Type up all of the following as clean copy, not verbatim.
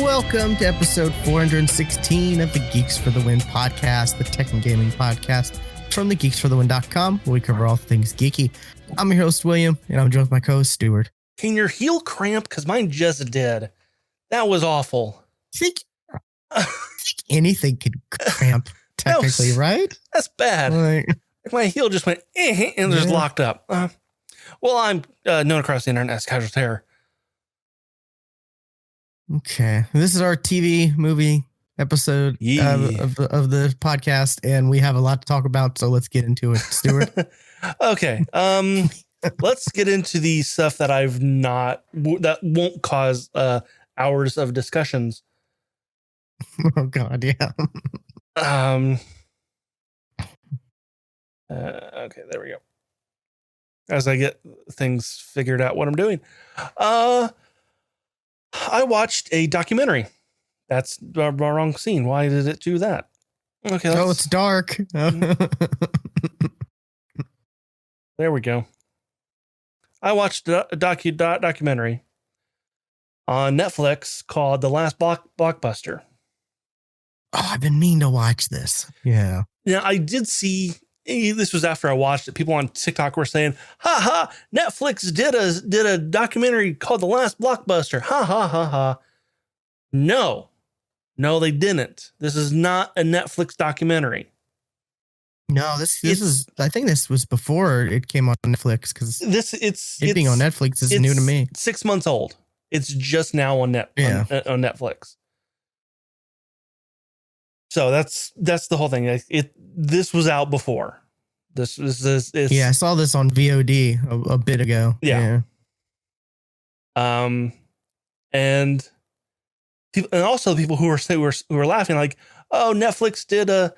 Welcome to episode 416 of the Geeks for the Win podcast, the tech and gaming podcast from the GeeksFTW.com, where we cover all things geeky. I'm your host, William, and I'm joined with my co-host, Stuart. Can your heel cramp? Because mine just did. That was awful. I think anything could cramp, technically, right? That's bad. Like my heel just went and just locked up. Well, I'm known across the internet as Casual Terror. Okay, this is our TV movie episode of the podcast, and we have a lot to talk about, so let's get into it, Stuart. Okay, let's get into the stuff that that won't cause hours of discussions. Oh God, yeah. Okay, there we go. As I get things figured out what I'm doing. I watched a documentary. That's the wrong scene. Why did it do that? Okay. It's dark. There we go. I watched a documentary on Netflix called The Last Blockbuster. Oh, I've been meaning to watch this. Yeah. Now, I did see, this was after I watched it. People on TikTok were saying, ha ha, Netflix did a documentary called The Last Blockbuster. Ha ha ha ha. No, they didn't. This is not a Netflix documentary. No, this is, I think this was before it came on Netflix, because it's being on Netflix is new to me. 6 months old. It's just now on Netflix. So that's the whole thing. This was out before. This I saw this on VOD a bit ago. Yeah. And also people who were laughing like, oh, Netflix did a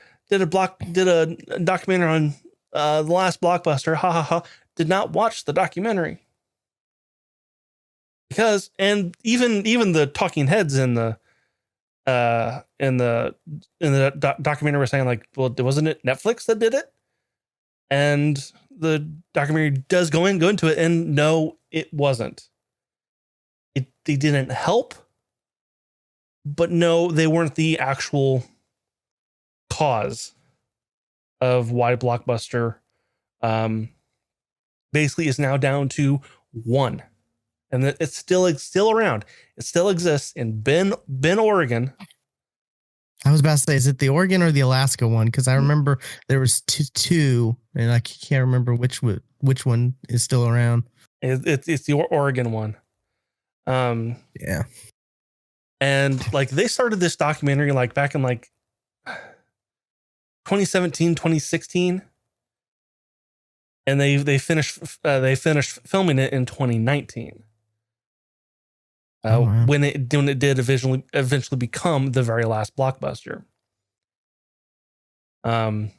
documentary on The Last Blockbuster. Ha ha ha. Did not watch the documentary. Because even the talking heads in the documentary were saying like, well, wasn't it Netflix that did it? And the documentary does go into it, and no, it wasn't. They didn't help, but no, they weren't the actual cause of why Blockbuster basically is now down to one. And it's still around. It still exists in Bend, Oregon. I was about to say, is it the Oregon or the Alaska one? Because I remember there was two, and I can't remember which one is still around. It's the Oregon one. Yeah. And like they started this documentary like back in like 2017, 2016. And they finished filming it in 2019. Wow. When it did eventually become the very last Blockbuster. And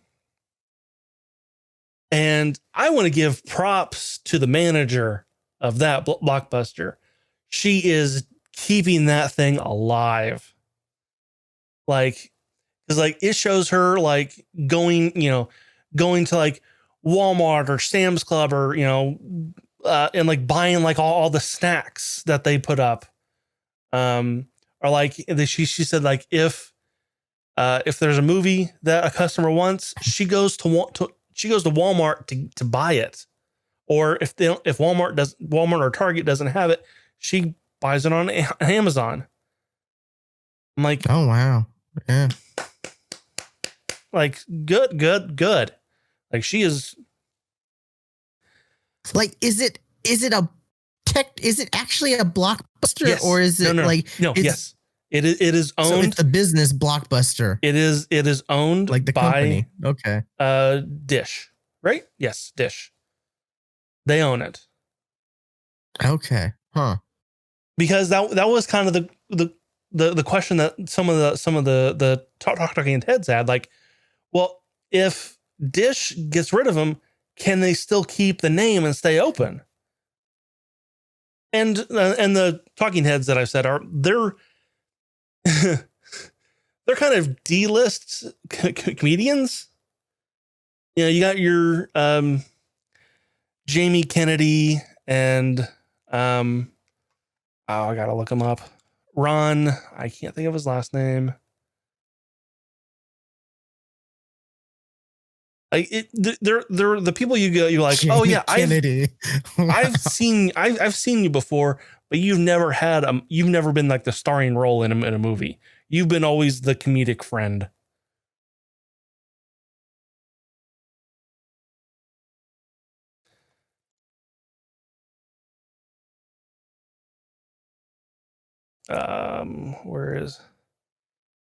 I want to give props to the manager of that Blockbuster. She is keeping that thing alive. Like, because like it shows her like going to like Walmart or Sam's Club or and like buying like all the snacks that they put up. Or like she said like if there's a movie that a customer wants, she goes to Walmart to buy it, or if Walmart or Target doesn't have it, she buys it on Amazon. I'm like, oh wow, yeah, like good. Like she is. Like, is it actually a Blockbuster? Yes. Or is it yes. It is owned. So it's a business Blockbuster. It is owned like the by company. Okay. Dish, right? Yes, Dish. They own it. Okay. Huh. Because that was kind of the question that some of the talking heads had, like, well, if Dish gets rid of them, can they still keep the name and stay open? And the talking heads that I've said they're they're kind of D-list comedians. You know, you got your Jamie Kennedy and oh, I gotta look him up. Ron, I can't think of his last name. They're the people you're like, Jamie oh yeah, Kennedy. I've seen you before, but you've never been like the starring role in a movie. You've been always the comedic friend. Where is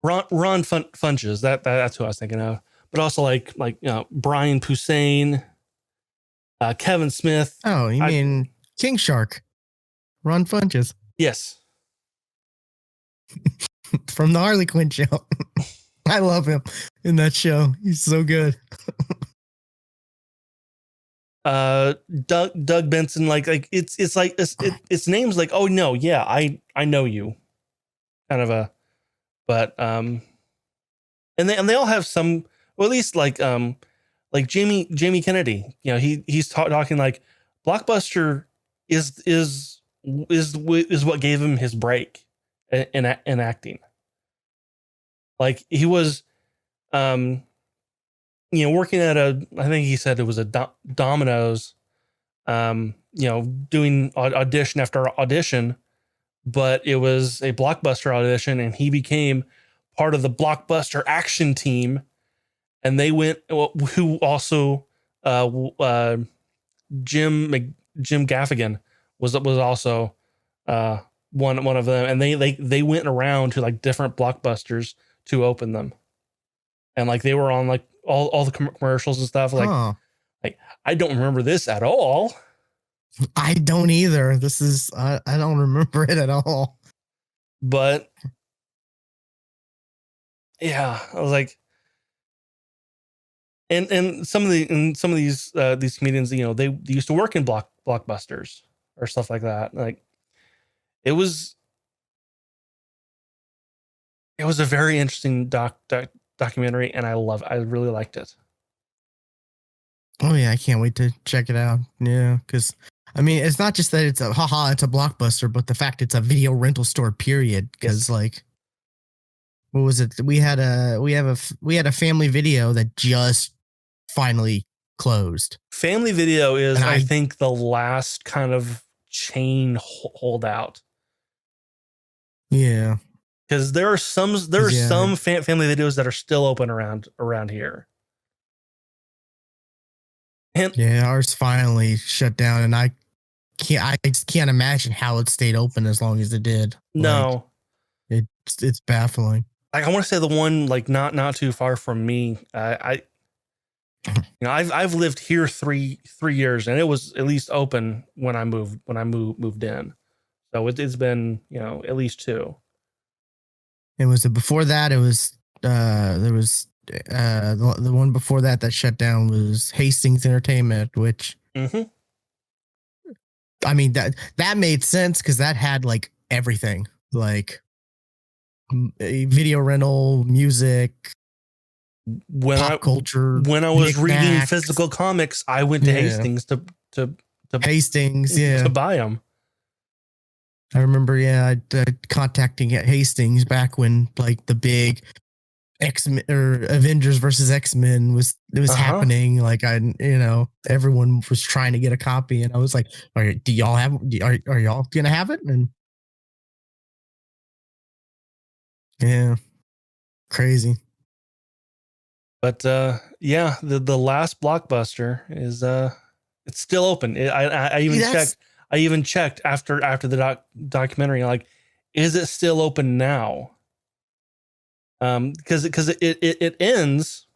Ron Funches? That's who I was thinking of. But also like Brian Posehn, Kevin Smith. Oh, you mean King Shark? Ron Funches. Yes. From the Harley Quinn show. I love him in that show. He's so good. Doug Benson, like it's like it's names like, oh no, yeah, I know you, kind of a, but and they all have some, or at least like Jamie Kennedy, you know, he's talking like Blockbuster is what gave him his break in acting. Like he was, working at I think he said it was a Domino's, doing audition after audition, but it was a Blockbuster audition, and he became part of the Blockbuster action team. And they went, who also, Jim Gaffigan was also one of them, and they went around to like different Blockbusters to open them, and like they were on like all the commercials and stuff. Like, like I don't remember this at all. I don't either. This is I don't remember it at all. But yeah, I was like, and some of these comedians, you know, they used to work in Blockbusters or stuff like that. Like it was a very interesting documentary, and I really liked it. Oh yeah, I can't wait to check it out. Yeah, because I mean, it's not just that it's it's a Blockbuster, but the fact it's a video rental store, period. Because like, what was it? We had a Family Video that just finally closed. Family Video is, I think, the last kind of chain holdout. Yeah, because there are some Family Videos that are still open around here. And yeah, ours finally shut down, and I just can't imagine how it stayed open as long as it did. No, like, it's baffling. Like I want to say the one like not too far from me. I've lived here three years, and it was at least open when I moved in. So it's been at least 2. It was before that. It was there was the one before that shut down was Hastings Entertainment, which I mean that made sense because that had like everything, like video rental, music, pop culture. When I was reading physical comics, I went to Hastings to Hastings, to buy them. I remember, contacting at Hastings back when like the big X-Men or Avengers versus X-Men was happening. Like everyone was trying to get a copy, and I was like, "All right, do y'all have? Are y'all gonna have it?" And yeah, crazy. But the last Blockbuster is it's still open. I even checked. I even checked after the documentary, like, is it still open now? Because it ends,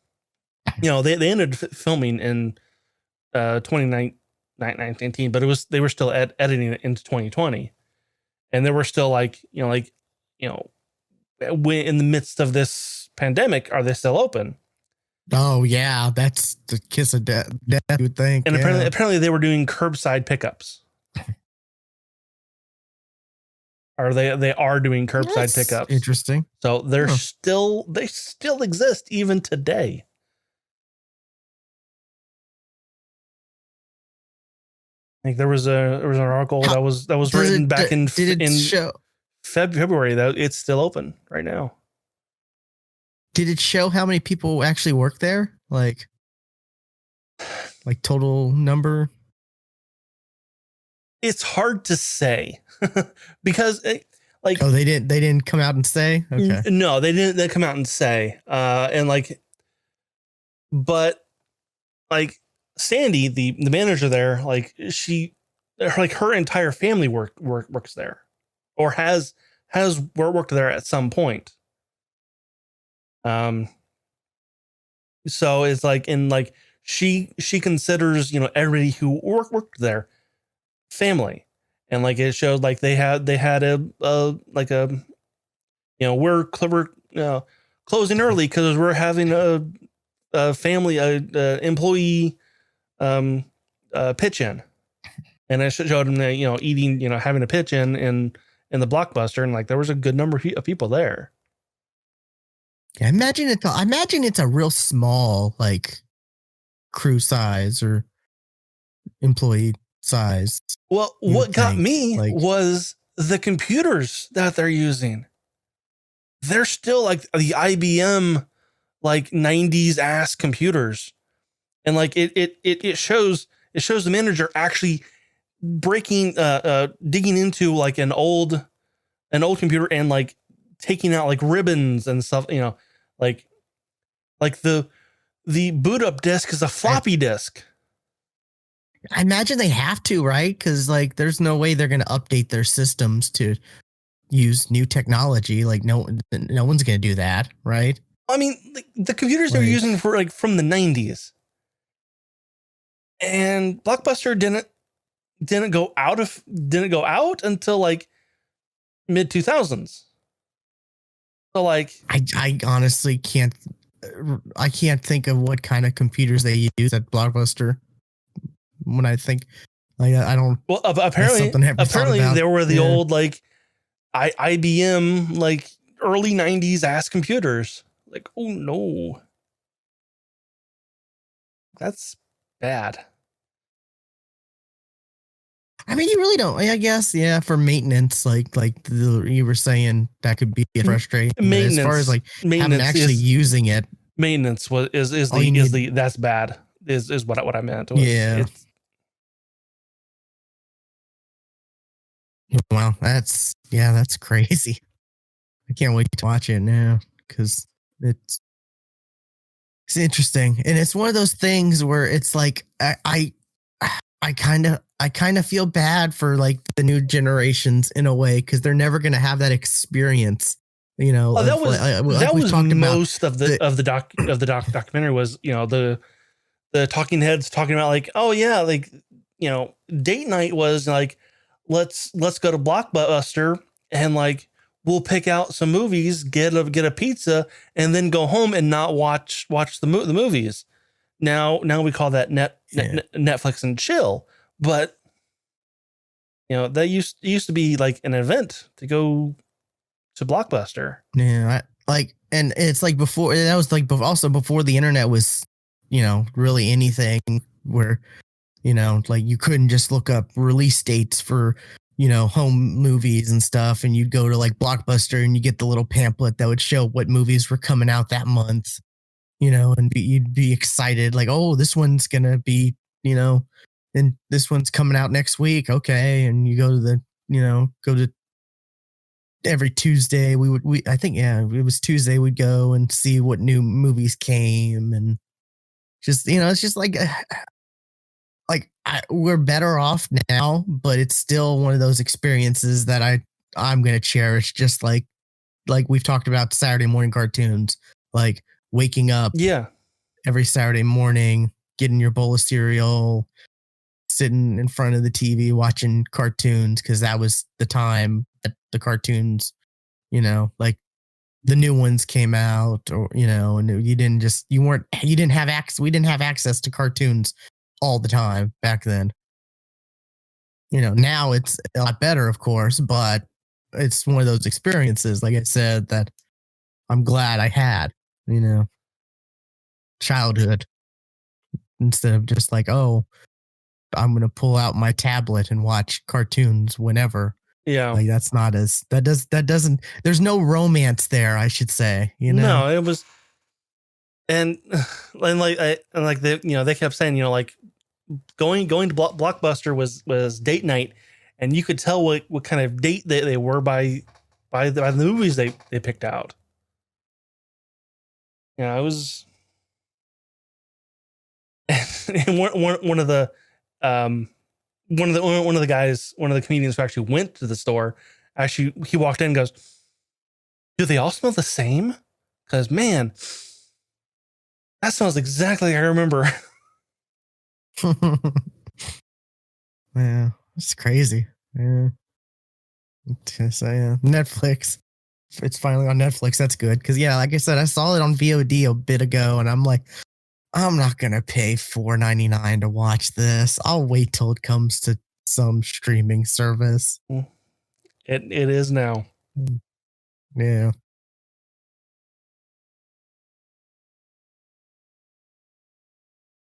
they ended filming in 2019, but they were still editing it into 2020, and there were still like when in the midst of this pandemic, are they still open? Oh yeah, that's the kiss of death. You would think. And Yeah. apparently they were doing curbside pickups. Or they are doing curbside That's pickups. interesting. So they still exist even today. I think there was an article that was written back in February that it's still open right now. Did it show how many people actually work there? Like total number? It's hard to say because oh, they didn't come out and say. Okay, no, they didn't. They come out and say, but Sandy, the manager there, her entire family works there, or has worked there at some point. So it's she considers everybody who worked there family, and it showed they had we're closing early because we're having a family employee pitch in, and I showed them that eating having a pitch in the Blockbuster, and there was a good number of people there. I imagine it's a real small crew size or employee size. Well, what got me was the computers that they're using. They're still the IBM 90s ass computers, and it shows the manager actually digging into an old computer and taking out ribbons and stuff, the boot up disk is a floppy disk. I imagine they have to, right? Because there's no way they're going to update their systems to use new technology. No one's going to do that, right? I mean, the computers they're using for from the 90s, and Blockbuster didn't go out until mid 2000s. So I honestly can't think of what kind of computers they use at Blockbuster. When I think I don't. Well, apparently there were the old IBM early 90s ass computers. Oh no, that's bad. I mean, you really don't. I guess, yeah, for maintenance, you were saying, that could be frustrating. Maintenance, as far as having actually using it, maintenance that's bad. Is what I meant. Wow, that's crazy. I can't wait to watch it now because it's interesting, and it's one of those things where it's I kind of feel bad for the new generations in a way, because they're never going to have that experience. That was most of the documentary was the talking heads talking about oh yeah, date night was let's go to Blockbuster and we'll pick out some movies, get a pizza, and then go home and not watch the movies. Now we call that Netflix and chill, but that used to be an event to go to Blockbuster. Yeah, and it's before that was also before the internet was really anything, where you couldn't just look up release dates for home movies and stuff, and you'd go to Blockbuster and you get the little pamphlet that would show what movies were coming out that month, and you'd be excited, oh, this one's gonna be, and this one's coming out next week, okay, and you go to every Tuesday I think it was Tuesday, we'd go and see what new movies came, and just it's just we're better off now, but it's still one of those experiences that I'm gonna cherish, just like we've talked about Saturday morning cartoons, waking up every Saturday morning, getting your bowl of cereal, sitting in front of the TV watching cartoons, because that was the time that the cartoons the new ones came out, or and we didn't have access to cartoons all the time back then. Now it's a lot better, of course, but it's one of those experiences, like I said, that I'm glad I had, childhood, instead of just like, oh, I'm going to pull out my tablet and watch cartoons whenever. Yeah. Like that doesn't, there's no romance there, I should say, No, it was, and they kept saying, like going to Blockbuster was date night, and you could tell what kind of date they were by the movies they picked out. It was, and one of the guys, one of the comedians who actually went to the store, actually he walked in and goes, "Do they all smell the same? Because man, that smells exactly like I remember." Yeah, it's crazy. Yeah. So yeah, Netflix. It's finally on Netflix. That's good. Because like I said, I saw it on VOD a bit ago, and I'm like, I'm not gonna pay $4.99 to watch this. I'll wait till it comes to some streaming service. It is now. Yeah.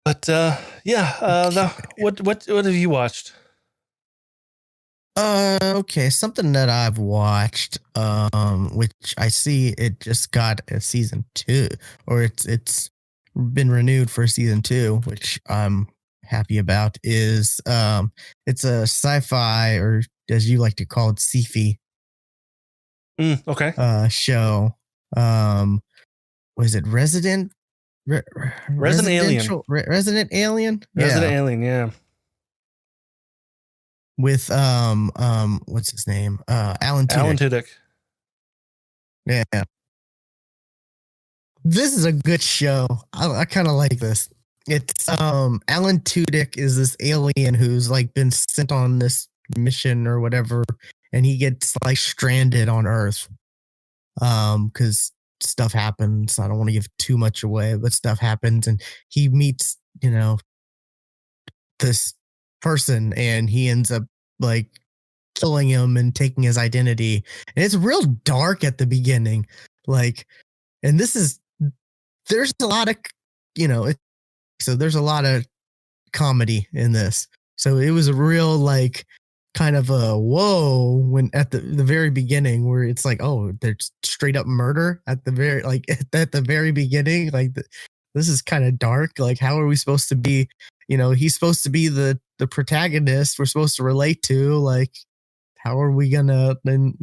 But what have you watched? Okay, something that I've watched, which I see it just got a season 2, or it's been renewed for season 2, which I'm happy about, is it's a sci-fi, or as you like to call it, sci-fi Okay. show. Was it Resident Alien? Resident Alien? Resident Alien, yeah. With what's his name? Alan Tudyk. Yeah. This is a good show. I kind of like this. It's Alan Tudyk is this alien who's like been sent on this mission or whatever, and he gets like stranded on Earth. Because stuff happens. I don't want to give too much away, but stuff happens, and he meets, this person, and he ends up like killing him and taking his identity. And it's real dark at the beginning. Like, and there's a lot of, so there's a lot of comedy in this. So it was a real, like, kind of a whoa when at the very beginning, where it's like, oh, there's straight up murder at the very, like, at the very beginning. Like, this is kind of dark. Like, how are we supposed to be, he's supposed to be the protagonist we're supposed to relate to. Like, how are we gonna, then,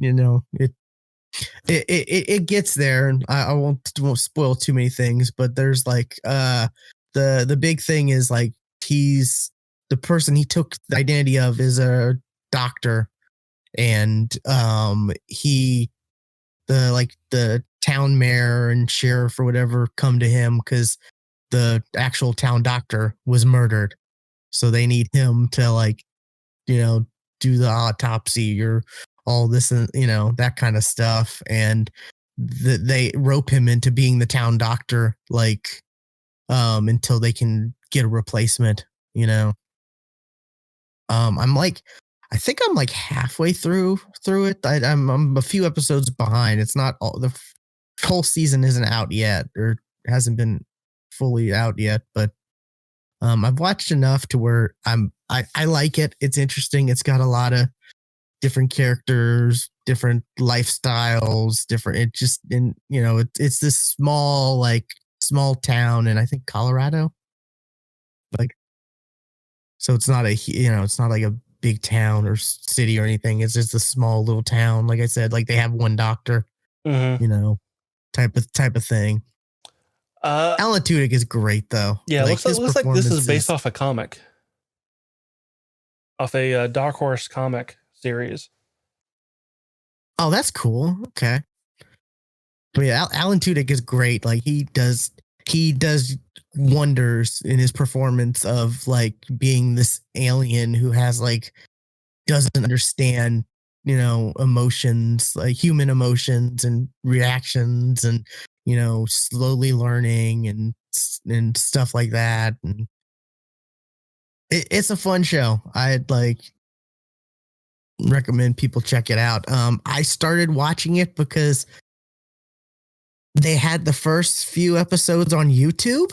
it gets there, and I won't spoil too many things, but there's like the big thing is, like, he's the person he took the identity of is a doctor, and the town mayor and sheriff or whatever come to him because the actual town doctor was murdered, so they need him to, like, do the autopsy or all this, and that kind of stuff. And they rope him into being the town doctor, like, until they can get a replacement. I think I'm like halfway through it. I'm a few episodes behind. It's not all, the whole season isn't out yet, or hasn't been fully out yet, but I've watched enough to where I like it. It's interesting. It's got a lot of different characters, different lifestyles, it's this small town in, I think, Colorado. Like, so it's not it's not like a big town or city or anything. It's just a small little town. Like I said, like, they have one doctor, type of thing. Alan Tudyk is great, though. Yeah, like, looks like this is based off a comic, off a Dark Horse comic series. Oh, that's cool. Okay. But yeah, Alan Tudyk is great. Like, he does wonders in his performance of, like, being this alien who has, like, doesn't understand emotions, like human emotions and reactions, and slowly learning and stuff like that. And it's a fun show. I'd recommend people check it out. I started watching it because they had the first few episodes on YouTube.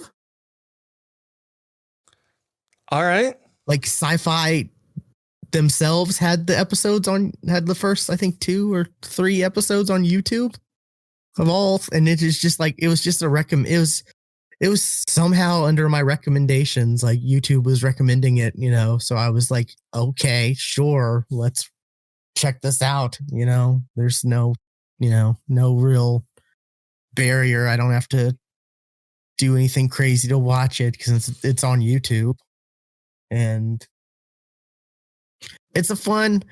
All right. Like Sci-Fi themselves had the first, I think, 2 or 3 episodes on YouTube of all. And it is just like, it was just it was somehow under my recommendations, like YouTube was recommending it, so I was like, okay, sure, let's check this out. There's no real barrier. I don't have to do anything crazy to watch it because it's on YouTube. And it's a fun,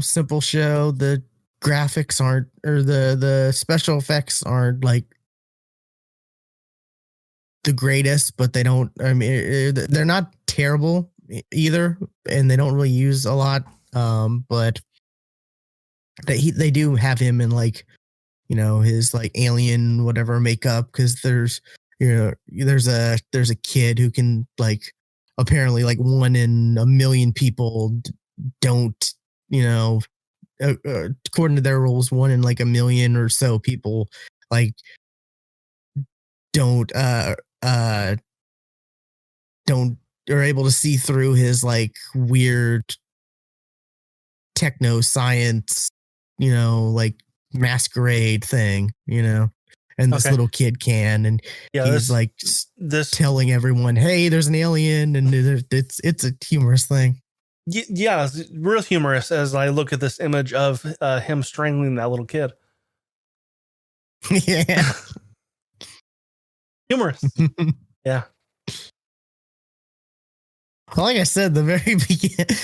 simple show. The graphics aren't, or the special effects aren't like the greatest, but they don't, I mean, they're not terrible either, and they don't really use a lot. But they do have him in like, his like alien whatever makeup, because there's a kid who can, like, apparently like 1 in a million people don't, according to their rules, 1 in like a million or so people like don't don't are able to see through his like weird techno science, like masquerade thing, and this little kid can, and he's like telling everyone, hey, there's an alien, and it's a humorous thing. Yeah, it's real humorous as I look at this image of him strangling that little kid. Yeah. Humorous. Yeah. Like I said, the very beginning,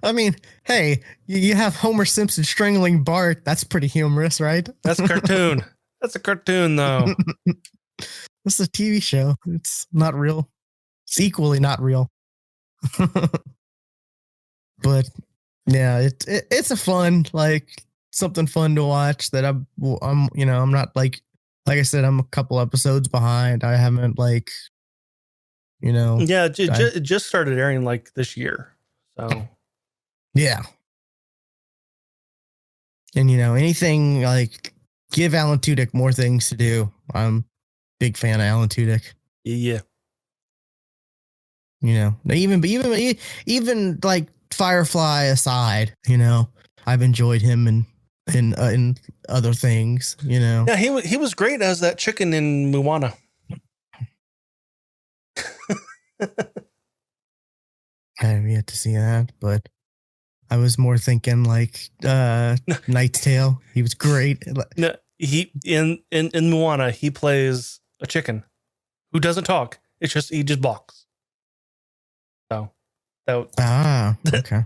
I mean, hey, you have Homer Simpson strangling Bart. That's pretty humorous, right? That's a cartoon. That's a cartoon, though. It's a TV show. It's not real. It's equally not real. But yeah, it's a fun, like, something fun to watch that I'm not like I said, I'm a couple episodes behind. I haven't Yeah, it just started airing like this year. So yeah. And anything like, give Alan Tudyk more things to do. I'm a big fan of Alan Tudyk. Yeah. Even like Firefly aside, I've enjoyed him in other things, Yeah, he was great as that chicken in Moana. I have yet to see that, but I was more thinking like Knight's Tale. He was great. No, he in Moana, he plays a chicken who doesn't talk. It's just he just balks. So okay.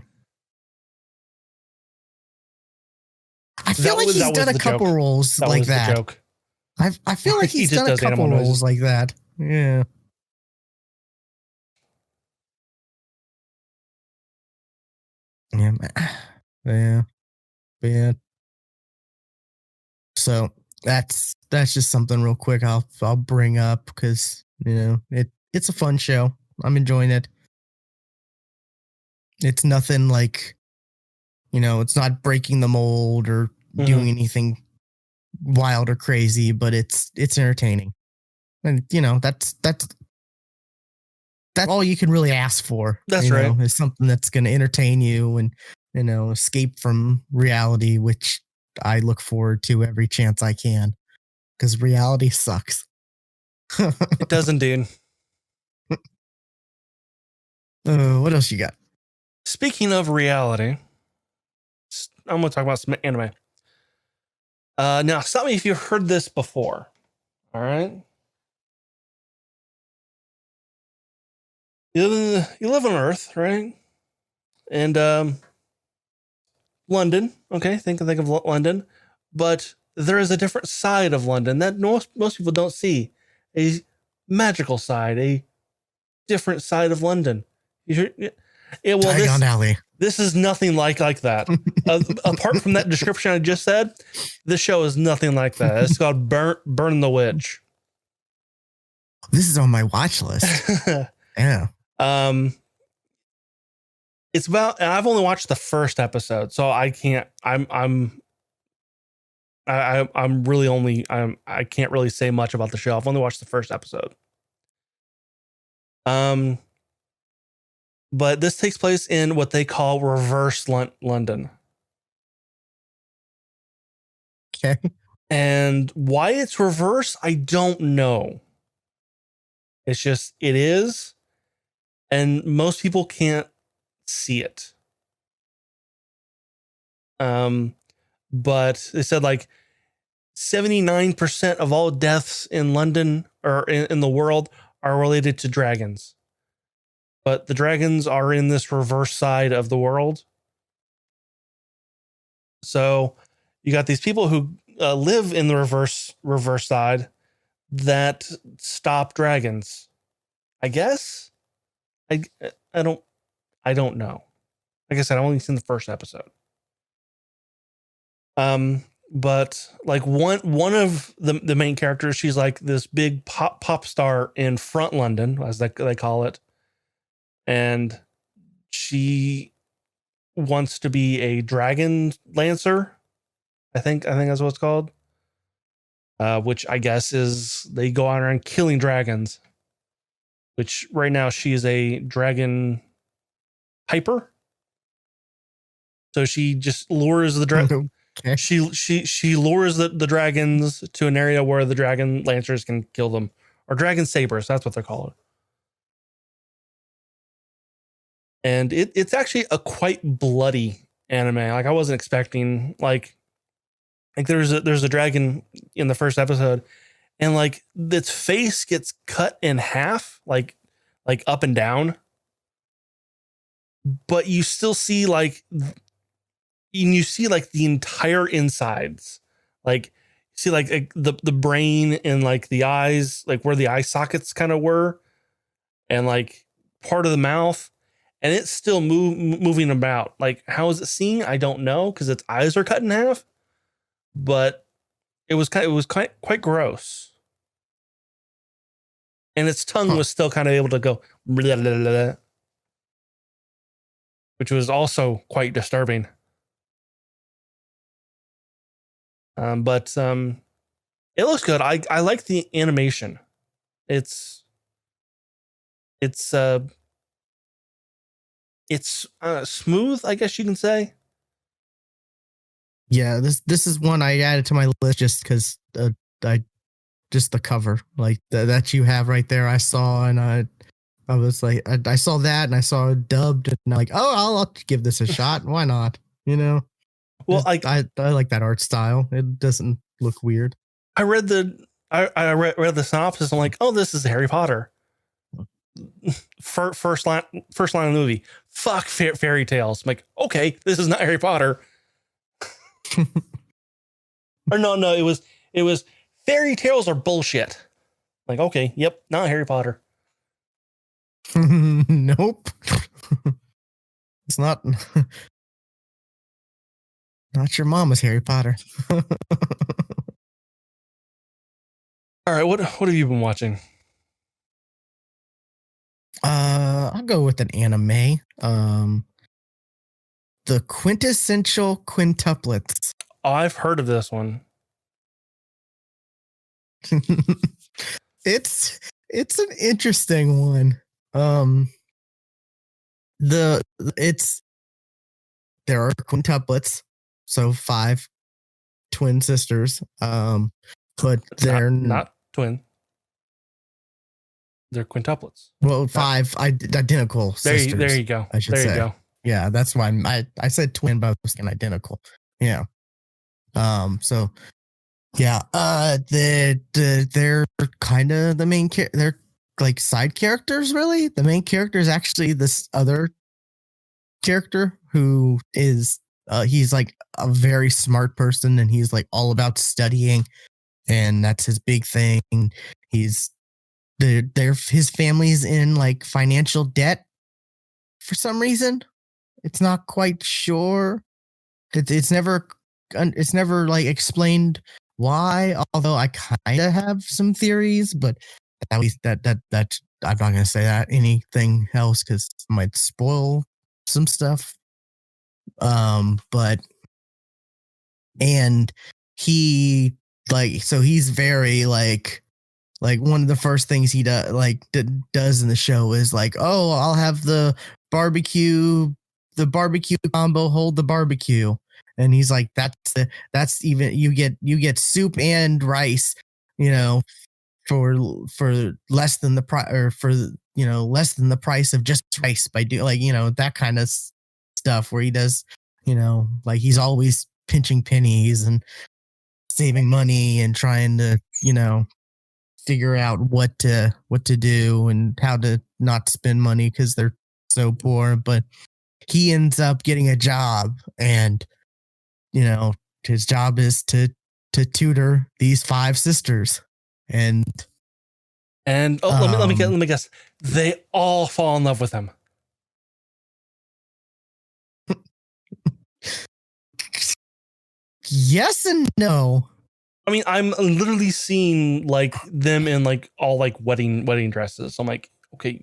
I feel like he's done a couple roles like that. Joke. I feel like he's done a couple roles like that. Yeah. Yeah. Yeah. So that's just something real quick I'll bring up because it's a fun show. I'm enjoying it. It's nothing like, it's not breaking the mold or doing anything wild or crazy, but it's entertaining. And that's all you can really ask for. That's right. Is something that's going to entertain you and escape from reality, which I look forward to every chance I can, because reality sucks. It does indeed. What else you got? Speaking of reality, I'm going to talk about some anime. Now, stop me if you've heard this before. All right. You live on Earth, right? And London. Okay, think of London, but there is a different side of London that most people don't see. A magical side, a different side of London. Diagon Alley. This is nothing like that. Apart from that description I just said, this show is nothing like that. It's called Burn the Witch. This is on my watch list. Yeah. It's about, and I've only watched the first episode, so I can't. I can't really say much about the show. I've only watched the first episode. But this takes place in what they call reverse London. Okay. And why it's reverse, I don't know. It's just, it is. And most people can't see it. But they said like 79% of all deaths in London or in the world are related to dragons. But the dragons are in this reverse side of the world. So you got these people who live in the reverse side that stop dragons. I guess. I don't know. Like I said, I've only seen the first episode. But like one of the main characters, she's like this big pop star in front London, as they call it. And she wants to be a dragon lancer. I think that's what it's called. Which I guess is they go out around killing dragons. Which right now she is a dragon piper. So she just lures the dragon. Okay. She lures the dragons to an area where the dragon lancers can kill them, or dragon sabers. That's what they're called. And it's actually a quite bloody anime. Like I wasn't expecting. Like there's a dragon in the first episode, and like its face gets cut in half, like up and down. But you still see like. You see like the entire insides, like see like the brain and like the eyes, like where the eye sockets kind of were, and like part of the mouth, and it's still moving about. Like how is it seeing? I don't know, because its eyes are cut in half, but it was quite gross, and its tongue was still kind of able to go, blah, blah, blah, blah, which was also quite disturbing. But it looks good. I like the animation. It's smooth, I guess you can say. Yeah, this is one I added to my list just because just the cover like that you have right there. I saw, and I was like, I saw that, and I saw it dubbed, and I'm like, oh, I'll give this a shot. Why not? You know. Well, I like that art style. It doesn't look weird. I read the the synopsis. I'm like, oh, this is Harry Potter. First line of the movie. Fuck fairy tales. I'm like, okay, this is not Harry Potter. Or no, it was fairy tales are bullshit. I'm like, okay, yep, not Harry Potter. Nope. It's not. Not your mama's Harry Potter. All right, what have you been watching? I'll go with an anime. The Quintessential Quintuplets. Oh, I've heard of this one. It's an interesting one. There are quintuplets. So 5 twin sisters, but they're not twin. They're quintuplets. Well, 5 identical sisters. There you go. I should say. You go. Yeah, that's why I said twin, but I was thinking identical. Yeah. So yeah. They're kind of the main character. They're like side characters, really. The main character is actually this other character who is. He's like a very smart person, and he's like all about studying, and that's his big thing. His family's in like financial debt, for some reason. It's not quite sure. It's never like explained why. Although I kind of have some theories, but at least that I'm not gonna say that anything else because it might spoil some stuff. But and he so he's very like one of the first things he does in the show is like, oh, I'll have the barbecue combo, hold the barbecue. And he's like, that's even you get soup and rice, for less than the price, or for less than the price of just rice, by doing that kind of stuff where he does, like he's always pinching pennies and saving money and trying to figure out what to do and how to not spend money because they're so poor. But he ends up getting a job, and his job is to tutor these 5 sisters. And let me guess, they all fall in love with him. Yes and no. I mean, I'm literally seeing like them in like all like wedding dresses. I'm like, okay,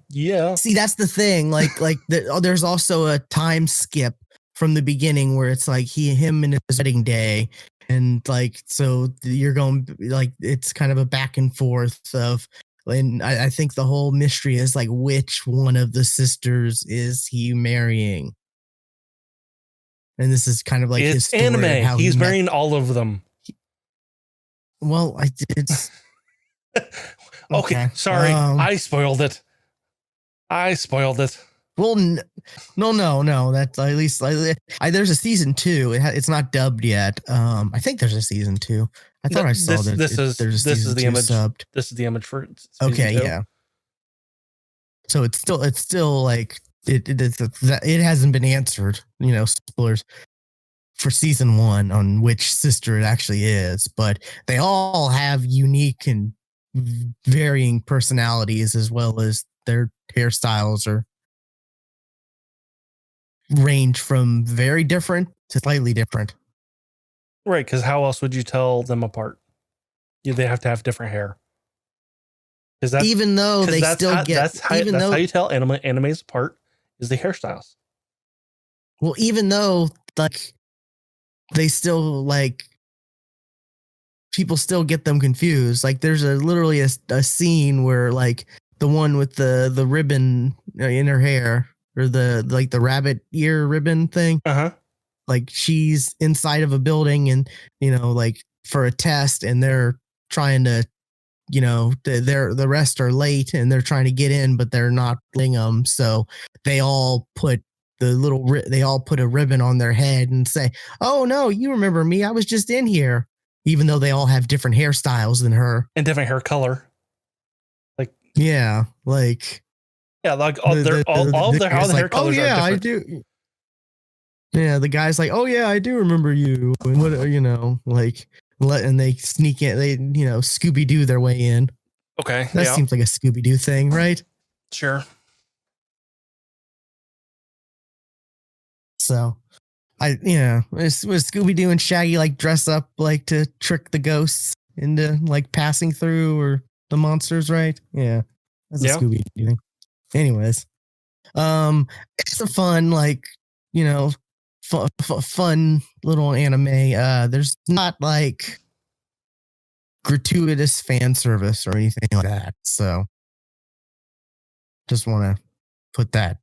yeah. See, that's the thing. There's also a time skip from the beginning where it's like him and his wedding day, and like so you're going like it's kind of a back and forth of. And I think the whole mystery is like which one of the sisters is he marrying, and this is kind of like it's his story anime. of how He's marrying all of them. Well, I did. Okay, sorry, I spoiled it. Well, no. That's at least there's a season 2. It's not dubbed yet. I think there's a season 2. I thought I saw that. This is the image subbed. This is the image for. Okay, 2. yeah. So it's still like it hasn't been answered. Spoilers for season 1 on which sister it actually is, but they all have unique and varying personalities, as well as their hairstyles are range from very different to slightly different. Right, because how else would you tell them apart? They have to have different hair. Even though they still get, that's how you tell animes apart is the hairstyles. Well, even though like they still like people still get them confused. Like there's literally a scene where like the one with the ribbon in her hair, or the rabbit ear ribbon thing. Like she's inside of a building, and like for a test, and they're trying to, the rest are late and they're trying to get in, but they're not letting them. So they all put a ribbon on their head and say, "Oh no, you remember me? I was just in here." Even though they all have different hairstyles than her and different hair color. Like yeah, like all of their hair colors. Oh yeah, are I do. Yeah, the guy's like, "Oh yeah, I do remember you." And what and they sneak in, they Scooby Doo their way in. Okay, that seems like a Scooby Doo thing, right? Sure. So, was Scooby Doo and Shaggy like dress up like to trick the ghosts into like passing through, or the monsters, right? Yeah, that's a Scooby Doo thing. Anyways, it's a fun fun little anime. There's not like gratuitous fan service or anything like that. So just want to put that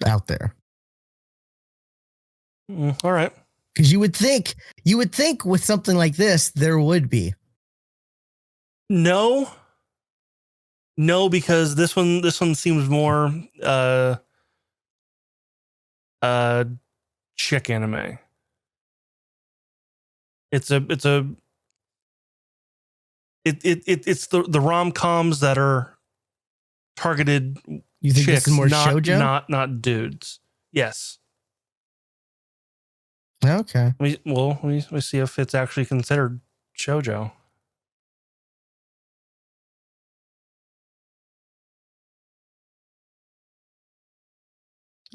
out there. All right. Because you would think with something like this, there would be. No, because this one seems more chick anime. It's the rom-coms that are targeted. You think chicks, this is more shoujo? Not dudes. Yes. Okay. We see if it's actually considered shoujo.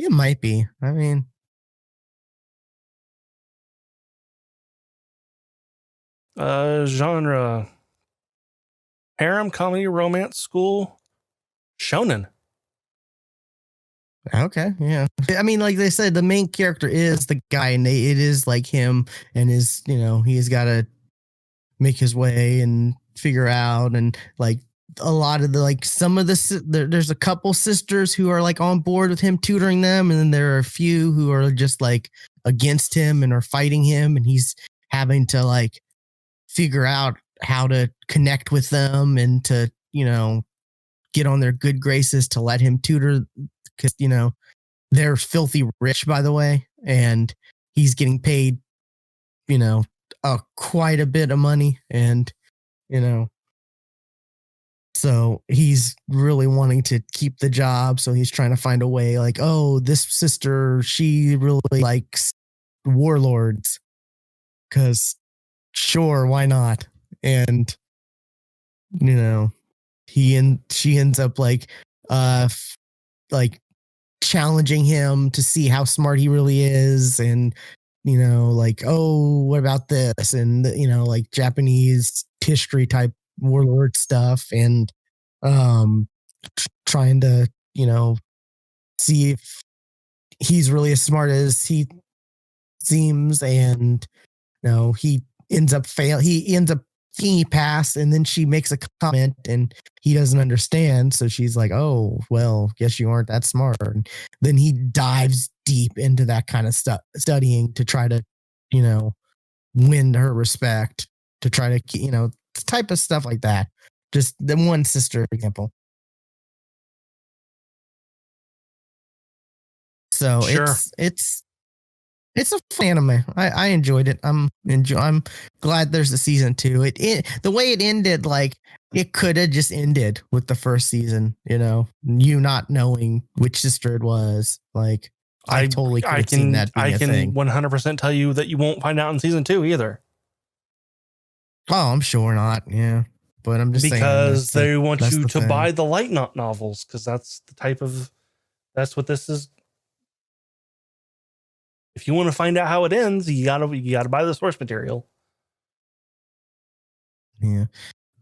It might be. I mean, Genre: harem, comedy, romance, school, shonen. okay, yeah. I mean, like they said, the main character is the guy, and it is like him, and his, he's got to make his way and figure out, and like a lot of the like some of the there's a couple sisters who are like on board with him tutoring them, and then there are a few who are just like against him and are fighting him, and he's having to like figure out how to connect with them and to get on their good graces to let him tutor, because they're filthy rich, by the way, and he's getting paid quite a bit of money, and you know so he's really wanting to keep the job, so he's trying to find a way, like, oh, this sister, she really likes warlords, because sure, why not? And she ends up like challenging him to see how smart he really is, and like, oh, what about this, and like Japanese history type warlord stuff, and trying to see if he's really as smart as he seems, and he ends up thinking he passed, and then she makes a comment and he doesn't understand, so she's like, oh, well, guess you aren't that smart, and then he dives deep into that kind of stuff, studying to try to win her respect, to try to type of stuff like that. Just the one sister example. So Sure. it's a fun anime. I enjoyed it. I'm glad there's a season 2. The way it ended, like, it could have just ended with the first season, you not knowing which sister it was. Like, I totally could have seen that being a thing. 100% tell you that you won't find out in season 2 either. Oh, I'm sure not. Yeah. But I'm just saying, because they want you to thing. buy the light novels, because that's what this is. If you want to find out how it ends, you gotta buy the source material. Yeah,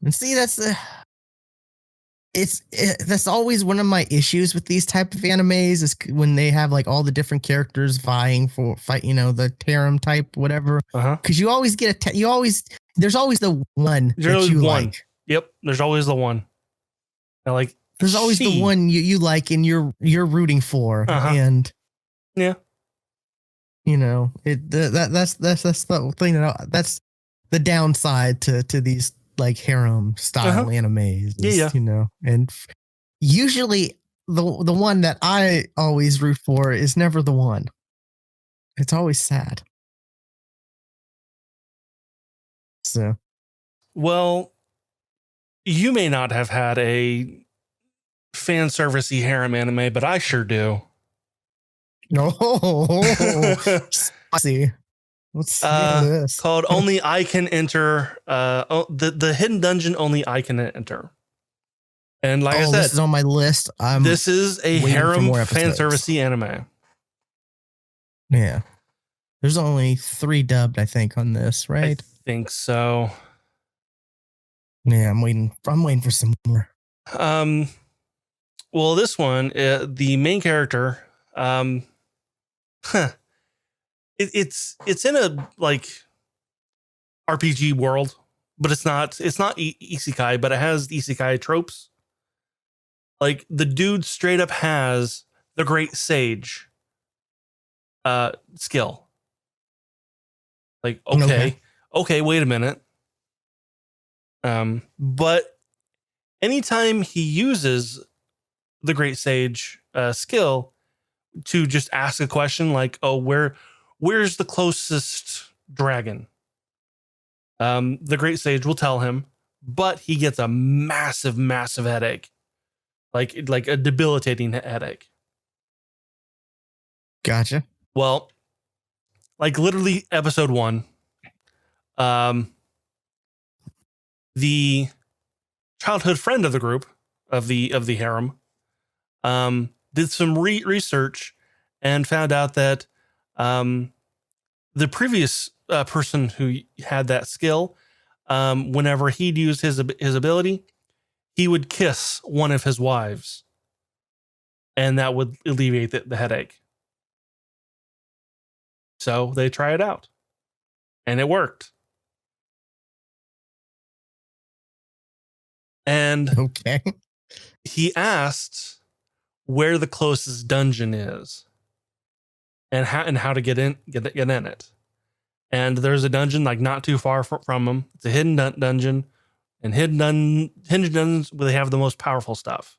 and see, that's always one of my issues with these type of animes, is when they have like all the different characters vying for fight, the harem type, whatever. Because you always get there's always the one that you like. Yep, there's always the one. There's always the one you like and you're rooting for, and yeah. That's the thing that's the downside to these like harem style animes. Yeah. And usually the one that I always root for is never the one. It's always sad. So, well, you may not have had a fan servicey harem anime, but I sure do. Oh, spicy. What's this? Called Only I Can Enter. The hidden dungeon Only I Can Enter. And like I said, this is on my list. This is a harem fan servicey anime. Yeah. There's only 3 dubbed, I think, on this, right? I think so. Yeah, I'm waiting for some more. Well, this one, the main character, it's in a like RPG world, but it's not isekai, but it has isekai tropes. Like, the dude straight up has the Great Sage skill. Like, okay, wait a minute. But anytime he uses the Great Sage skill to just ask a question like, oh, where's the closest dragon? The Great Sage will tell him, but he gets a massive, massive headache. Like a debilitating headache. Gotcha. Well, like literally episode 1, the childhood friend of the group of the harem did some research and found out that the previous person who had that skill, whenever he'd use his ability, he would kiss one of his wives, and that would alleviate the headache. So they try it out, and it worked. And Okay. he asked where the closest dungeon is, and how to get in it. And there's a dungeon like not too far from him. It's a hidden dungeon, and hidden dungeons where they have the most powerful stuff.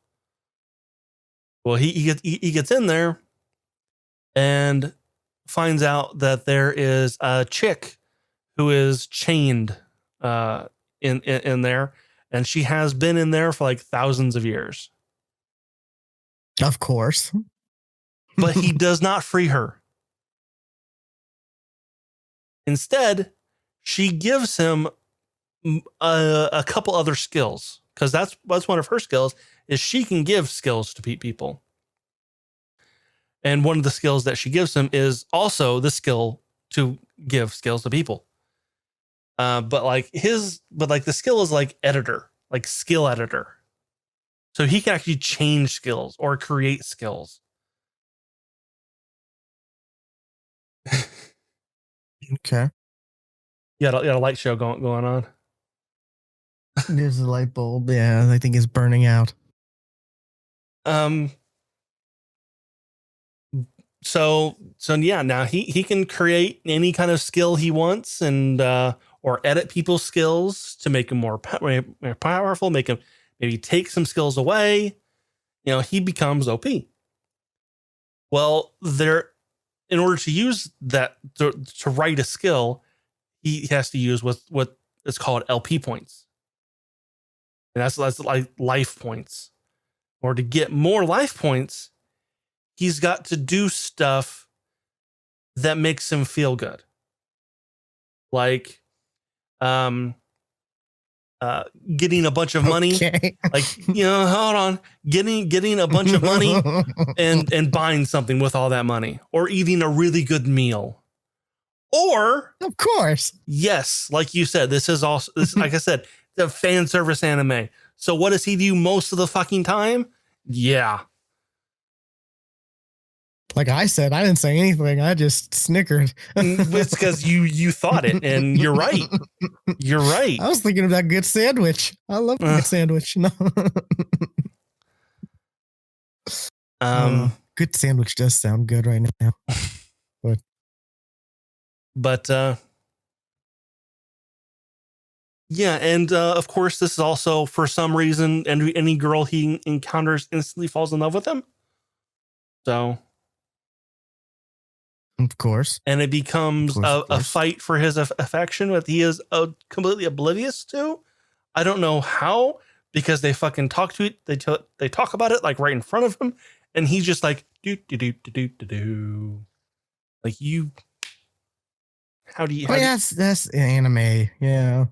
Well, he gets in there and finds out that there is a chick who is chained in there, and she has been in there for like thousands of years. Of course. But he does not free her. Instead, she gives him a couple other skills, because that's one of her skills, is she can give skills to people. And one of the skills that she gives him is also the skill to give skills to people. But the skill is like editor, like skill editor. So he can actually change skills or create skills. Okay. You got a light show going on. There's a light bulb. Yeah, I think it's burning out. So yeah, now he can create any kind of skill he wants, and or edit people's skills to make them more powerful, make him maybe take some skills away. You know, he becomes OP. Well, in order to use that to write a skill, he has to use what is called LP points. And that's like life points. Or to get more life points, he's got to do stuff that makes him feel good. Like getting a bunch of money. Okay. Like, hold on. Getting a bunch of money and buying something with all that money, or eating a really good meal. Or, of course, yes, like you said, this like I said, the fan service anime. So what does he do most of the fucking time? Yeah. Like I said, I didn't say anything. I just snickered. It's because you thought it, and you're right. You're right. I was thinking of that good sandwich. I love a good sandwich. No. Good sandwich does sound good right now. But yeah, and of course, this is also, for some reason, any girl he encounters instantly falls in love with him. So, of course, and it becomes a fight for his affection that he is completely oblivious to. I don't know how, because they fucking talk to it. They talk about it like right in front of him, and he's just like do. Like, you. How do you? That's anime. Yeah.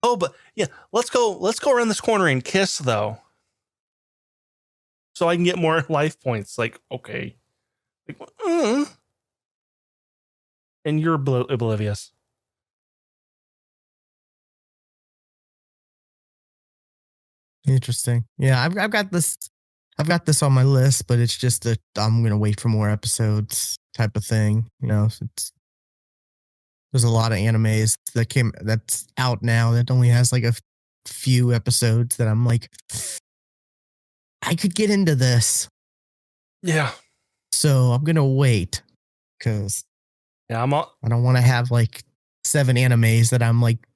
Oh, but yeah, let's go around this corner and kiss, though, so I can get more life points. Like, okay, like, and you're oblivious. Interesting. Yeah, I've got this. I've got this on my list, but it's just that I'm gonna wait for more episodes, type of thing. There's a lot of animes that's out now that only has like a few episodes that I'm like, I could get into this. Yeah. So I'm gonna wait, because I don't want to have like 7 animes that I'm like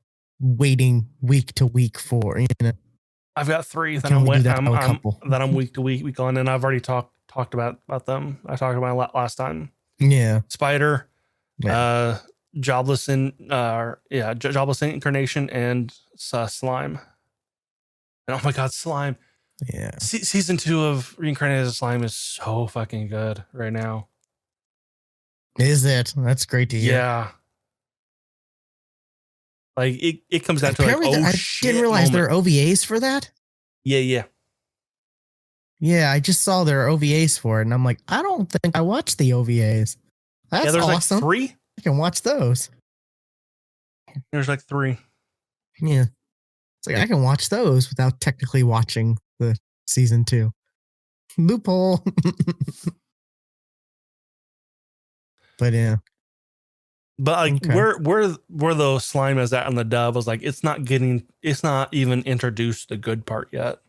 waiting week to week for. I've got 3 that I'm week to week on, and I've already talked about them. I talked about it last time. Yeah. Spider, Jobless Incarnation, and Slime. And oh my god, Slime. Yeah. Season 2 of Reincarnated as Slime is so fucking good right now. Is it? That's great to hear. Yeah. Like, it comes down to like, I didn't realize there are OVAs for that. Yeah. Yeah, I just saw their OVAs for it, and I'm like, I don't think I watched the OVAs. That's there's awesome. like 3. I can watch those. There's like 3. Yeah. It's like I can watch those without technically watching the season 2. Loophole. But yeah. But like Okay. where the slime is at on the dub was like it's not even introduced the good part yet.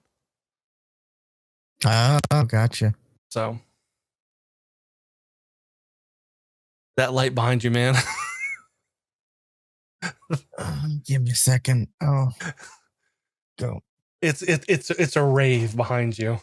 Oh, gotcha. So that light behind you, man. Give me a second. Oh, go. It's a rave behind you.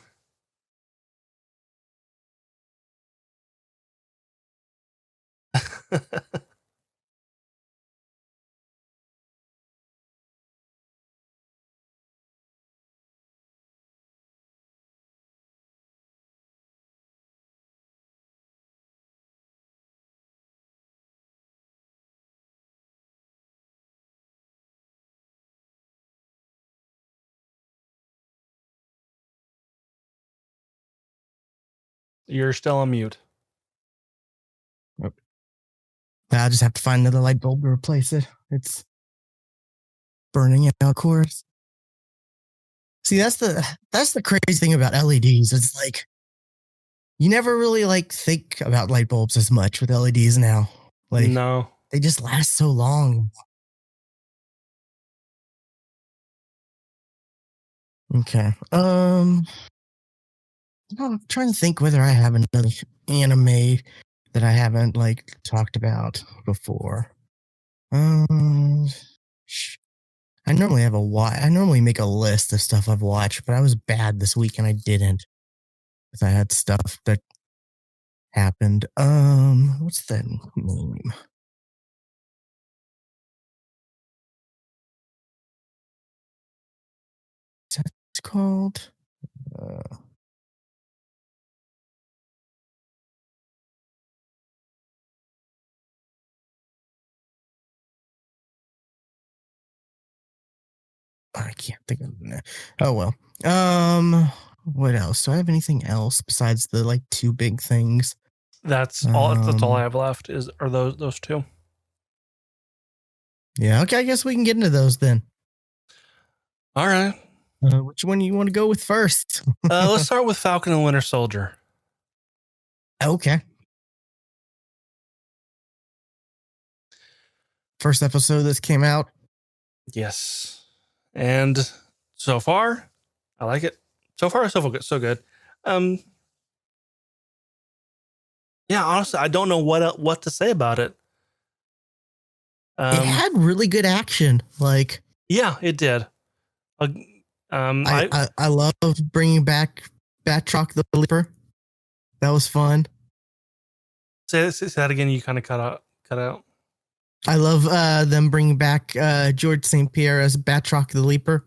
You're still on mute. I'll just have to find another light bulb to replace it. It's burning out, of course. See, that's the crazy thing about LEDs. It's like you never really like think about light bulbs as much with LEDs now. Like No. they just last so long. Okay. I'm trying to think whether I have another anime that I haven't like talked about before. I normally I normally make a list of stuff I've watched, but I was bad this week and I didn't. Because I had stuff that happened. What's that name? Is that what it's called? I can't think of it. Oh well. What else? Do I have anything else besides the like 2 big things? That's all I have left are those 2. Yeah, okay, I guess we can get into those then. All right. Which one you want to go with first? Let's start with Falcon and Winter Soldier. Okay. First episode this came out. Yes. And so far, I like it. So far, so good. Yeah, honestly, I don't know what to say about it. It had really good action. Like, yeah, it did. I love bringing back Batroc the Leaper. That was fun. Say that again. You kind of cut out. I love them bringing back George St. Pierre as Batroc the Leaper.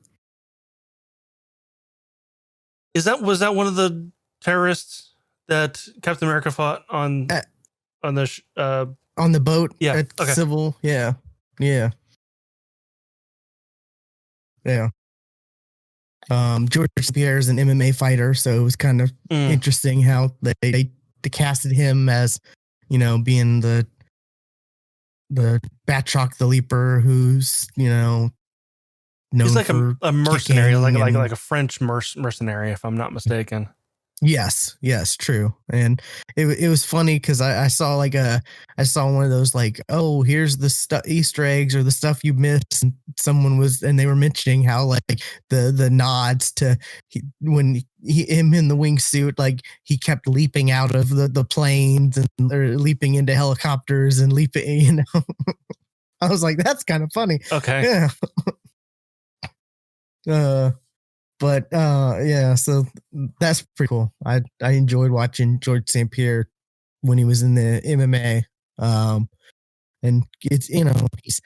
Was that one of the terrorists that Captain America fought on the boat? Yeah. At Civil. Yeah. George St. Pierre is an MMA fighter, so it was kind of interesting how they casted him as, being the Batroc the Leaper, who's known he's like for a mercenary, like a French mercenary, if I'm not mistaken. Yes, true. And it was funny because I saw one of those like, oh, here's the Easter eggs or the stuff you missed, and they were mentioning how like the nods to him in the wingsuit, like he kept leaping out of the planes or leaping into helicopters and leaping, I was like, that's kind of funny. Okay. Yeah. But yeah, so that's pretty cool. I enjoyed watching George St. Pierre when he was in the MMA. And it's, he's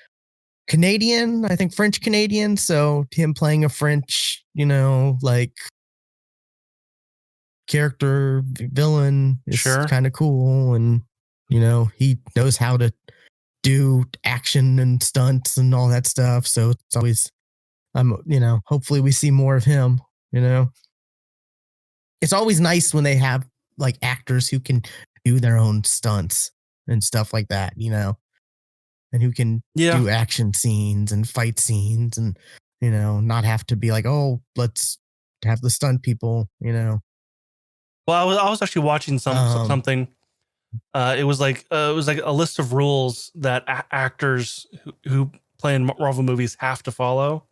Canadian, I think French Canadian. So him playing a French, like character villain is kind of cool. And, he knows how to do action and stunts and all that stuff. So it's always, hopefully we see more of him, it's always nice when they have like actors who can do their own stunts and stuff like that, you know, and who can Yeah. do action scenes and fight scenes and, you know, not have to be like, oh, let's have the stunt people, you know. Well, I was actually watching something. It was like a list of rules that actors who play in Marvel movies have to follow,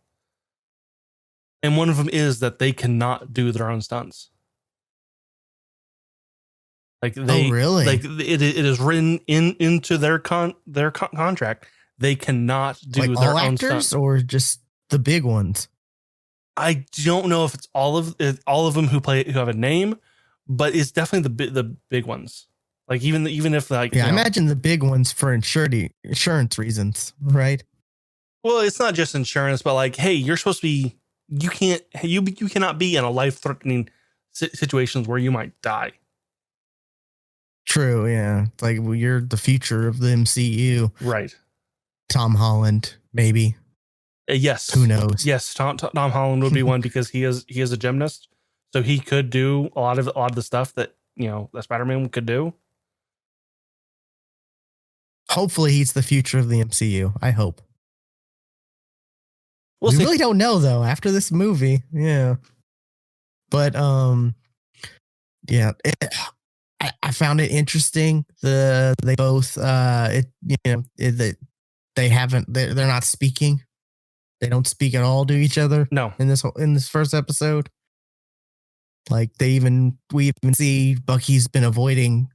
and one of them is that they cannot do their own stunts. Like Oh, really? like it is written into their contract. They cannot do like their all own actors stunts. or just the big ones? I don't know if it's all of them who have a name, but it's definitely the big ones. Like even if like, yeah, I imagine the big ones for insurance reasons, right? Well, it's not just insurance, but like, hey, you're supposed to be. You cannot be in a life threatening situations where you might die. True, yeah. Like, well, you're the future of the MCU. Right. Tom Holland, maybe. Yes. Who knows? Yes, Tom Holland would be one because he is a gymnast, so he could do a lot of the stuff that that Spider-Man could do. Hopefully, he's the future of the MCU. I hope. We'll we see. really don't know though after this movie. Yeah, but yeah. I found it interesting. They both they're not speaking. They don't speak at all to each other. No. In this first episode. Like we even see Bucky's been avoiding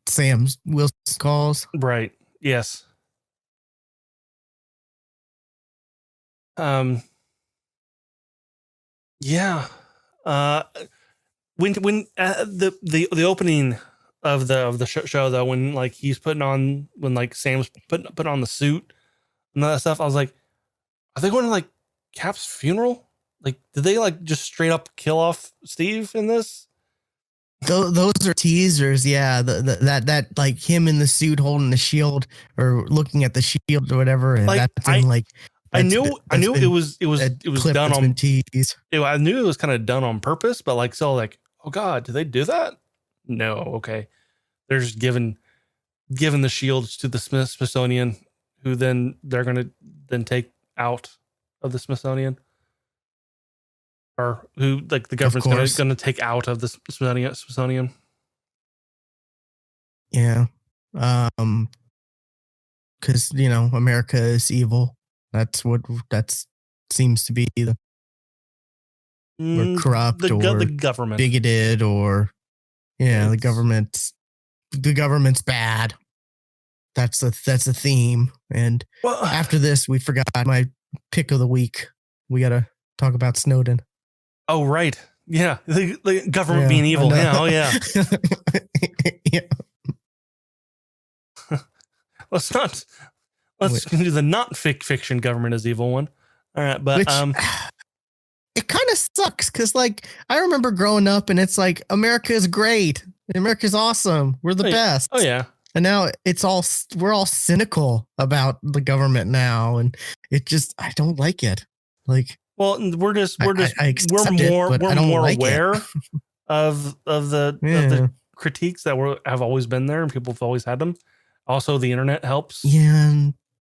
Sam's Wilson's calls. Right. Yes. Yeah. When the opening of the show though, when like he's when like Sam's put on the suit and all that stuff, I was like, are they going to like Cap's funeral? Like, did they like just straight up kill off Steve in this? Those are teasers, yeah. That like him in the suit holding the shield or looking at the shield or whatever, and like, that's in like. I knew it was done on teased. I knew it was kind of done on purpose, but like so like, oh god, did they do that? No, okay. They're just giving the shields to the Smithsonian, who then they're gonna then take out of the Smithsonian, or who like the government's gonna take out of the Smithsonian. Yeah, because America is evil. That seems to be or corrupt or the government, bigoted, or the government's bad. That's a theme. And after this, we forgot my pick of the week. We got to talk about Snowden. Oh, right. Yeah. The government being evil. Yeah. Oh, yeah. Yeah. Let's do the not fiction government as evil one. All right. But, it kind of sucks because, like, I remember growing up and it's like, America is great. America's awesome. We're the best. Oh, yeah. And now we're all cynical about the government now. And I don't like it. Like, well, we're more like aware of the critiques that have always been there and people have always had them. Also, the internet helps. Yeah. And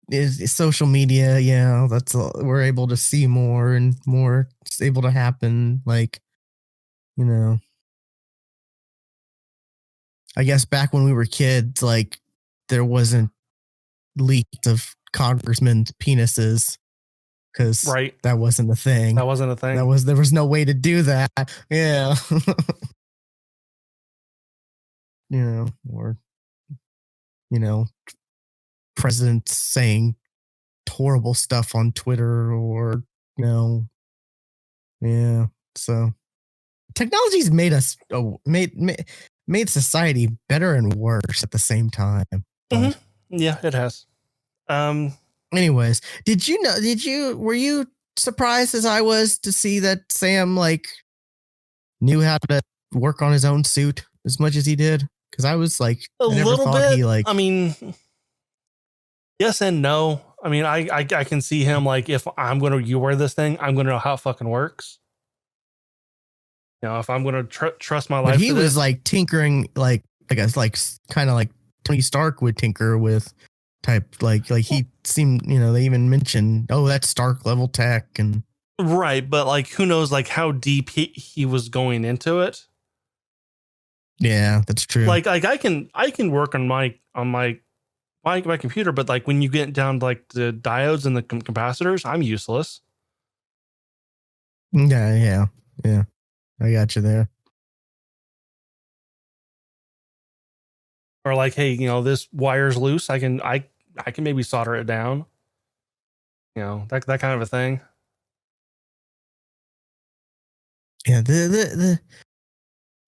is social media. Yeah. We're able to see more and more. It's able to happen. Like, I guess back when we were kids, like there wasn't leaks of congressmen's penises because that wasn't a thing. That wasn't a thing. There was no way to do that. Yeah. Or presidents saying horrible stuff on Twitter or yeah. So technology's made us made society better and worse at the same time. Mm-hmm. Yeah, it has. Anyways, were you surprised as I was to see that Sam like knew how to work on his own suit as much as he did? Because I was like a little bit. I mean, yes and no. I mean, I can see him like, if I'm going to wear this thing, I'm going to know how it fucking works. if I'm going to trust my life, but he to was this, like tinkering, like I guess, like kind of like Tony Stark would tinker with type, like he seemed, they even mentioned, oh, that's Stark level tech, and right? But like, who knows, like how deep he was going into it. yeah, that's true. Like I can work on my computer, but like when you get down to like the diodes and the capacitors, I'm useless. Yeah. I got you there. Or like, hey, this wire's loose. I can maybe solder it down. That kind of a thing. Yeah,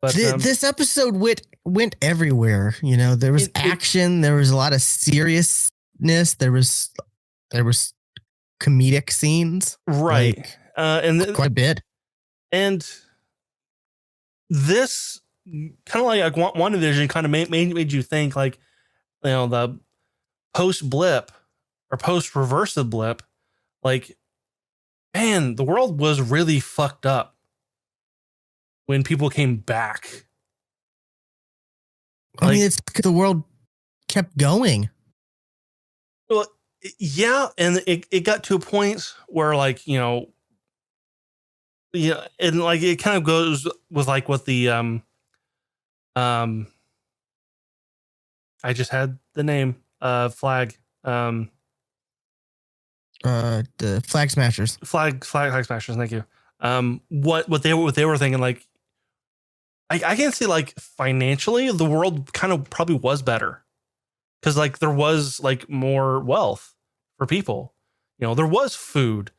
But this episode went everywhere. There was action, there was a lot of seriousness, there was comedic scenes, right, like, and quite a bit. And this kind of like WandaVision kind of made you think, like, the post blip or post reversive blip, like, man, the world was really fucked up when people came back. I mean, it's the world kept going. Well, yeah, and it got to a point where, like, and like it kind of goes with like what the I just had the name flag The Flag Smashers. Flag Smashers. Thank you. What they were thinking, like, I can see, like, financially the world kind of probably was better because, like, there was like more wealth for people. There was food.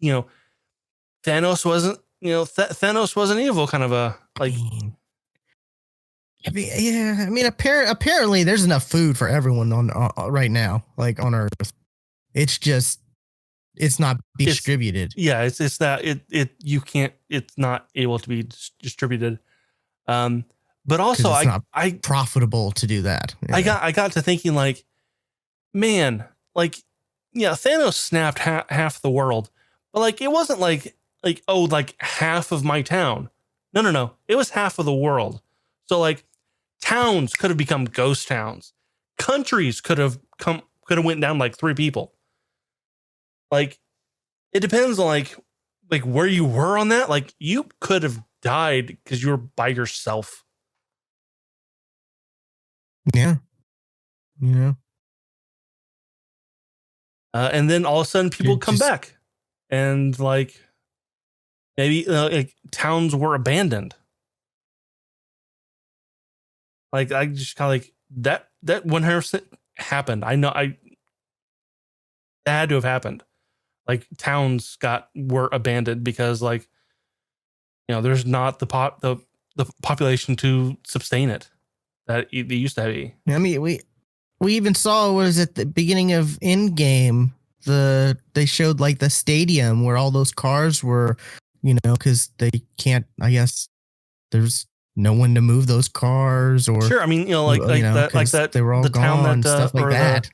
Thanos wasn't. Thanos wasn't evil. Kind of a like. I mean, apparently there's enough food for everyone on right now, like on Earth. It's just it's not distributed. It's that you can't. It's not able to be distributed. But also it's not profitable to do that. Yeah. I got to thinking, like, man, like, yeah, Thanos snapped half the world, but like it wasn't like oh, like half of my town. No, it was half of the world. So like towns could have become ghost towns. Countries could have went down like 3 people. Like, it depends on like where you were on that. Like, you could have died because you were by yourself. Yeah. And then all of a sudden people come back and like maybe like towns were abandoned. Like, I just kind of like that 100% happened. I know that had to have happened. Like, towns were abandoned because, like, there's not the population to sustain it that they used to be. I mean, we even saw, was at the beginning of Endgame, they showed like the stadium where all those cars were, because they can't, I guess there's no one to move those cars, or sure. I mean, that they were all the gone, town that stuff like that.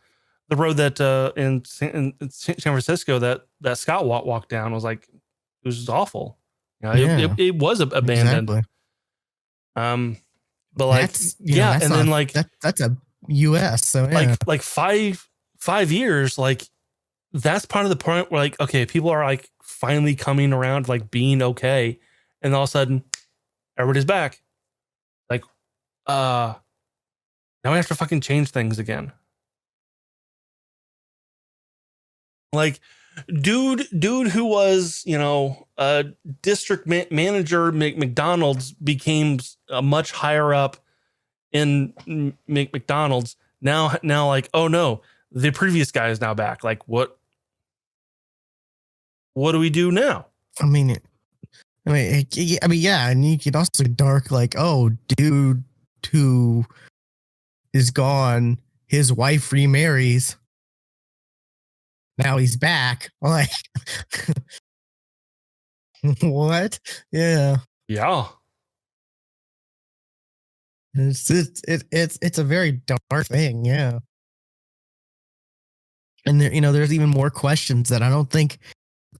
The road that in San Francisco that Scott walked down was like, it was awful. It was abandoned. Exactly. But like, and then like that's a US. So yeah. like 5 years, like that's part of the point where, like, okay, people are like finally coming around, like being okay, and all of a sudden everybody's back. Like, now we have to fucking change things again. Like, dude who was, a district manager McDonald's became a much higher up in McDonald's. Now like, oh no, the previous guy is now back. Like, what do we do now? I mean, yeah, and you could also dark, like, oh, dude who is gone, his wife remarries. Now he's back. Like, what? Yeah. It's a very dark thing. Yeah. And there, there's even more questions that I don't think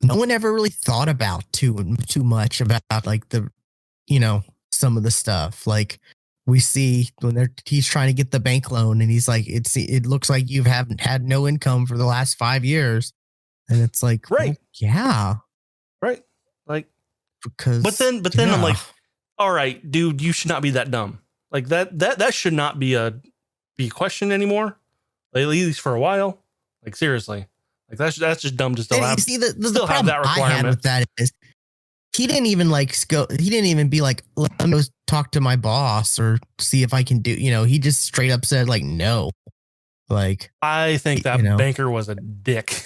no one ever really thought about too much about, like the some of the stuff. Like we see when he's trying to get the bank loan, and he's like, it looks like you haven't had no income for the last 5 years, and it's like, right, well, yeah, right, like because but then I'm like, all right, dude, you should not be that dumb. Like that should not be a question anymore. Like, at least for a while. Like seriously, like that's just dumb to still have. You see, the still have that problem I had with that is he didn't even he didn't even be like, let me go talk to my boss or see if I can do. He just straight up said like no. Like I think that banker was a dick.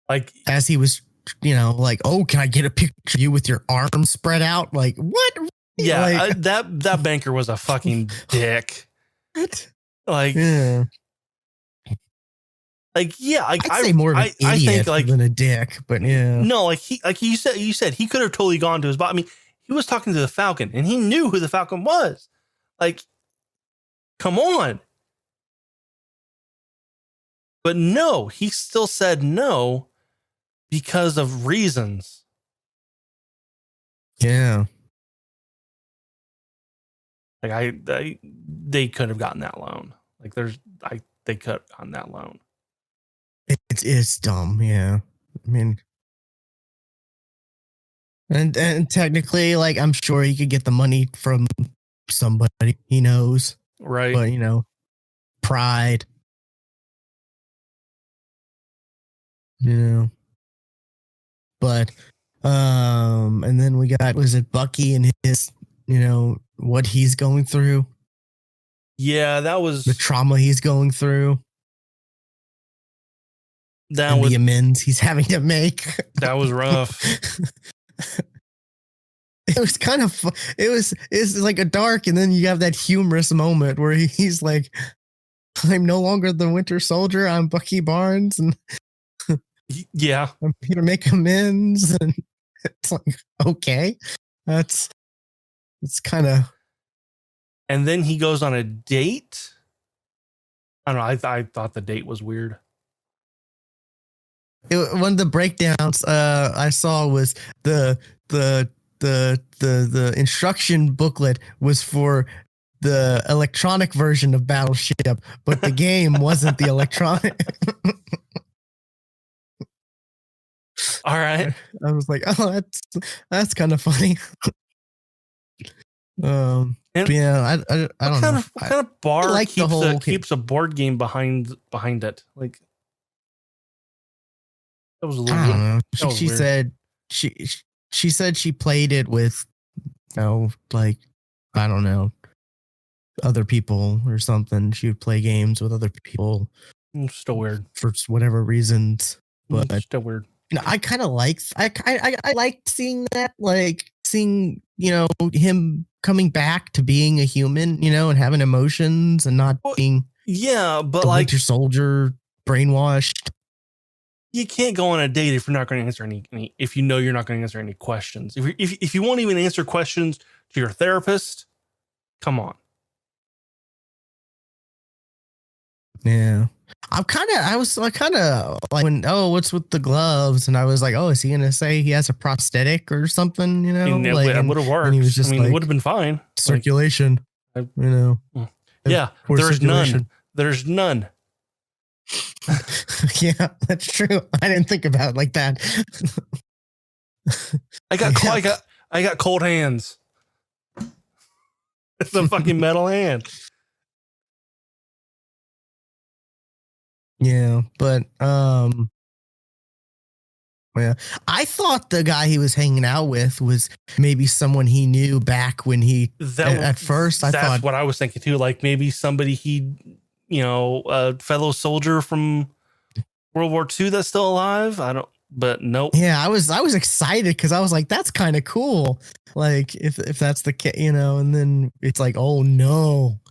Like as he was, like, oh, can I get a picture of you with your arms spread out? Like what? Yeah, like, that banker was a fucking dick. What? Like, yeah. Like, yeah, I'd say more of an idiot than a dick, but yeah. No, like you said he could have totally gone to his boss. I mean, he was talking to the Falcon, and he knew who the Falcon was. Like, come on. But no, he still said no because of reasons. Yeah. Like they could have gotten that loan. Like they could have gotten that loan. It's dumb, yeah. I mean, and technically, like, I'm sure he could get the money from somebody he knows, right? But pride, But and then we got, was it Bucky and his, what he's going through? Yeah, that was the trauma he's going through. That was the amends he's having to make. That was rough. It was kind of it's like a dark, and then you have that humorous moment where he's like, I'm no longer the Winter Soldier, I'm Bucky Barnes, and yeah, I'm here to make amends. And it's like, okay, it's kind of. And then he goes on a date. I don't know. I thought the date was weird. One of the breakdowns I saw was the instruction booklet was for the electronic version of Battleship, but the game wasn't the electronic. All right. I was like, oh, that's kind of funny. Yeah, I don't know. What kind of bar like keeps a board game behind it? Like, that was a little. I don't know. She said she said she played it with, like, I don't know, other people or something. She would play games with other people. Still weird for whatever reasons, but still weird. I kind of I liked seeing that, like seeing him coming back to being a human, and having emotions and not being but the like Winter Soldier brainwashed. You can't go on a date if you're not going to answer any if you're not going to answer any questions. If you won't even answer questions to your therapist, come on. Yeah. I was kind of like, what's with the gloves? And I was like, is he going to say he has a prosthetic or something? It would have worked. And he was just it would have been fine. Circulation, Yeah, there's none. There's none. Yeah, that's true. I didn't think about it like that. I got cold hands. It's a fucking metal hand. Yeah, but yeah, I thought the guy he was hanging out with was maybe someone he knew back when at first I thought what I was thinking too, like maybe somebody a fellow soldier from World War II that's still alive. But nope. Yeah, I was excited because I was like, that's kind of cool. Like if that's the case, and then it's like, oh no.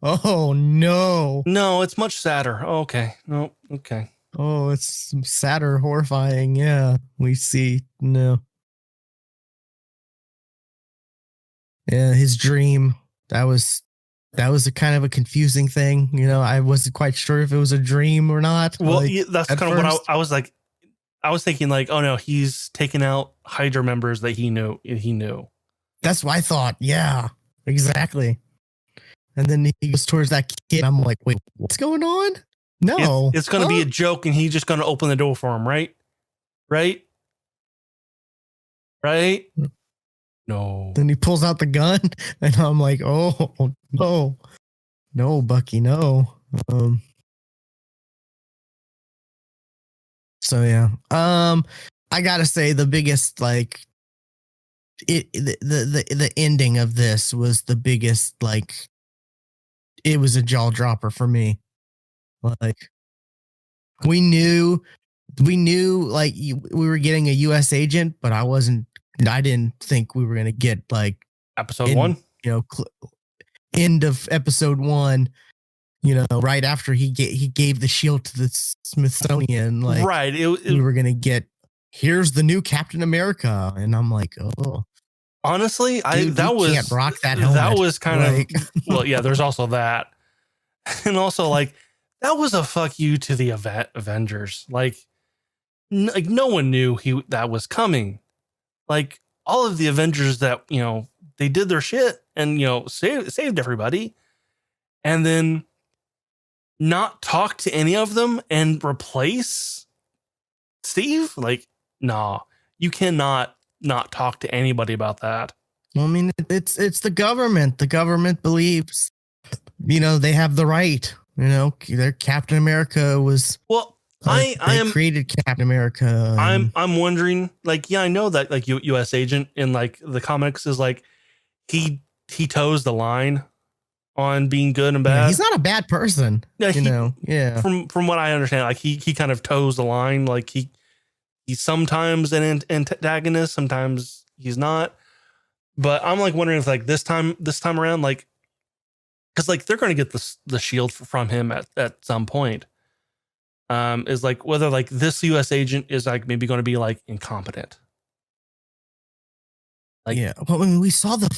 No, it's much sadder. Oh, okay. No, okay. Oh, it's sadder, horrifying. Yeah, we see. No. Yeah, his dream. That was a kind of a confusing thing. I wasn't quite sure if it was a dream or not. Well, that's kind of what I was like. I was thinking like, oh no, he's taken out Hydra members that he knew. That's what I thought. Yeah, exactly. And then he goes towards that kid. I'm like, wait, what's going on? No. It's going to be a joke, and he's just going to open the door for him, right? Right? Right? No. Then he pulls out the gun, and I'm like, oh, no. No, Bucky, no. So, yeah. I got to say, the biggest, like, the ending of this was the biggest, like, it was a jaw dropper for me. Like, we knew like we were getting a US agent, but I didn't think we were going to get like episode 1, end of episode 1, right after he gave the shield to the Smithsonian, like, right. We were going to get, here's the new Captain America. And I'm like, oh, honestly, dude, can't rock that helmet. That was kind of, well, yeah, there's also that. And also, like, that was a fuck you to the Avengers. Like no one knew that was coming. Like, all of the Avengers that, they did their shit and, saved everybody. And then not talk to any of them and replace Steve? Like, nah, you cannot not talk to anybody about that. Well, I mean, it's the government. The government believes, they have the right. Their Captain America was. Well, I created Captain America. I'm wondering, like, yeah, I know that, like, U.S. agent in, like, the comics is like he toes the line on being good and bad. Yeah, he's not a bad person. Yeah, yeah. From what I understand, like, he kind of toes the line. Like, he's sometimes an antagonist, sometimes he's not. But I'm, like, wondering if, like, this time around, like, because, like, they're going to get the shield from him at some point. Is, like, whether, like, this U.S. agent is, like, maybe going to be, like, incompetent. Like, yeah, well, when we saw one of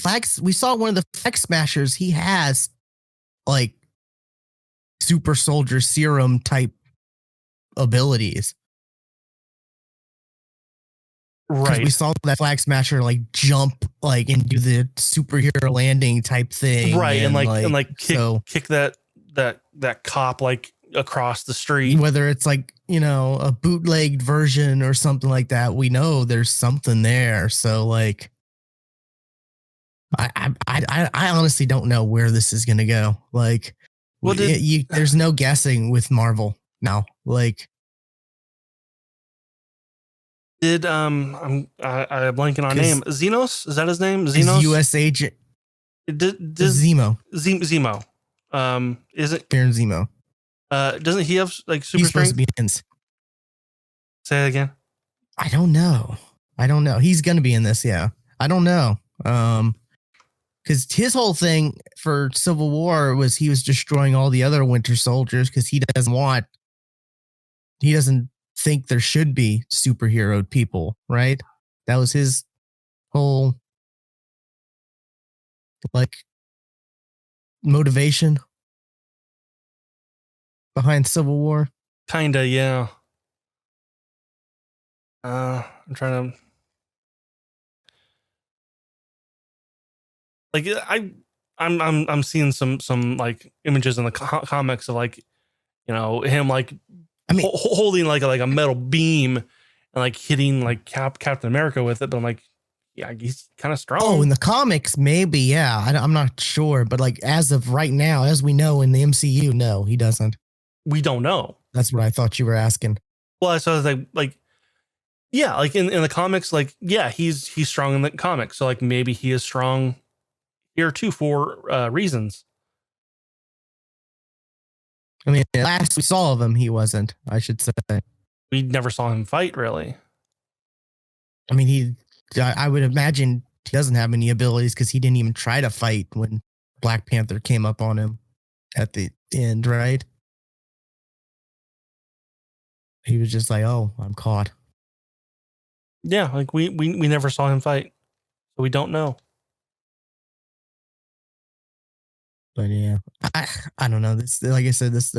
the Flex Smashers, he has, like, super soldier serum type abilities. Right. We saw that Flag Smasher, like, jump, like, and do the superhero landing type thing. Right. And kick that cop, like, across the street. Whether it's, like, a bootlegged version or something like that, we know there's something there. So, like, I honestly don't know where this is going to go. Like, there's no guessing with Marvel now. Like, did I'm blanking on name. Xenos, is that his name? Xenos, U.S. agent. Did Zemo. Is it Baron Zemo? Doesn't he have, like, super strength? Say it again. I don't know. He's gonna be in this. Yeah, I don't know. Because his whole thing for Civil War was he was destroying all the other Winter Soldiers because he doesn't think there should be superhero people, right? That was his whole, like, motivation behind Civil War. Kinda, yeah. I'm trying to, like, I'm seeing some like images in the comics of, like, him, like, I mean, holding like a metal beam and, like, hitting, like, Captain America with it. But I'm like, yeah, he's kind of strong. Oh, in the comics, maybe, yeah. I'm not sure, but, like, as of right now, as we know in the MCU, no, he doesn't. We don't know. That's what I thought you were asking. Well, so I was like, yeah, like, in the comics, like, yeah, he's strong in the comics. So, like, maybe he is strong here too for reasons. I mean, last we saw of him, he wasn't, I should say. We never saw him fight, really. I mean, I would imagine he doesn't have any abilities because he didn't even try to fight when Black Panther came up on him at the end, right? He was just like, oh, I'm caught. Yeah, like, we never saw him fight, so we don't know. But yeah, I don't know. This, like I said, this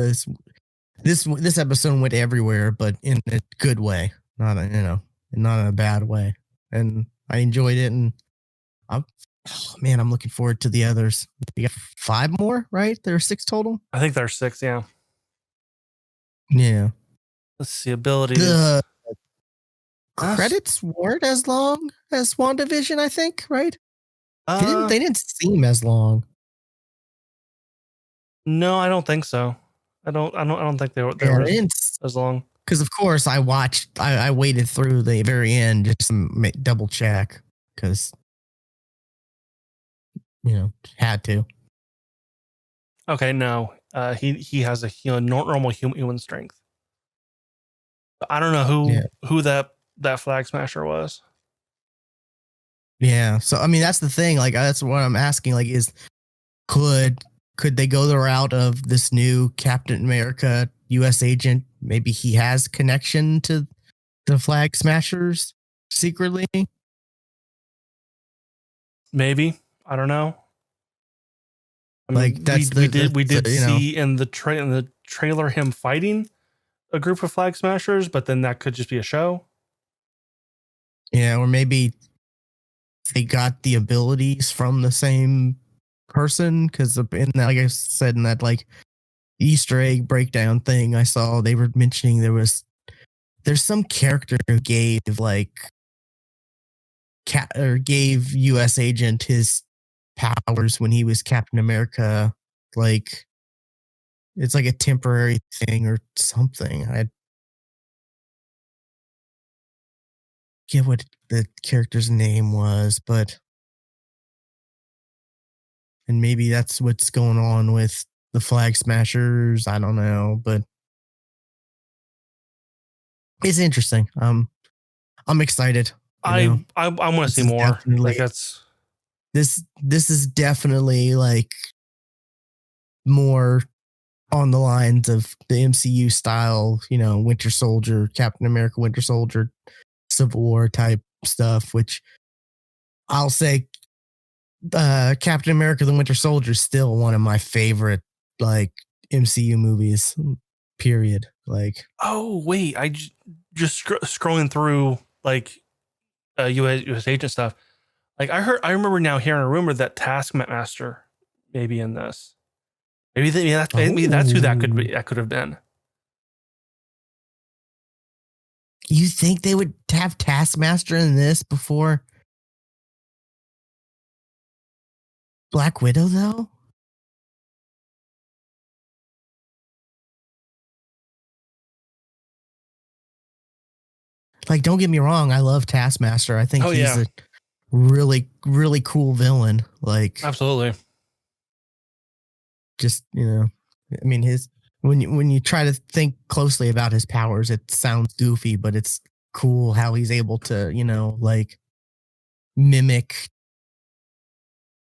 episode went everywhere, but in a good way, not in a bad way. And I enjoyed it, and I'm Oh, man, I'm looking forward to the others. You got 5 more, right? There are 6 total. I think there's 6. Yeah. Yeah. Let's see abilities. The credits weren't as long as WandaVision, I think, right? They didn't seem as long. No, I don't think so. I don't think they were as long. Because of course I waited through the very end just to double check because had to. Okay, no. He has a normal human strength. I don't know who that flag smasher was. Yeah. So I mean that's the thing. Like that's what I'm asking. Like is could they go the route of this new Captain America US agent? Maybe he has connection to the flag smashers secretly. Maybe. I don't know. I mean, like that's we did see in the trailer him fighting a group of flag smashers, but then that could just be a show. Yeah, or maybe they got the abilities from the same person because in that, like I said, in that like Easter egg breakdown thing I saw, they were mentioning there's some character who gave gave US agent his powers when he was Captain America. Like it's like a temporary thing or something. I forget what the character's name was, and maybe that's what's going on with the flag smashers. I don't know, but it's interesting. I'm excited. I want to see more. Like that's this is definitely like more on the lines of the MCU style, Winter Soldier, Captain America, Winter Soldier, Civil War type stuff, which I'll say Captain America, the Winter Soldier is still one of my favorite like MCU movies, period. Like, oh wait, I just scrolling through like US agent stuff. Like I remember now hearing a rumor that Taskmaster may be in this. Maybe that's who that could have been. You think they would have Taskmaster in this before Black Widow, though? Like, don't get me wrong, I love Taskmaster. I think he's a really, really cool villain. Like, absolutely. Just I mean, when you try to think closely about his powers, it sounds goofy, but it's cool how he's able to like mimic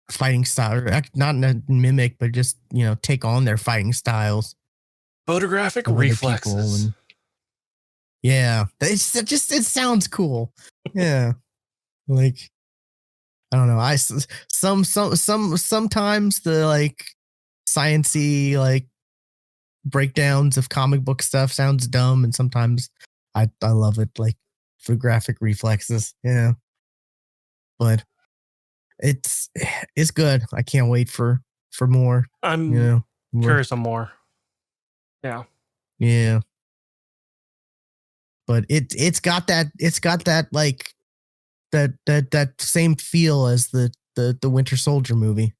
fighting style, or not mimic, but just take on their fighting styles. Photographic reflexes. Yeah, it sounds cool. Yeah, like I don't know. Sometimes the like sciencey like breakdowns of comic book stuff sounds dumb, and sometimes I love it, like photographic reflexes. Yeah, but it's good. I can't wait for more. I'm curious on more. Yeah. But it's got that like that same feel as the Winter Soldier movie.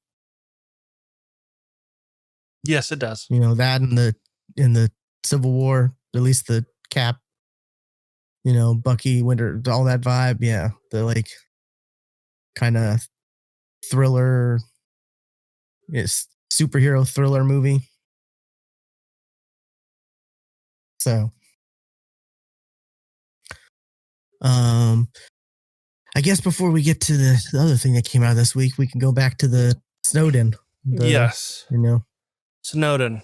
Yes, it does. That in the Civil War, at least the Cap, Bucky, Winter, all that vibe. Yeah, the like kind of thriller, superhero thriller movie. So, I guess before we get to the other thing that came out this week, we can go back to the Snowden. Yes. Snowden.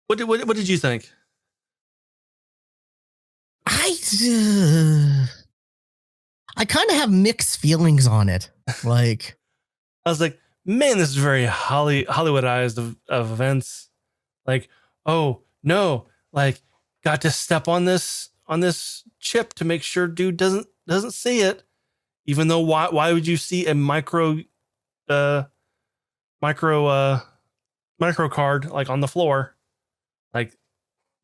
What did you think? I kind of have mixed feelings on it. Like, I was like, man, this is very Hollywoodized of events. Like, oh no, like got to step on this chip to make sure dude doesn't see it. Even though why would you see a micro card like on the floor? Like,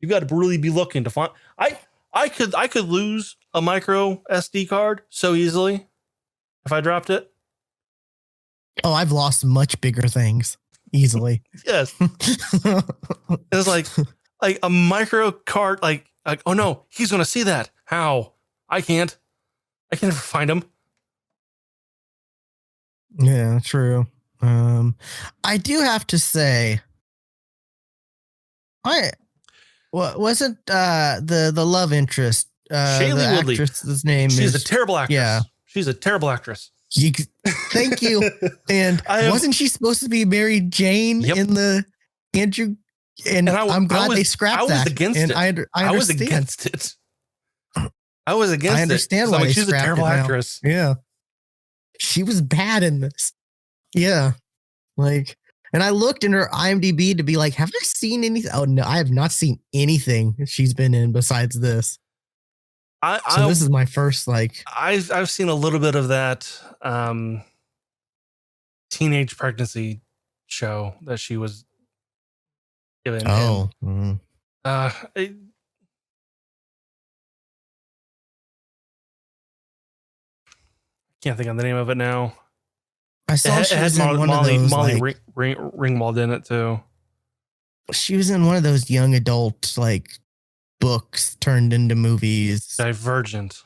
you got to really be looking to find. I could lose a micro SD card so easily if I dropped it. Oh, I've lost much bigger things easily. Yes. It's like a micro card, like, oh no, he's gonna see that. How? I can't never find him. Yeah, true. I do have to say, wasn't the love interest Shailene Woodley. Actress's name She's a terrible actress. Yeah, she's a terrible actress. Thank you. And wasn't she supposed to be Mary Jane in the Andrew? And I'm glad they scrapped that. I was against it. I was against it. I was against it. I understand why she's a terrible actress. Yeah, she was bad in this. Yeah, like, and I looked in her IMDb to be like, have I seen anything? Oh no, I have not seen anything she's been in besides this. So this is my first, like, I've seen a little bit of that teenage pregnancy show that she was given. Oh, can't think of the name of it now. I saw she was in one of those, Molly Ringwald in it too. She was in one of those young adult, like, books turned into movies. Divergent,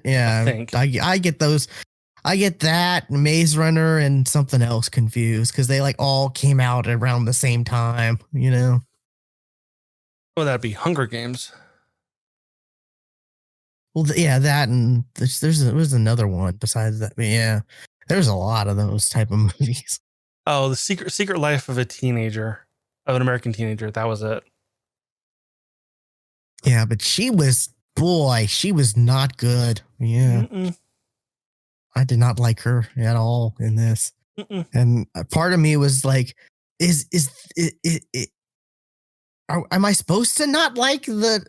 yeah. I get those. I get that, Maze Runner, and something else confused because they like all came out around the same time, you know? Oh, that'd be Hunger Games. Well, yeah, that, and there's another one besides that. But yeah, there's a lot of those type of movies. Oh, The Secret Life of an American teenager. That was it. Yeah, but she was not good. Yeah. Mm-mm. I did not like her at all in this. Mm-mm. And part of me was like, am I supposed to not like the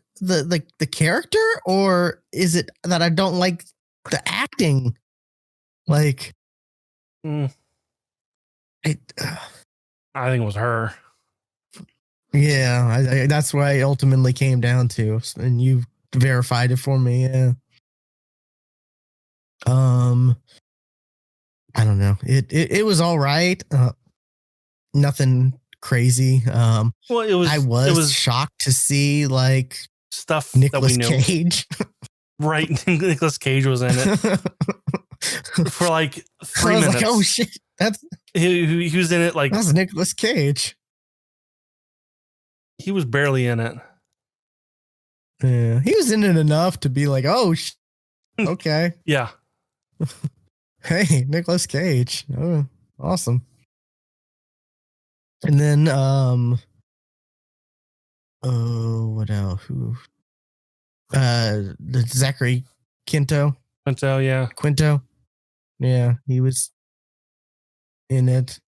character, or is it that I don't like the acting? Like, I think it was her. Yeah, that's what I ultimately came down to, and you verified it for me. Yeah. I don't know. It was all right. Nothing crazy. Well, I was shocked to see, like, stuff Nicolas that we knew. Cage. Right, Nicolas Cage was in it for like 3 minutes. Like, oh shit, he was in it like that's Nicolas Cage. He was barely in it. Yeah, he was in it enough to be like, oh, okay. Yeah. Hey, Nicolas Cage. Oh, awesome. And then, what else? Who? The Zachary Quinto. Yeah. Quinto. Yeah, he was in it.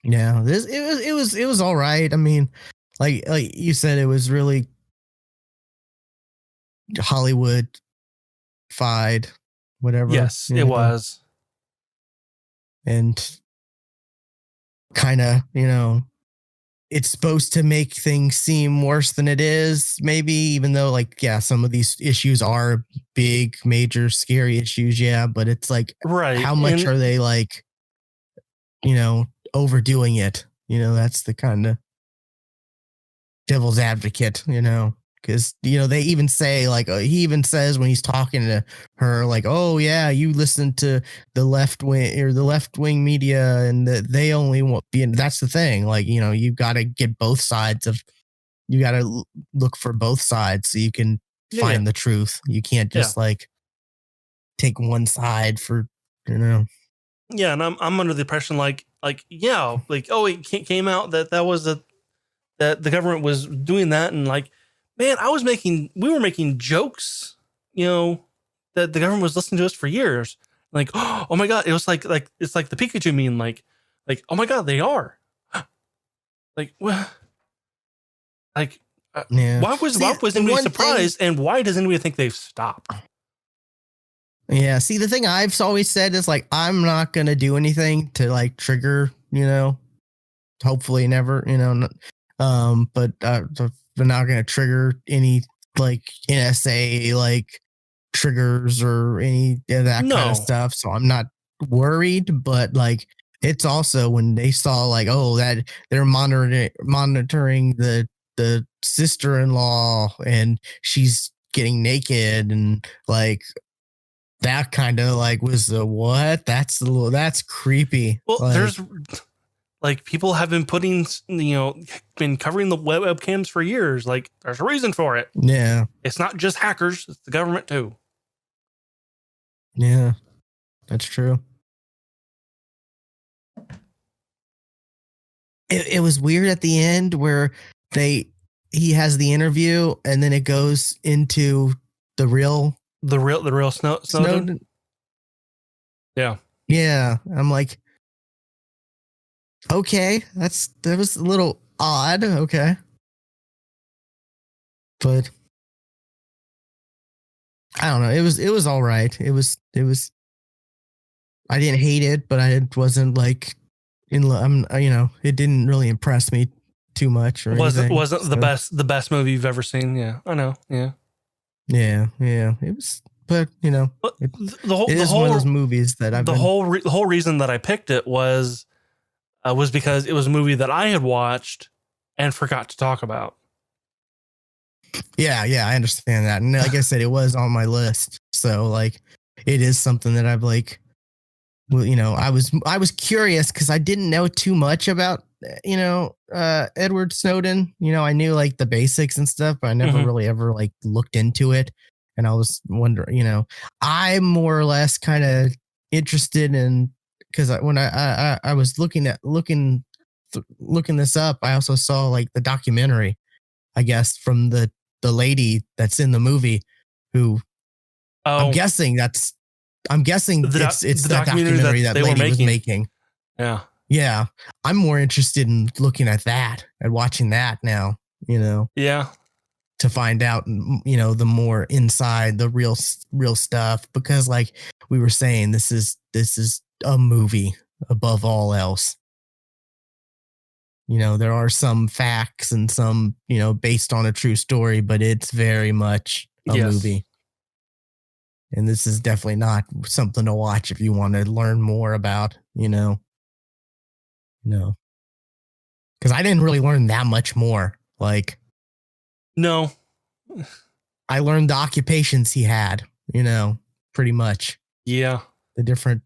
Yeah, it was all right. I mean, like you said, it was really Hollywood-fied, whatever. Yes, it was. And kind of, it's supposed to make things seem worse than it is, maybe, even though, like, yeah, some of these issues are big, major, scary issues. Yeah, but it's like, right. How much are they, like, overdoing it? That's the kind of devil's advocate, because, they even say, like, he even says when he's talking to her, like, oh yeah, you listen to the left wing media, and they only want be. And that's the thing, like, you've got to get both sides you got to look for both sides so you can find the truth. You can't just like take one side for, Yeah, and I'm under the impression like oh, it came out that was that the government was doing that, and like, man, we were making jokes, that the government was listening to us for years. Like, oh my god, it was like it's like the Pikachu meme, like oh my god, they are. Like, well, like, Yeah. Why was anybody surprised, and why does anybody think they've stopped? Yeah. See, the thing I've always said is like, I'm not going to do anything to like trigger, hopefully never, but they're not going to trigger any like NSA like triggers or any of that kind of stuff. So I'm not worried, but like, it's also when they saw like, oh, that they're monitoring the sister-in-law and she's getting naked and like that kind of like was the what? That's creepy. Well, like, there's like people have been putting, been covering the webcams for years. Like there's a reason for it. Yeah. It's not just hackers. It's the government too. Yeah, that's true. It was weird at the end where he has the interview and then it goes into the real Snowden. Yeah. Yeah. I'm like, okay, that was a little odd. Okay. But I don't know. It was all right. It was, I didn't hate it, but I wasn't like it didn't really impress me too much or wasn't anything, the best movie you've ever seen. Yeah, I know. Yeah. Yeah. It was, but it is one of those movies that I've the whole reason that I picked it was because it was a movie that I had watched and forgot to talk about. Yeah, I understand that. And like I said, it was on my list. So like it is something that I've like, well, I was curious because I didn't know too much about, Edward Snowden. I knew like the basics and stuff, but I never really ever like looked into it. And I was wondering, I'm more or less kind of interested in, because when I was looking this up, I also saw like the documentary, I guess, from the lady that's in the movie who I'm guessing it's the documentary that lady was making. Yeah. Yeah. I'm more interested in looking at that and watching that now, Yeah. to find out, the more inside the real stuff, because like we were saying, this is a movie above all else. There are some facts and some, based on a true story, but it's very much a movie. And this is definitely not something to watch if you want to learn more about, No. Because I didn't really learn that much more. Like, no. I learned the occupations he had, pretty much. Yeah. The different,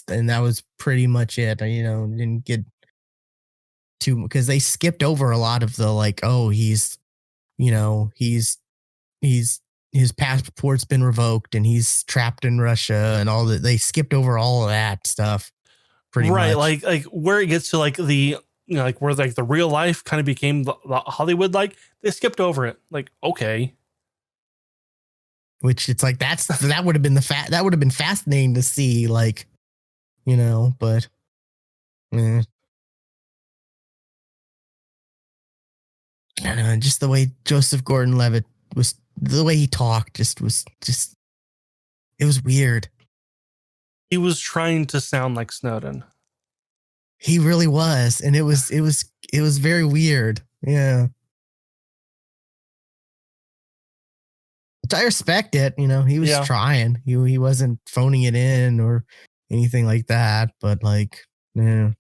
and that was pretty much it. Didn't get too, because they skipped over a lot of the like, oh, he's his passport's been revoked and he's trapped in Russia and all that. They skipped over all of that stuff. Pretty much. Like where it gets to like the, like where like the real life kind of became the Hollywood, like they skipped over it. Like, okay. Which it's like, that would have been that would have been fascinating to see, like, but I don't know, just the way Joseph Gordon-Levitt was, the way he talked was it was weird. He was trying to sound like Snowden. He really was. And it was very weird. Yeah. Which I respect it. He was trying. He wasn't phoning it in or anything like that. But like, yeah.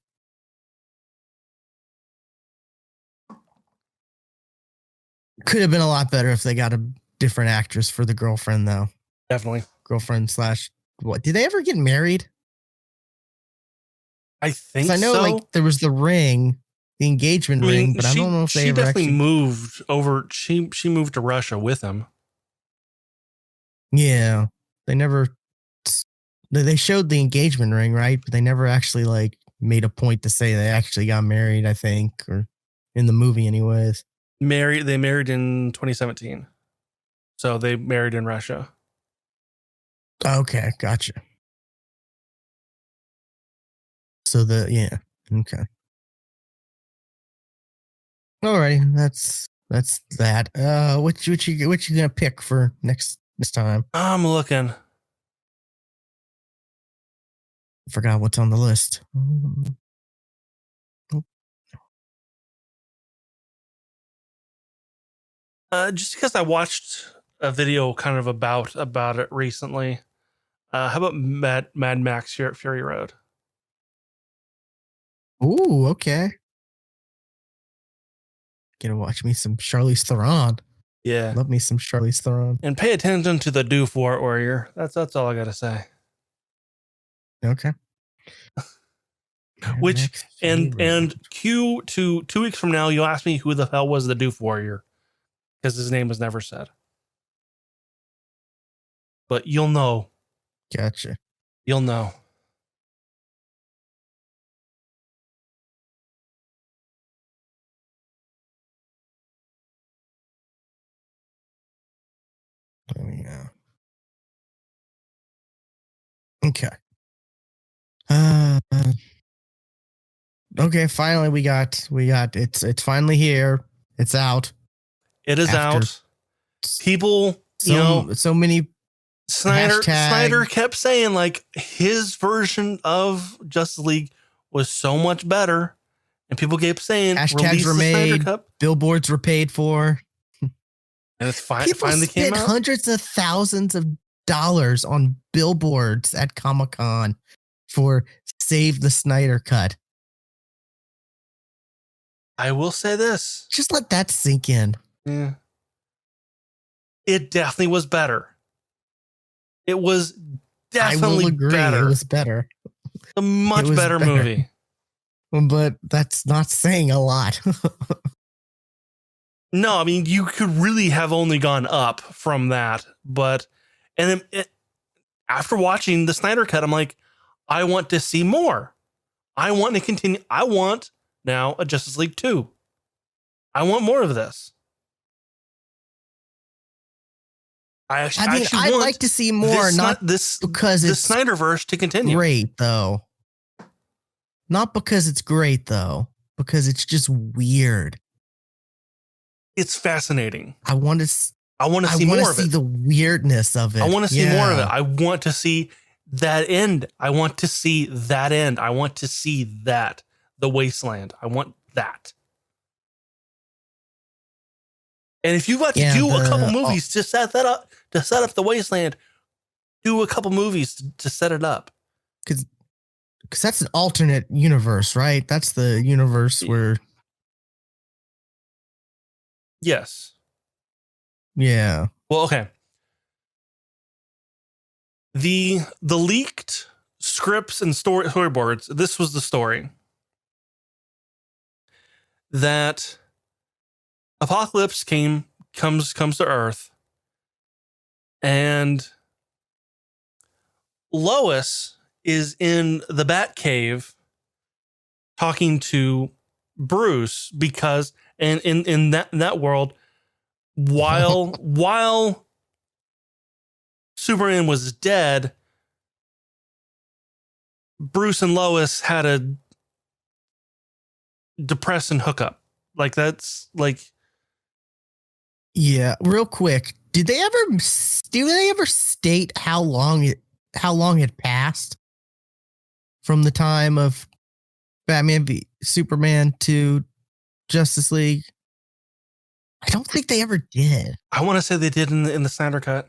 Could have been a lot better if they got a different actress for the girlfriend, though. Definitely. Girlfriend / what? Did they ever get married? I think so. I know like there was the ring, the engagement ring, but I don't know if they ever definitely actually moved over. She moved to Russia with him. Yeah. They never, they showed the engagement ring, right? But they never actually like made a point to say they actually got married, I think, or in the movie anyways. They married in 2017. So they married in Russia. Okay, gotcha. So okay. Alrighty, that's that's that. What you gonna pick for next time? I'm looking. I forgot what's on the list. Just because I watched a video kind of about it recently. How about Mad Max Fury Road? Ooh, okay. Gonna watch me some Charlize Theron. Yeah. Love me some Charlize Theron. And pay attention to the Doof Warrior. That's all I gotta say. Okay. Which and Q to 2 weeks from now, you'll ask me who the hell was the Doof Warrior, because his name was never said. But you'll know. Gotcha. You'll know. Yeah. Okay. Okay, finally we got it's finally here. It's out. It is out. People, so many Snyder kept saying like his version of Justice League was so much better, and people kept saying hashtags were made, billboards were paid for, and it's people finally came out. Hundreds of thousands of dollars on billboards at Comic-Con for Save the Snyder Cut. I will say this. Just let that sink in. Yeah. It definitely was better. It was definitely better. It was better. A much better movie. But that's not saying a lot. No, I mean, you could really have only gone up from that. But, and after watching the Snyder Cut, I'm like, I want to see more. I want to continue. I want now a Justice League 2. I want more of this. I'd like to see more, because the it's Snyderverse to continue. Great though. Not because it's great though, because it's just weird. It's fascinating. I want to see more of it. The weirdness of it. I want to see more of it. I want to see that end. I want to see that end. I want to see that. The wasteland. I want that. And if you've got to do a couple movies to set that up, to set up the wasteland, do a couple movies to set it up. Because that's an alternate universe, right? That's the universe where. Yes. Yeah. Well, okay. The leaked scripts and storyboards. This was the story. That Apocalypse comes to Earth, and Lois is in the Batcave talking to Bruce because, and in that world, while Superman was dead, Bruce and Lois had a depressing hookup. Like that's like. Yeah, real quick. Do they ever state how long it passed from the time of Batman v Superman to Justice League? I don't think they ever did. I want to say they did in the Snyder Cut.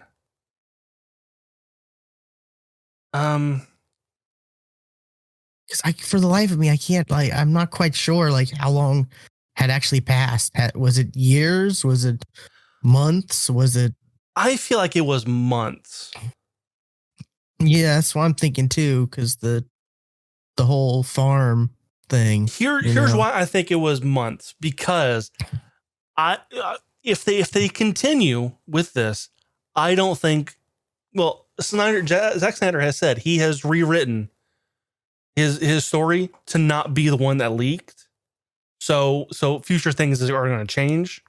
Because for the life of me, I can't, I'm not quite sure how long had actually passed. Was it years? Was it months? Was it? I feel like it was months. Yeah, that's what I'm thinking too. Because the whole farm thing. Here's why I think it was months. Because if they continue with this, I don't think. Well, Zack Snyder has said he has rewritten his story to not be the one that leaked. So future things are going to change.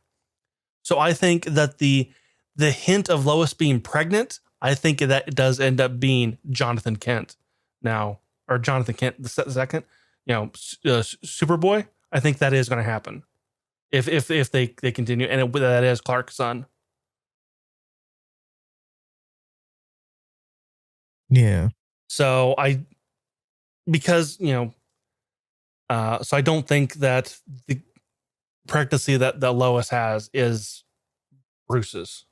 So I think that the hint of Lois being pregnant, I think that it does end up being Jonathan Kent now, or Jonathan Kent the second, Superboy. I think that is going to happen. if they continue, and that is Clark's son. Yeah. So because so I don't think that the pregnancy that Lois has is Bruce's,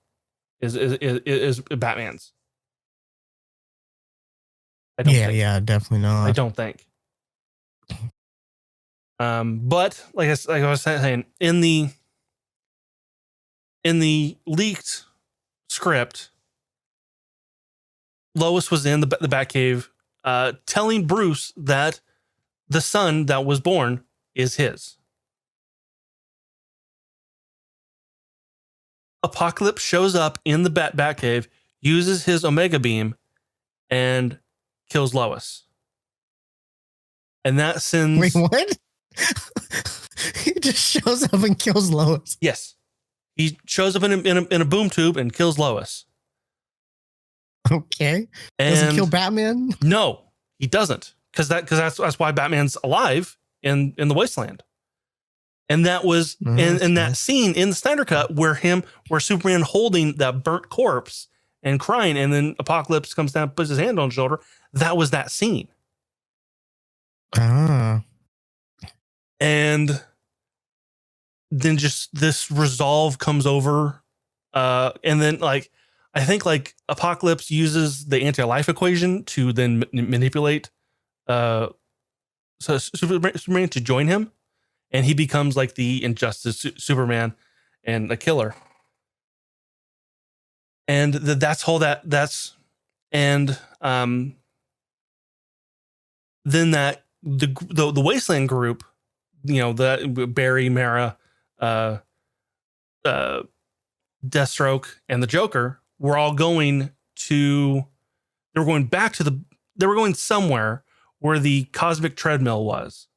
is Batman's. I don't think. Yeah, definitely not. I don't think. But like I was saying, in the leaked script, Lois was in the Batcave, telling Bruce that the son that was born is his. Apocalypse shows up in the Batcave, uses his Omega Beam, and kills Lois. And that sends... Wait, what? He just shows up and kills Lois. Yes. He shows up in a boom tube and kills Lois. Okay. And does he kill Batman? No, he doesn't. Because that's why Batman's alive in the Wasteland. And that was in that scene in the Snyder Cut where Superman holding that burnt corpse and crying, and then Apocalypse comes down, puts his hand on his shoulder. That was that scene. Ah. And then just this resolve comes over. And then I think Apocalypse uses the anti-life equation to then manipulate Superman to join him. And he becomes like the Injustice Superman and a killer. And then that the Wasteland group, the Barry, Mara, Deathstroke, and the Joker were all going somewhere where the cosmic treadmill was.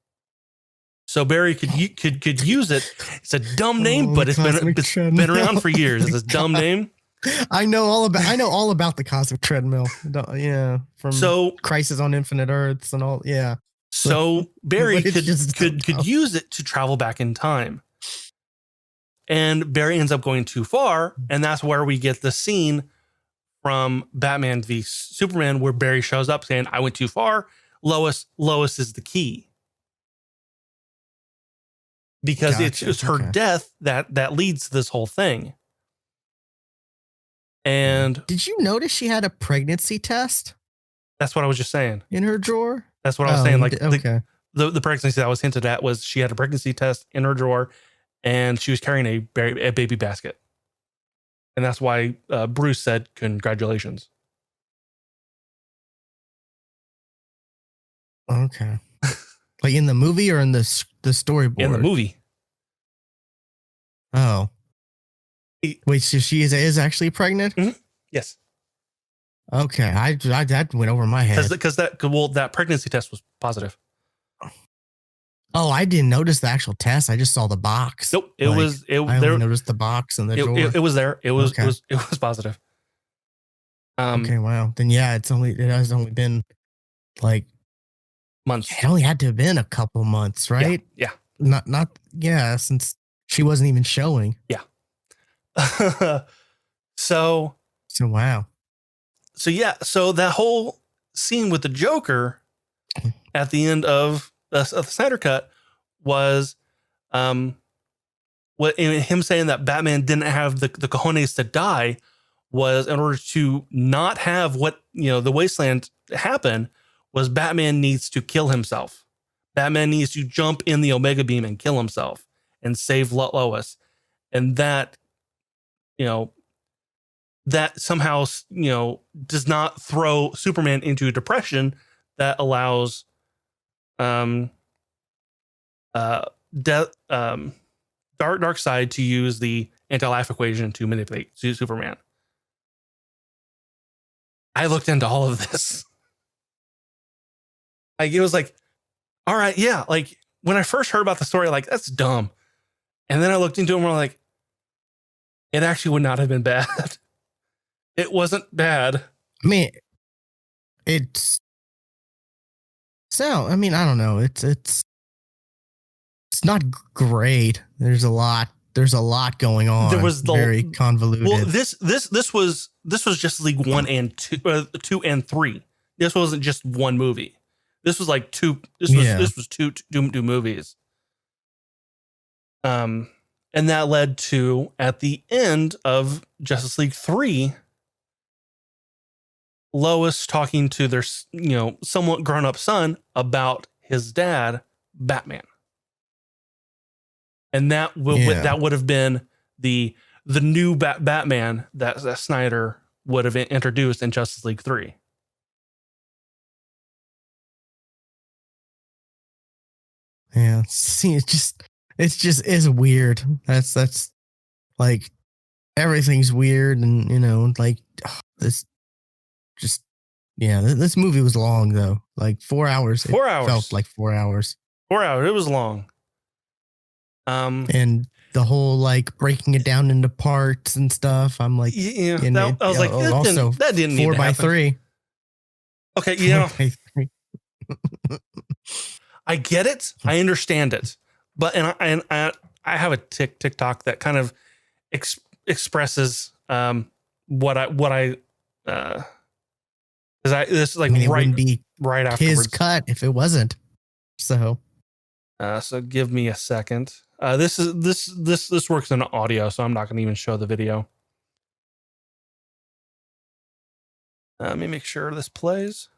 So Barry could use it. It's a dumb name, but it's been around for years. It's a dumb name. I know all about the cosmic treadmill. Yeah, from Crisis on Infinite Earths and all. Yeah. So Barry could use it to travel back in time. And Barry ends up going too far, and that's where we get the scene from Batman v Superman where Barry shows up saying, "I went too far. Lois is the key." Because it's her death that leads to this whole thing. And did you notice she had a pregnancy test? That's what I was just saying. In her drawer? That's what I was saying. The pregnancy that was hinted at was she had a pregnancy test in her drawer, and she was carrying a baby basket. And that's why Bruce said, "Congratulations." Okay. Like in the movie or in the storyboard? In the movie. Oh. Wait, so she is actually pregnant? Mm-hmm. Yes. Okay, that went over my head. Because that pregnancy test was positive. Oh, I didn't notice the actual test. I just saw the box. Nope, I only noticed the box and the drawer. It was there. It was positive. Okay, wow. Then yeah, it has only been like months. It only had to have been a couple months, right? Yeah. Since she wasn't even showing. Yeah. So wow. So that whole scene with the Joker at the end of the Snyder Cut was him saying that Batman didn't have the cojones to die was in order to not have what the Wasteland happen was Batman needs to kill himself. Batman needs to jump in the Omega Beam and kill himself and save Lois. And that, that somehow, does not throw Superman into a depression that allows Darkseid to use the anti-life equation to manipulate Superman. I looked into all of this. It was like, all right, yeah. Like when I first heard about the story, like that's dumb. And then I looked into it and we're like, it actually would not have been bad. It wasn't bad. I mean, I don't know. It's not great. There's a lot going on. There was very convoluted. Well, this was Justice League 1 and 2 and 3. This wasn't just one movie. This was like two. This was two movies. And that led to, at the end of Justice League 3, Lois talking to their, somewhat grown up son about his dad, Batman. And that would have been the new Batman that Snyder would have introduced in Justice League 3. Yeah, see, it just is weird. That's like everything's weird, and this this movie was long though, like 4 hours. 4 hours felt like 4 hours. 4 hours. It was long. And the whole like breaking it down into parts and stuff. I'm like, I was like, that didn't need 4x3. Okay, yeah. I get it. I understand it. But I have a TikTok that kind of expresses what I this is like right afterwards. His cut if it wasn't. So give me a second. This works in audio, so I'm not going to even show the video. Let me make sure this plays.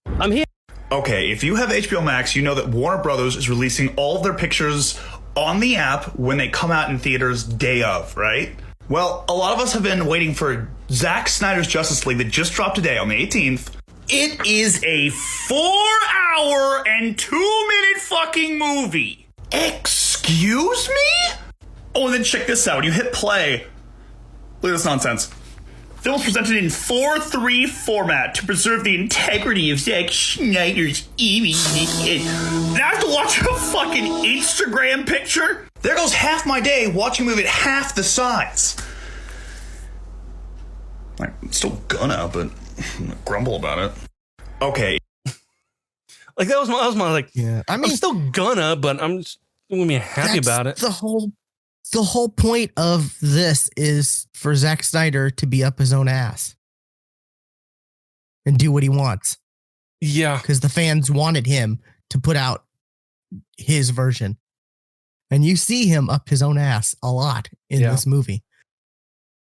I'm here. Okay, if you have HBO Max, you know that Warner Brothers is releasing all of their pictures on the app when they come out in theaters day of, right? Well, a lot of us have been waiting for Zack Snyder's Justice League that just dropped today on the 18th. It is a 4-hour and 2-minute fucking movie. Excuse me? Oh, and then check this out. When you hit play, look at this nonsense. Film is presented in 4:3 format to preserve the integrity of Zack Snyder's image. And I have to watch a fucking Instagram picture? There goes half my day watching a movie at half the size. I'm still gonna, but I'm gonna grumble about it. Okay. Like that was my like. Yeah, I mean, I'm still gonna, but I'm just gonna be happy about it. The whole point of this is for Zack Snyder to be up his own ass and do what he wants. Yeah. Because the fans wanted him to put out his version. And you see him up his own ass a lot in this movie.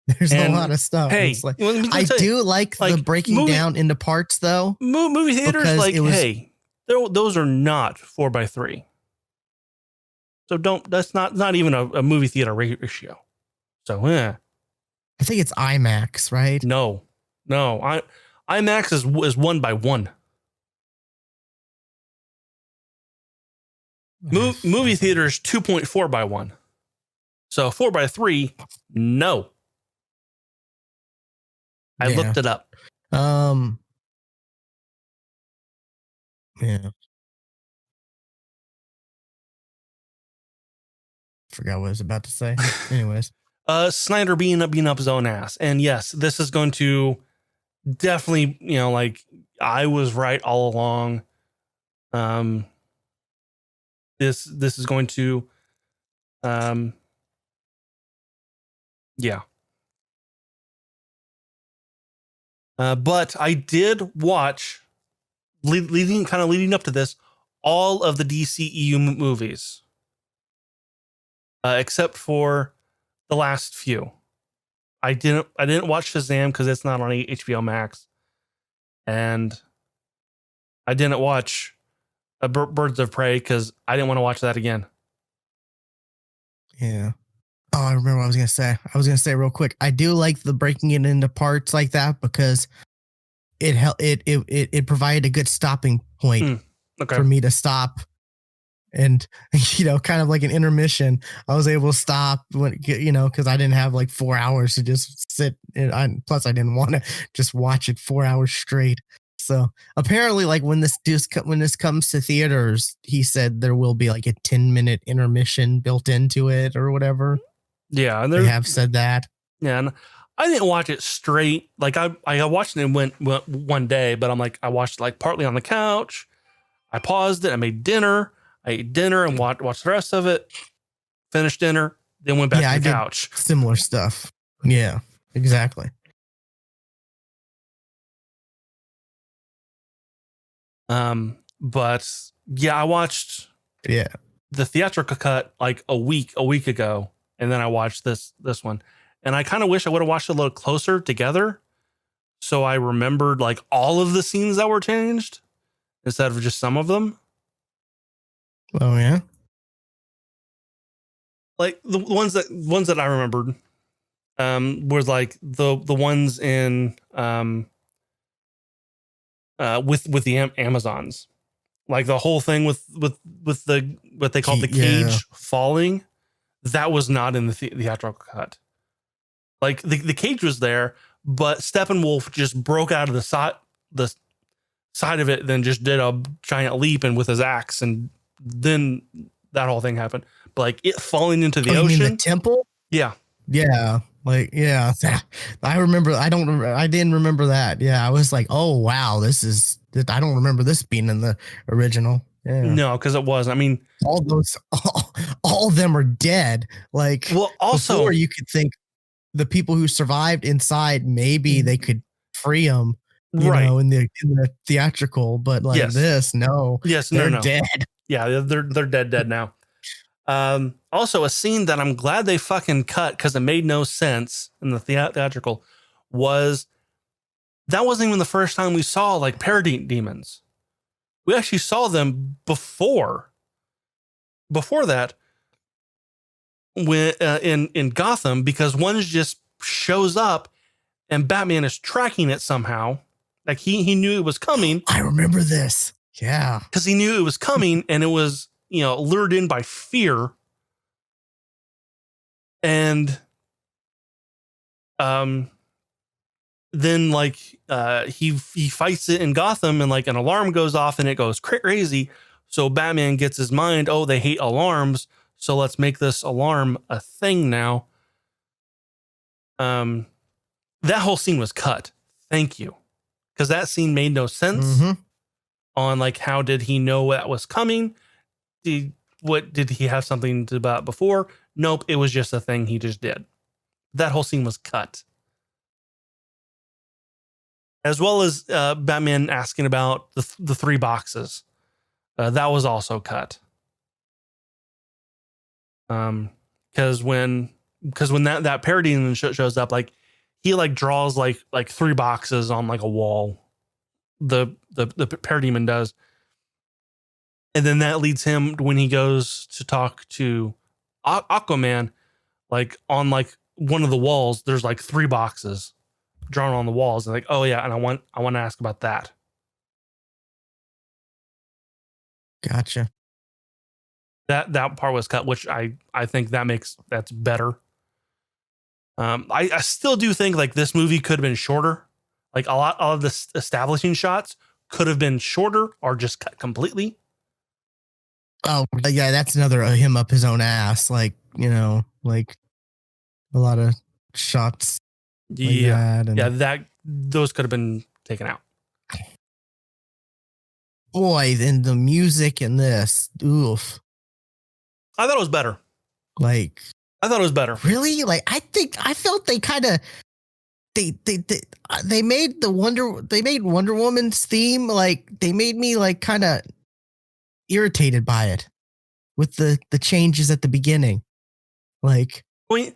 There's a lot of stuff. Hey, like, I do like the breaking down into parts, though. Movie theaters, those are not 4x3. So that's not even a movie theater ratio. So, I think it's IMAX, right? No. IMAX is 1x1. Movie theaters 2.4x1. So 4x3, no. I looked it up. Yeah. Forgot what I was about to say. Anyways, Snyder being up his own ass, and yes, this is going to definitely, I was right all along. This is going to, yeah. But I did watch leading up to this, all of the DCEU movies. Except for the last few. I didn't watch Shazam because it's not on HBO Max, and I didn't watch Birds of Prey because I didn't want to watch that again. Yeah. Oh, I remember what I was gonna say. I was gonna say real quick. I do like the breaking it into parts like that because it provided a good stopping point for me to stop. And, kind of like an intermission, I was able to stop because I didn't have like 4 hours to just sit. Plus, I didn't want to just watch it 4 hours straight. So apparently, like when this comes to theaters, he said there will be like a 10-minute intermission built into it or whatever. Yeah, and they have said that. Yeah, and I didn't watch it straight. Like I watched it and went one day, but I'm like I watched it like partly on the couch. I paused it. I made dinner. I ate dinner and watched the rest of it. Finished dinner, then went back to the couch. Similar stuff. Yeah, exactly. But yeah, I watched the theatrical cut like a week ago, and then I watched this one, and I kind of wish I would have watched it a little closer together, so I remembered like all of the scenes that were changed instead of just some of them. Oh yeah, like the ones that I remembered, was like the ones in with the Amazons. Like the whole thing with the what they called the cage falling, that was not in the theatrical cut. Like the cage was there, but Steppenwolf just broke out of the side of it, then just did a giant leap and with his axe, and then that whole thing happened. But like it falling into the ocean, you mean the temple? Yeah. Like I remember. I didn't remember that. Yeah, I was like, oh wow, I don't remember this being in the original. Yeah. No, because it was. I mean, all of them are dead. Like, well, also before you could think the people who survived inside, maybe they could free them, you know, in the theatrical. But like this, no. Yes, they're no. dead. Yeah, they're dead now. Also, a scene that I'm glad they fucking cut because it made no sense in the theatrical was that wasn't even the first time we saw like parademons. We actually saw them before that when in Gotham, because one just shows up and Batman is tracking it somehow. Like he knew it was coming. I remember this. Yeah, because he knew it was coming and it was, you know, lured in by fear. And then like he fights it in Gotham, and like an alarm goes off and it goes crazy. So Batman gets his mind, oh, they hate alarms, so let's make this alarm a thing now. That whole scene was cut. Thank you. Because that scene made no sense on like how did he know that was coming? Did he have something about before? Nope, it was just a thing he just did. That whole scene was cut. As well as Batman asking about the 3 boxes. That was also cut. Because when that parademon shows up, like he like draws like 3 boxes on like a wall. The parademon does. And then that leads him when he goes to talk to Aquaman, like on like one of the walls, there's like 3 boxes drawn on the walls. And like, oh yeah, and I want to ask about that. Gotcha. That part was cut, which I think that's better. I still do think like this movie could have been shorter. Like a lot of the establishing shots could have been shorter or just cut completely. Oh yeah, that's another him up his own ass. Like, you know, like a lot of shots. Those could have been taken out. Boy, and the music in this, oof. I thought it was better. Like, I thought it was better. Really? Like, I felt they kind of they made Wonder Woman's theme, like they made me like kind of irritated by it with the changes at the beginning. Like the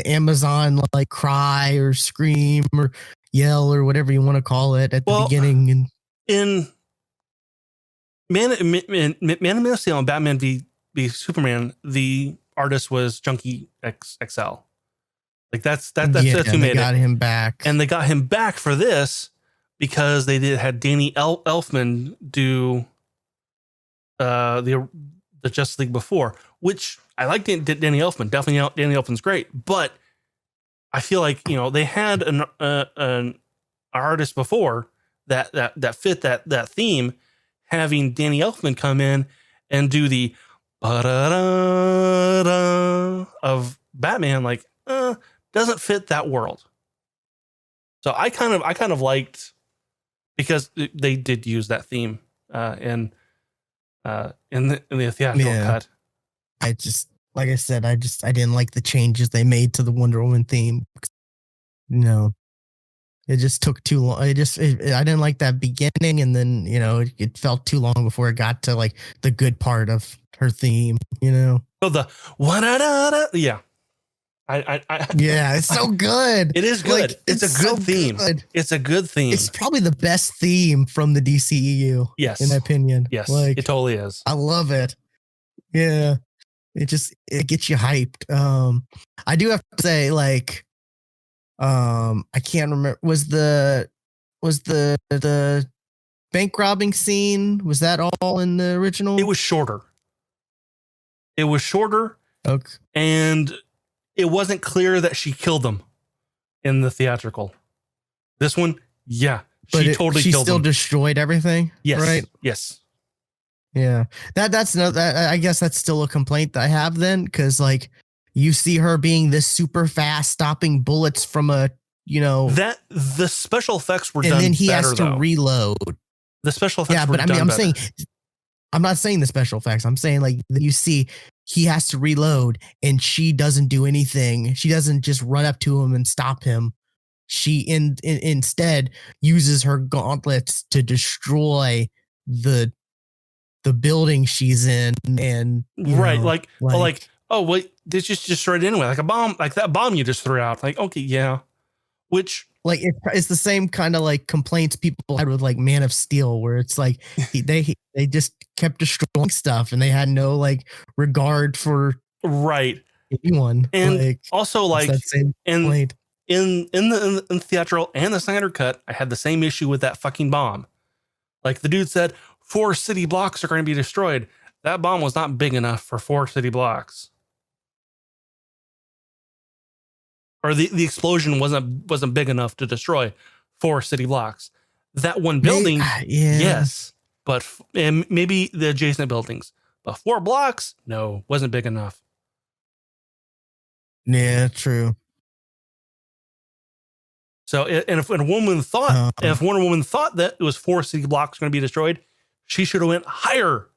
Amazon like cry or scream or yell or whatever you want to call it at the beginning. And in Man of Steel and Batman v Superman, the artist was Junkie XL. Like that's who made it. Got him back, and they got him back for this because they had Danny Elfman do the Justice League before, which I like. Danny Elfman, definitely. Danny Elfman's great, but I feel like, you know, they had an artist before that fit that theme. Having Danny Elfman come in and do the of Batman, like doesn't fit that world. So I kind of liked, because they did use that theme in in the theatrical cut. I just, like I said, I didn't like the changes they made to the Wonder Woman theme. No, it just took too long. I didn't like that beginning, and then it felt too long before it got to like the good part of her theme. Oh, the yeah. Yeah, it's so good. It is good. Like, it's a good so theme. good. It's a good theme. It's probably the best theme from the DCEU. Yes, in my opinion. Yes, like, it totally is. I love it. Yeah, it gets you hyped. I do have to say, like, I can't remember. Was the bank robbing scene, was that all in the original? It was shorter. Okay. And it wasn't clear that she killed them in the theatrical. This one, yeah, she totally she killed still them. Destroyed everything. Yes, right. Yes. Yeah, that's no. I guess that's still a complaint that I have then, because like you see her being this super fast, stopping bullets from a that the special effects were and done. And then he better, has to though. Reload. The special effects. Yeah, were but I mean, I'm better. saying, I'm not saying the special effects. I'm saying like you see he has to reload, and she doesn't do anything. She doesn't just run up to him and stop him. She instead uses her gauntlets to destroy the building she's in, and right, like oh wait, this just destroyed anyway, like a bomb, like that bomb you just threw out. Like, okay, yeah, which like it's the same kind of like complaints people had with like Man of Steel, where it's like they just kept destroying stuff and they had no like regard for anyone. And like, also like that same complaint. in the theatrical and the Snyder cut, I had the same issue with that fucking bomb. Like the dude said, 4 city blocks are going to be destroyed. That bomb was not big enough for 4 city blocks. Or the explosion wasn't big enough to destroy 4 city blocks. That one building, yes, but and maybe the adjacent buildings. But 4 blocks, no, wasn't big enough. Yeah, true. So, and if Wonder Woman thought that it was 4 city blocks going to be destroyed, she should have went higher.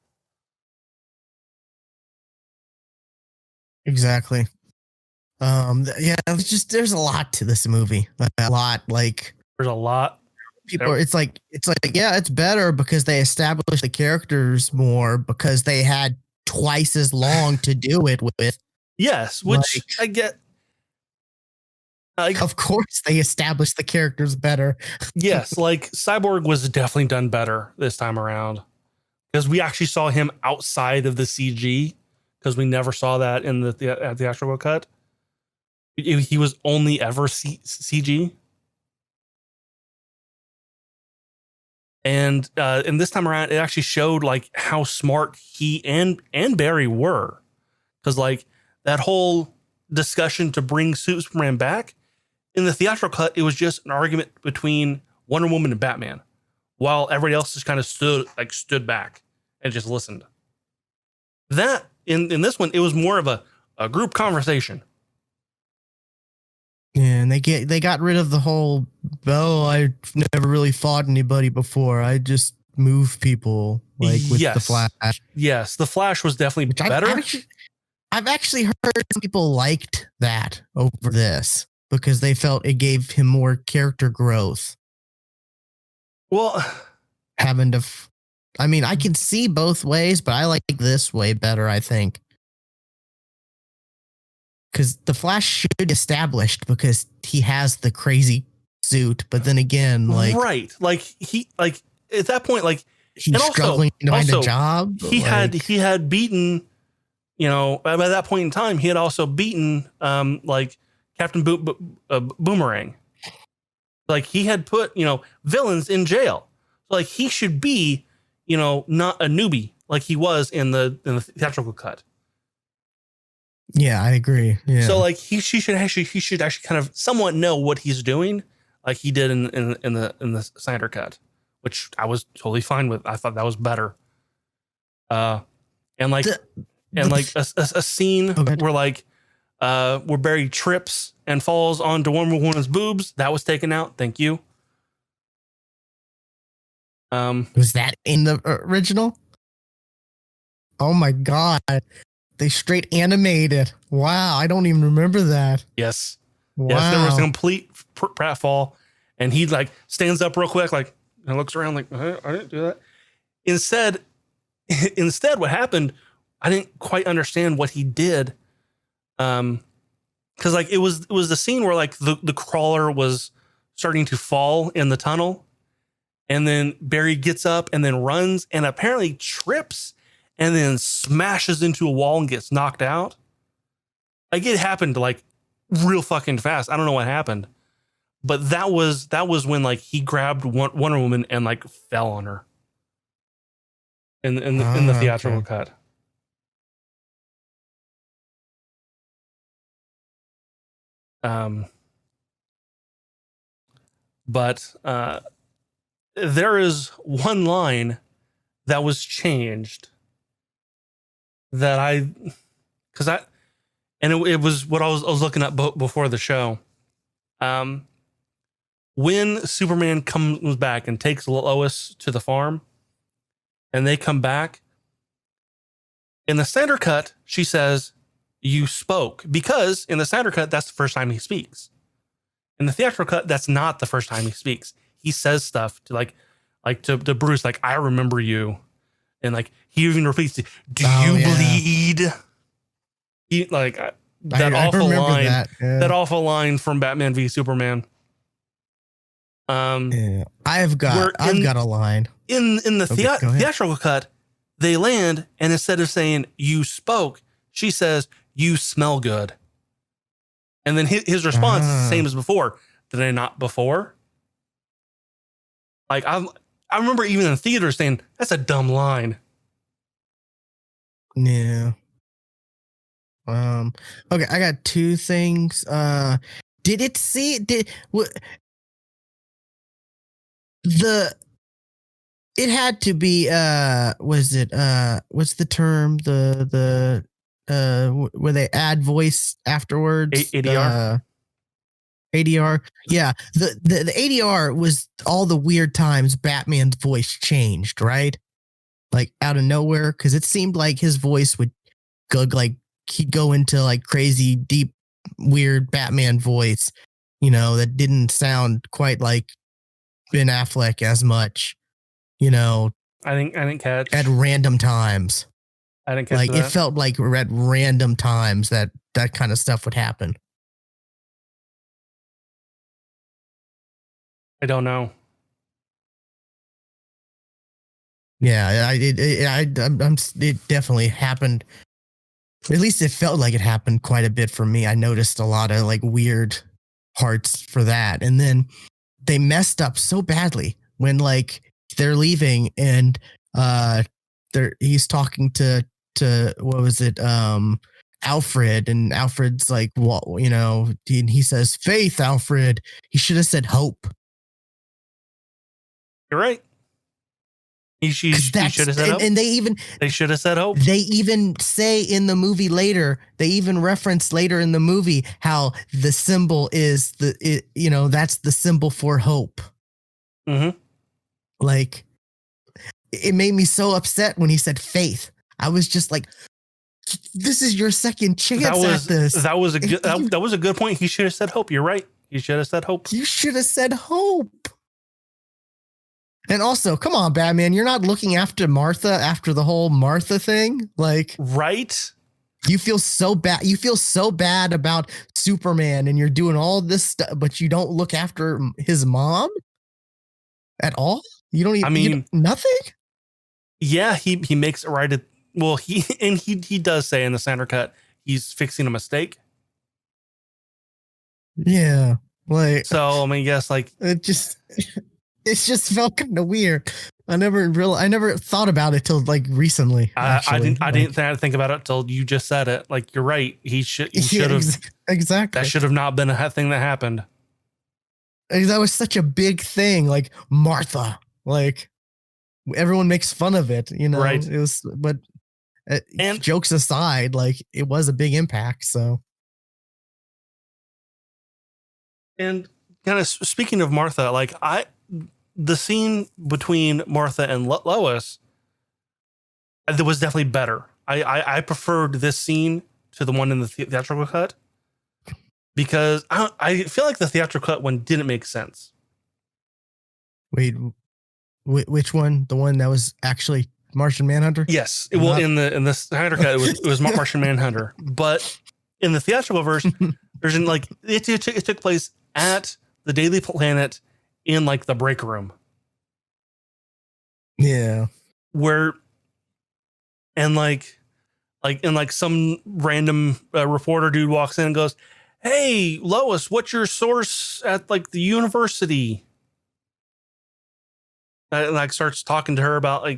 Exactly. Yeah, there's a lot to this movie. A lot, like there's a lot. People, it's like yeah, it's better because they established the characters more, because they had twice as long to do it with. Yes, which I get. Of course, they established the characters better. Yes, like Cyborg was definitely done better this time around, because we actually saw him outside of the CG, because we never saw that in the theatrical cut. He was only ever CG. And this time around, it actually showed like how smart he and Barry were, because like that whole discussion to bring Superman back in the theatrical cut, it was just an argument between Wonder Woman and Batman, while everybody else just kind of stood back and just listened. That in this one, it was more of a group conversation. Yeah, and they got rid of the whole, I never really fought anybody before. I just move people, like with the Flash. Yes, the Flash was definitely better. I've actually heard some people liked that over this because they felt it gave him more character growth. Well, I mean, I can see both ways, but I like this way better, I think. Because the Flash should be established because he has the crazy suit, but then again, like he at that point, like he's struggling to find a job. He had beaten, by that point in time, he had also beaten like Captain Boomerang. Like he had put villains in jail. So like he should be not a newbie like he was in the theatrical cut. Yeah, I agree. Yeah. So like he should actually kind of somewhat know what he's doing, like he did in the Snyder cut, which I was totally fine with. I thought that was better. And like a scene where Barry trips and falls onto Wonder Woman's boobs, that was taken out. Thank you. Was that in the original? Oh my god. They straight animated. Wow, I don't even remember that. Yes. Wow. Yes, there was a complete pratfall, and he like stands up real quick, like, and looks around like, I didn't do that. Instead, what happened, I didn't quite understand what he did. Because like it was the scene where like the crawler was starting to fall in the tunnel, and then Barry gets up and then runs and apparently trips and then smashes into a wall and gets knocked out. Like it happened like real fucking fast. I don't know what happened, but that was when like he grabbed Wonder Woman and like fell on her in the theatrical cut. But there is one line that was changed that it was what I was looking at before the show. When Superman comes back and takes Lois to the farm, and they come back in the Snyder cut, she says, "You spoke," because in the Snyder cut, that's the first time he speaks. In the theatrical cut, that's not the first time he speaks. He says stuff to like to Bruce, like, "I remember you," and like he even repeats, "Do you bleed?" He like that awful line. That awful line from Batman v Superman. I've got a line in the theatrical cut. They land, and instead of saying "you spoke," she says, "You smell good." And then his response is the same as before. Did I not before? Like I remember even in the theater saying, "That's a dumb line." Yeah. Okay, I got two things. It had to be what's the term, where they add voice afterwards? ADR. ADR. Yeah. The ADR was all the weird times Batman's voice changed, right? Like out of nowhere, because it seemed like his voice would go like he'd go into like crazy deep weird Batman voice, that didn't sound quite like Ben Affleck as much. I didn't catch at random times. I didn't catch like that. It felt like at random times that kind of stuff would happen. I don't know. Yeah, it definitely happened. At least it felt like it happened quite a bit for me. I noticed a lot of like weird parts for that, and then they messed up so badly when like they're leaving and he's talking to what was it, Alfred, and Alfred's like, well, he says faith, Alfred. He should have said hope. You're right. He should have said hope. And they should have said hope. They even say in the movie later, they even reference later in the movie how the symbol is that's the symbol for hope. Mm-hmm. Like, it made me so upset when he said faith. I was just like, this is your second chance at this. That was a good point. He should have said hope. You're right. He should have said hope. You should have said hope. And also, come on, Batman, you're not looking after Martha after the whole Martha thing. Like, right? You feel so bad. You feel so bad about Superman, and you're doing all this stuff, but you don't look after his mom at all. You don't even. I mean, nothing. Yeah, he makes it right. He does say in the Snyder cut he's fixing a mistake. Yeah, like, so. I mean, yes, like it just felt kind of weird. I never thought about it till like recently. I didn't think about it till you just said it. Like, you're right. He should have exactly. That should have not been a thing that happened. That was such a big thing. Like Martha, like everyone makes fun of it, Right. It was, but and jokes aside, like it was a big impact. So, and kind of speaking of Martha, like the scene between Martha and Lois, It was definitely better. I preferred this scene to the one in the theatrical cut because I feel like the theatrical cut one didn't make sense. Wait, which one? The one that was actually Martian Manhunter? Yes. Well, in the Snyder cut, it was Martian Manhunter, but in the theatrical version, like it took place at the Daily Planet in like the break room. Yeah. Where, and like some random reporter dude walks in and goes, "Hey, Lois, what's your source at like the university?" And like starts talking to her about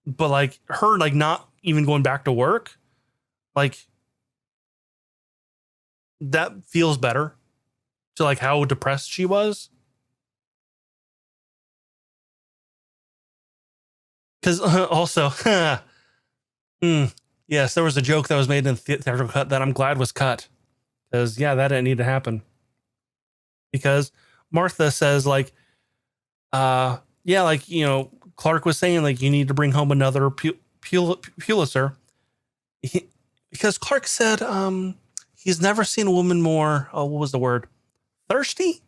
but like her like not even going back to work, like that feels better to like how depressed she was. Because also, yes, there was a joke that was made in the theatrical cut that I'm glad was cut. Because yeah, that didn't need to happen. Because Martha says like, yeah, like, you know, Clark was saying like you need to bring home another Pulitzer. Because Clark said he's never seen a woman more, what was the word? Thirsty?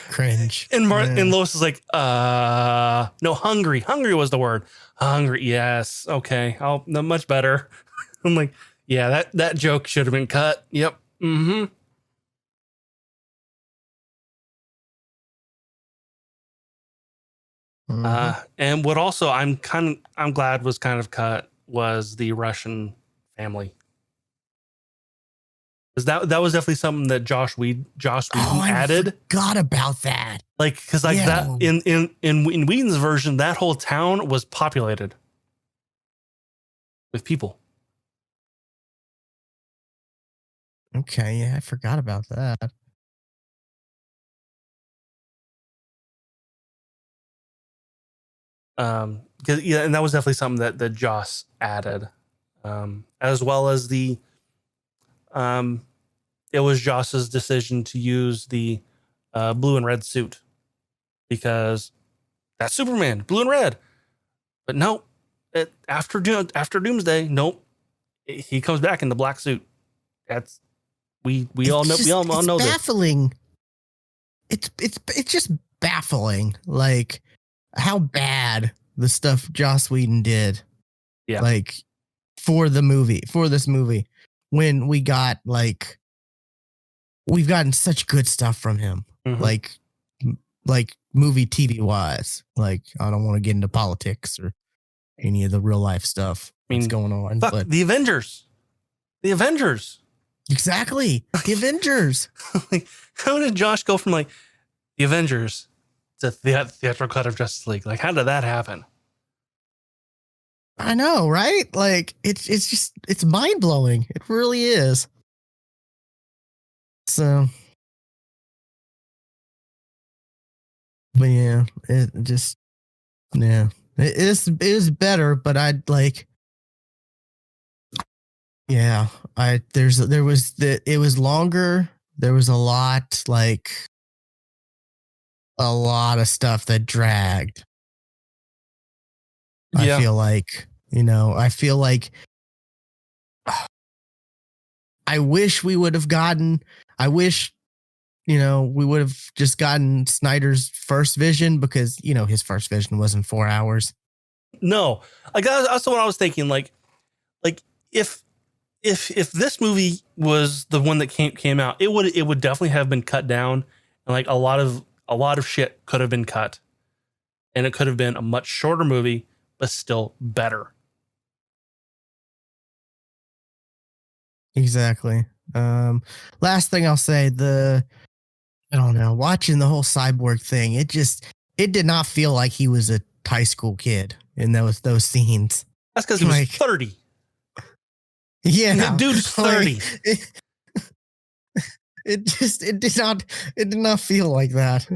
Cringe. And Lois is like, no, hungry. Hungry was the word. Hungry, yes. Okay. No, much better. I'm like, yeah, that joke should have been cut. Yep. Mm-hmm. And what also I'm glad was kind of cut was the Russian family. Because that was definitely something that Josh Whedon added. I forgot about that. Like, because like that in Whedon's version, that whole town was populated with people. Okay, yeah, I forgot about that. Yeah, and that was definitely something that Joss added, as well as the, it was Joss's decision to use the blue and red suit because that's Superman, blue and red. But nope, after Doomsday, nope, he comes back in the black suit. That's we all know. We all know this. Baffling. It's just baffling. Like how bad the stuff Joss Whedon did. Yeah. Like for this movie, when we've gotten such good stuff from him, like movie TV wise. Like I don't want to get into politics or any of the real life stuff that's going on. But the Avengers. Exactly. The Avengers. Like, how did Josh go from like the Avengers to the theatrical cut of Justice League? Like, how did that happen? I know, right? Like, it's mind blowing. It really is. So, but yeah, it is better. But I'd like, yeah, it was longer. There was a lot of stuff that dragged. Yeah. I feel like, I wish we would have just gotten Snyder's first vision because, his first vision wasn't 4 hours. No, like that's what I was thinking. Like if this movie was the one that came out, it would definitely have been cut down, and like a lot of shit could have been cut, and it could have been a much shorter movie, but still better. Exactly. Last thing I'll say, I don't know, watching the whole cyborg thing, it did not feel like he was a high school kid in those scenes. That's because he was 30. Yeah, the dude's 30. It did not feel like that,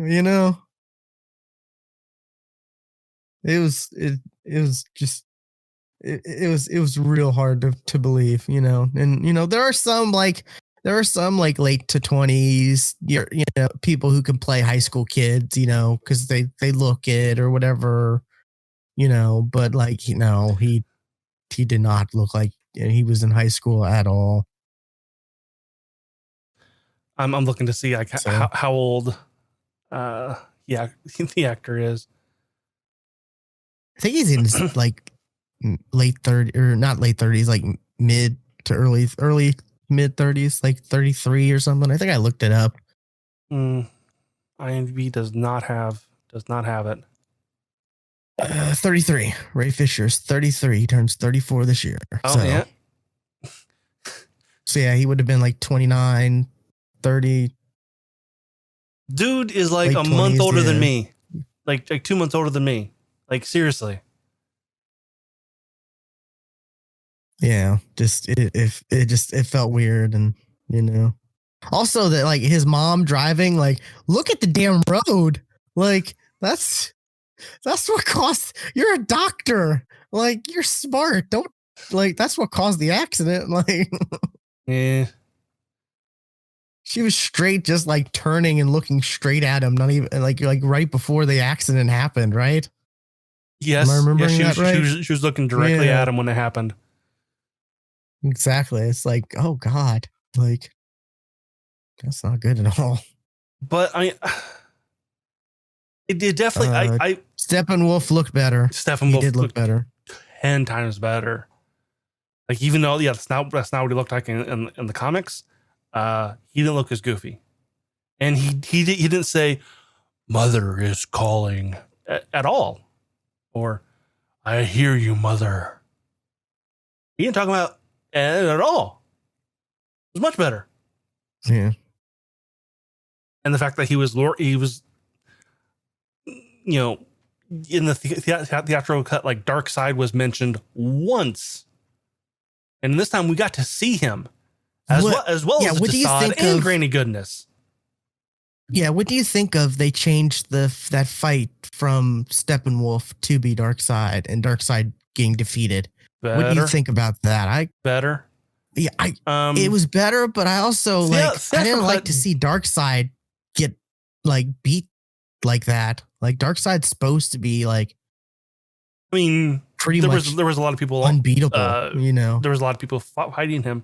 It was real hard to believe, and there are some like there are some like late to 20s, you know, people who can play high school kids, you know, because they look it or whatever, you know. But like, you know, he did not look like he was in high school at all. I'm looking to see like So. how old yeah the actor is. I think he's in his, like late 30s, or not late 30s, like mid to early mid 30s, like 33 or something. I think I looked it up. IMDb does not have it. 33. Ray Fisher's 33. He turns 34 this year. Oh, yeah. So yeah, he would have been like 29, 30. Dude is like a month older than me. Like 2 months older than me. Like seriously. Yeah, just it felt weird, and you know. Also that like his mom driving, like, look at the damn road. Like that's what caused, you're a doctor. Like, you're smart. Don't, like, that's what caused the accident. Like, yeah. She was straight, just like turning and looking straight at him, not even like right before the accident happened, right? Yes. Am I remembering that right? She was looking directly at him when it happened. Exactly. It's like, oh God, like that's not good at all. But I mean, it did definitely. Steppenwolf looked better. Steppenwolf did look better, 10 times better. Like, even though that's not what he looked like in the comics. He didn't look as goofy, and he didn't say "Mother is calling" at all, or "I hear you, Mother." He didn't talk about it at all. It was much better. Yeah. And the fact that he was, you know, in the theatrical cut, like Darkseid was mentioned once, and this time we got to see him as well as Desaad and Granny Goodness. Yeah, what do you think of they changed that fight from Steppenwolf to be Darkseid and Darkseid getting defeated? Better. What do you think about that? Better. Yeah, it was better, but I also I didn't like to see Darkseid get like beat like that. Like Darkseid's supposed to be like, I mean, there was a lot of people unbeatable. You know, there was a lot of people fighting him.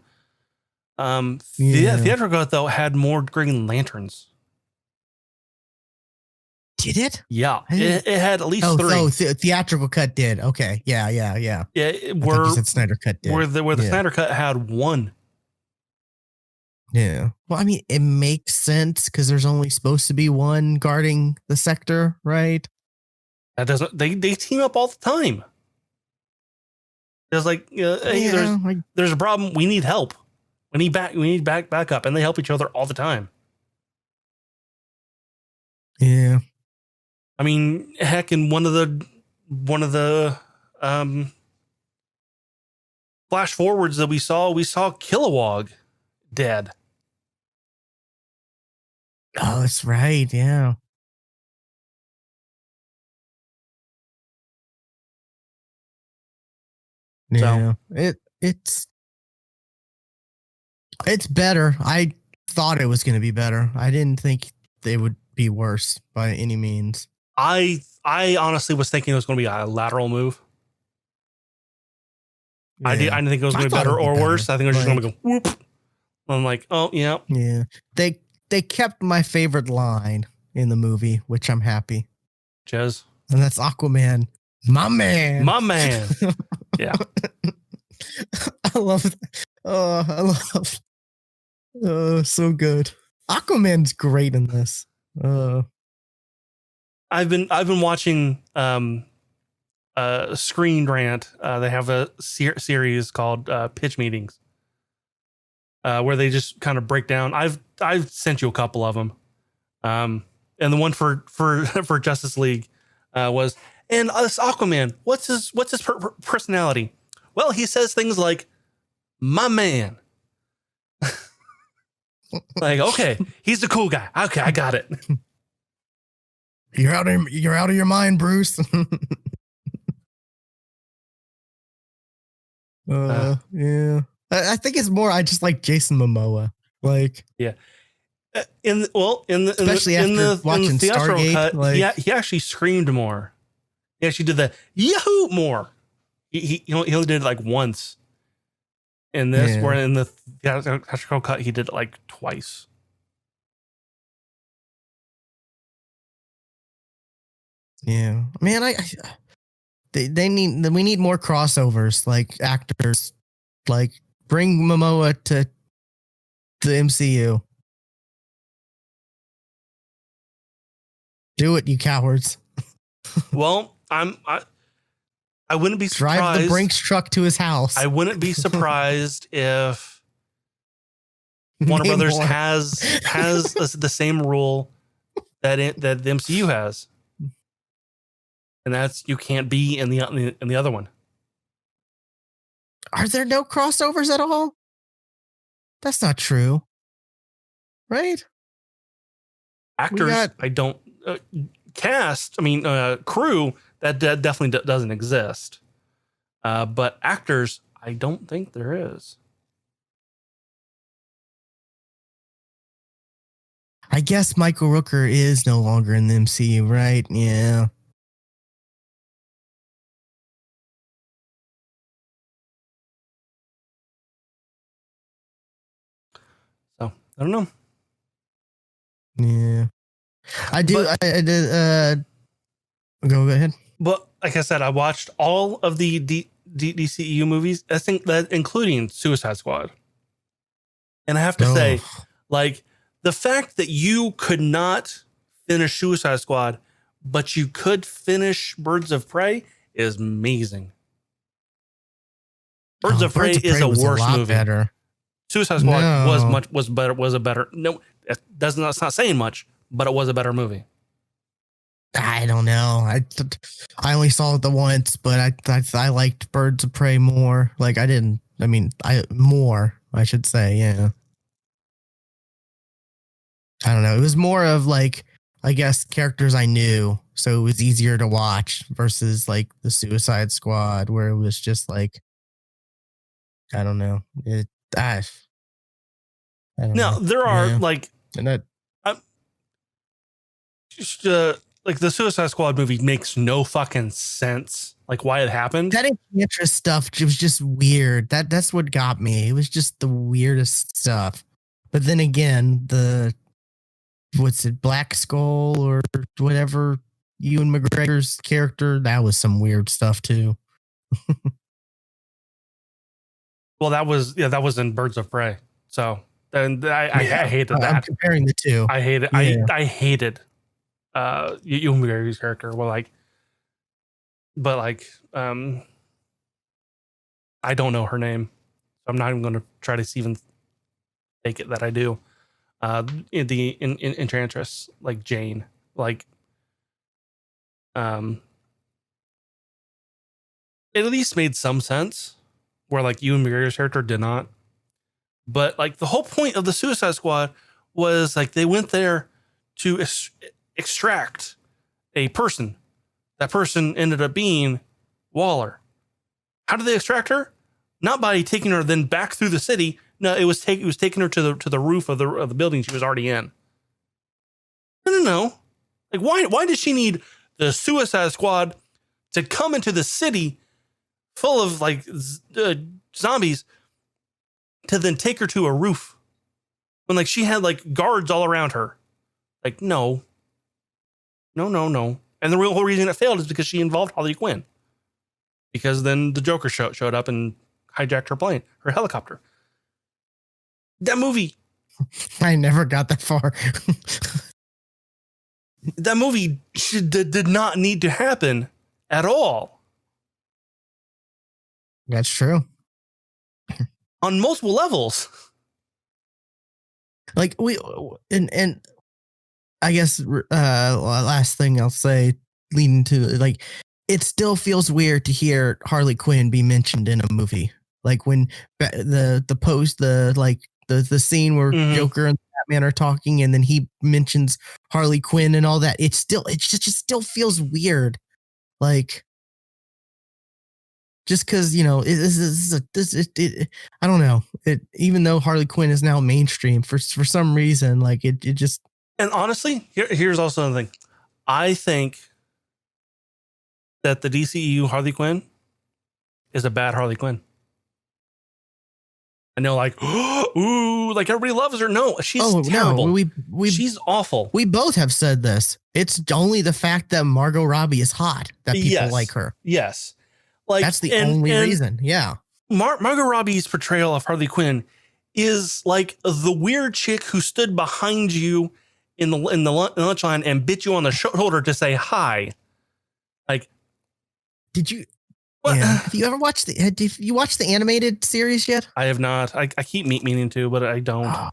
The theatrical cut though had more Green Lanterns. Did it? Yeah, it had at least 3. Oh, theatrical cut did. Okay, yeah. Yeah, where you said Snyder cut did. Where the Snyder cut had 1. Yeah. Well, I mean, it makes sense because there's only supposed to be 1 guarding the sector, right? That doesn't. They team up all the time. It's like, hey, there's a problem. We need help. We need backup, and they help each other all the time. Yeah. I mean, heck, in one of the flash forwards that we saw Kilowog dead. Oh, that's right. Yeah. Yeah. So, it's better. I thought it was going to be better. I didn't think they would be worse by any means. I honestly was thinking it was going to be a lateral move. Yeah. I didn't think it was going to be better or worse. I think it was just going to go whoop. I'm like, oh yeah. Yeah. They kept my favorite line in the movie, which I'm happy. Jez. And that's Aquaman. My man. Yeah. I love it. Oh, I love. Oh, so good. Aquaman's great in this. I've been watching Screen Rant. They have a series called Pitch Meetings, where they just kind of break down. I've sent you a couple of them, and the one for Justice League was, and this Aquaman, what's his personality? Well, he says things like, "My man." Like, okay, he's the cool guy. Okay, I got it. You're out of your mind, Bruce. Yeah. I think it's more, I just like Jason Momoa. Like, yeah. especially after watching theatrical Stargate, cut, like, he actually screamed more. He actually did the Yahoo more. He only did it like once. In this, yeah. where in the theatrical cut, he did it like twice. Yeah, man, we need more crossovers, like actors, like bring Momoa to the MCU. Do it, you cowards. Well, I wouldn't be surprised. Drive the Brinks truck to his house. I wouldn't be surprised if Warner Brothers more. has the same rule that the MCU has, and that's you can't be in the other one. Are there no crossovers at all? That's not true, right? Actors, I don't cast. I mean, crew that definitely doesn't exist. But actors, I don't think there is. I guess Michael Rooker is no longer in the MCU, right? Yeah. So I don't know. Yeah. I do. But, I did. Go ahead. But like I said, I watched all of the DCEU movies. I think that including Suicide Squad. And I have to say, like, the fact that you could not finish Suicide Squad, but you could finish Birds of Prey is amazing. Birds of Prey is a worse movie. Better. Suicide Squad was a better. No, that's not saying much, but it was a better movie. I don't know. I only saw it the once, but I liked Birds of Prey more. Like I should say, yeah. I don't know. It was more of like, I guess, characters I knew, so it was easier to watch versus like the Suicide Squad, where it was just like, I don't know. I don't know. There are like, and that, just like the Suicide Squad movie makes no fucking sense. Like why it happened. That Enchantress stuff, it was just weird. That's what got me. It was just the weirdest stuff. But then again, what's it, Black Skull or whatever, Ewan McGregor's character, that was some weird stuff too. Well, that was in Birds of Prey. So and I hated that. I'm comparing the two. I hated. Yeah. I hated Ewan McGregor's character. Well, I don't know her name. I'm not even going to try to even take it that I do. In Enchantress, like Jane, like it at least made some sense where like Ewan McGregor's character did not. But like the whole point of the Suicide Squad was like they went there to extract a person. That person ended up being Waller. How did they extract her? Not by taking her then back through the city. No, it was taking her to the roof of the building she was already in. No. Like why does she need the Suicide Squad to come into the city full of like zombies to then take her to a roof when like she had like guards all around her? Like no. And the whole reason it failed is because she involved Harley Quinn. Because then the Joker showed up and hijacked her helicopter. That movie. I never got that far. That movie did not need to happen at all. That's true. On multiple levels. Like and I guess last thing I'll say leading to like, it still feels weird to hear Harley Quinn be mentioned in a movie. Like when the scene where Joker and Batman are talking and then he mentions Harley Quinn and all that. It just still feels weird. Like, just because I don't know. Even though Harley Quinn is now mainstream for some reason, like it just. And honestly, here's also another thing. I think that the DCEU Harley Quinn is a bad Harley Quinn. I know, like, ooh, like everybody loves her. No, she's terrible. No, she's awful. We both have said this. It's only the fact that Margot Robbie is hot that people like her. Yes. Like, that's the only reason. Yeah. Margot Robbie's portrayal of Harley Quinn is like the weird chick who stood behind you in the lunch line and bit you on the shoulder to say hi. Like, did you? What? Yeah. Have you ever watched did you watch the animated series yet? I have not. I keep meaning to, but I don't. Oh,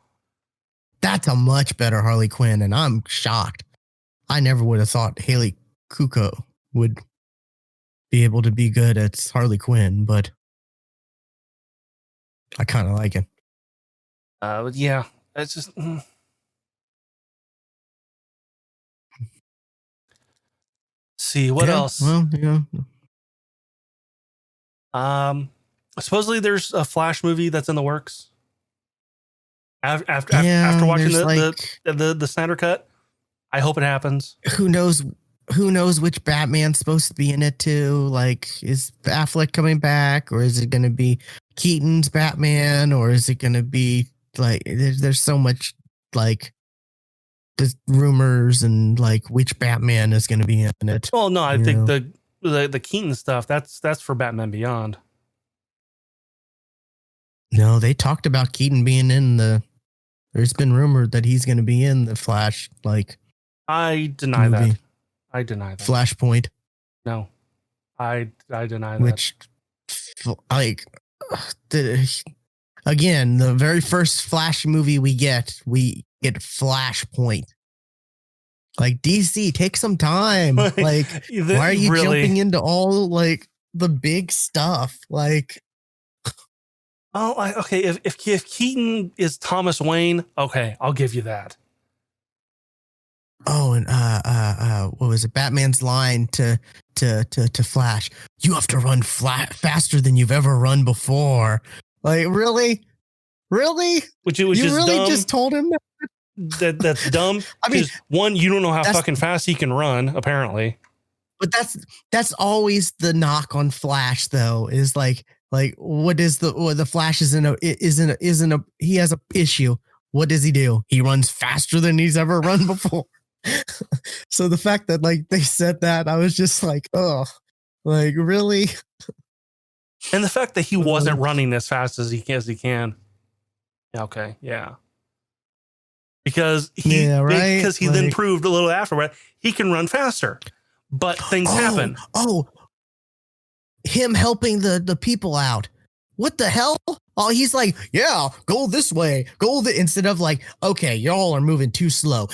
that's a much better Harley Quinn, and I'm shocked. I never would have thought Haley Kuko would be able to be good at Harley Quinn, but I kind of like it. Yeah, it's just. See what else? Well, yeah. Supposedly there's a Flash movie that's in the works. After watching the Snyder Cut, I hope it happens. Who knows which Batman's supposed to be in it too? Like, is Affleck coming back, or is it going to be Keaton's Batman, or is it going to be like? There's so much like the rumors and like which Batman is going to be in it. Well, no, I think the Keaton stuff that's for Batman Beyond. No, they talked about Keaton being in there's been rumored that he's going to be in the Flash, like. I deny movie. that. I deny that. Flashpoint. No, I deny that. Which, like, again, the very first Flash movie we get Flashpoint. Like, DC, take some time. Like, why are you jumping into all like the big stuff? Like. Oh, okay. If Keaton is Thomas Wayne, okay, I'll give you that. Oh, and what was it? Batman's line to Flash: "You have to run faster than you've ever run before." Like, really? Which you really dumb. Just told him that's dumb. I mean, one, you don't know how fucking fast he can run, apparently. But that's always the knock on Flash, though. Is like what is the Flash isn't a he has a issue. What does he do? He runs faster than he's ever run before. So the fact that like they said that, I was just like, oh, like, really? And the fact that he wasn't running as fast as he can. Okay, yeah. Because he then proved a little afterward he can run faster. But things happen. Oh, him helping the people out. What the hell? Oh, he's like, yeah, go this way, instead of like, okay, y'all are moving too slow.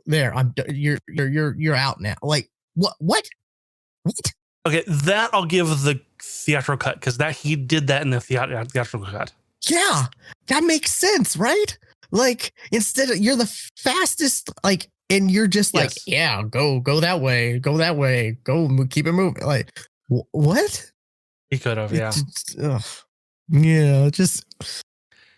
There, you're out now. Like, what? Okay, that I'll give the theatrical cut, because that he did that in the theatrical cut. Yeah, that makes sense, right? Like, instead of you're the fastest, like, and you're just like, yeah, go that way, go keep it moving. Like, what? He could have, yeah. Yeah, just.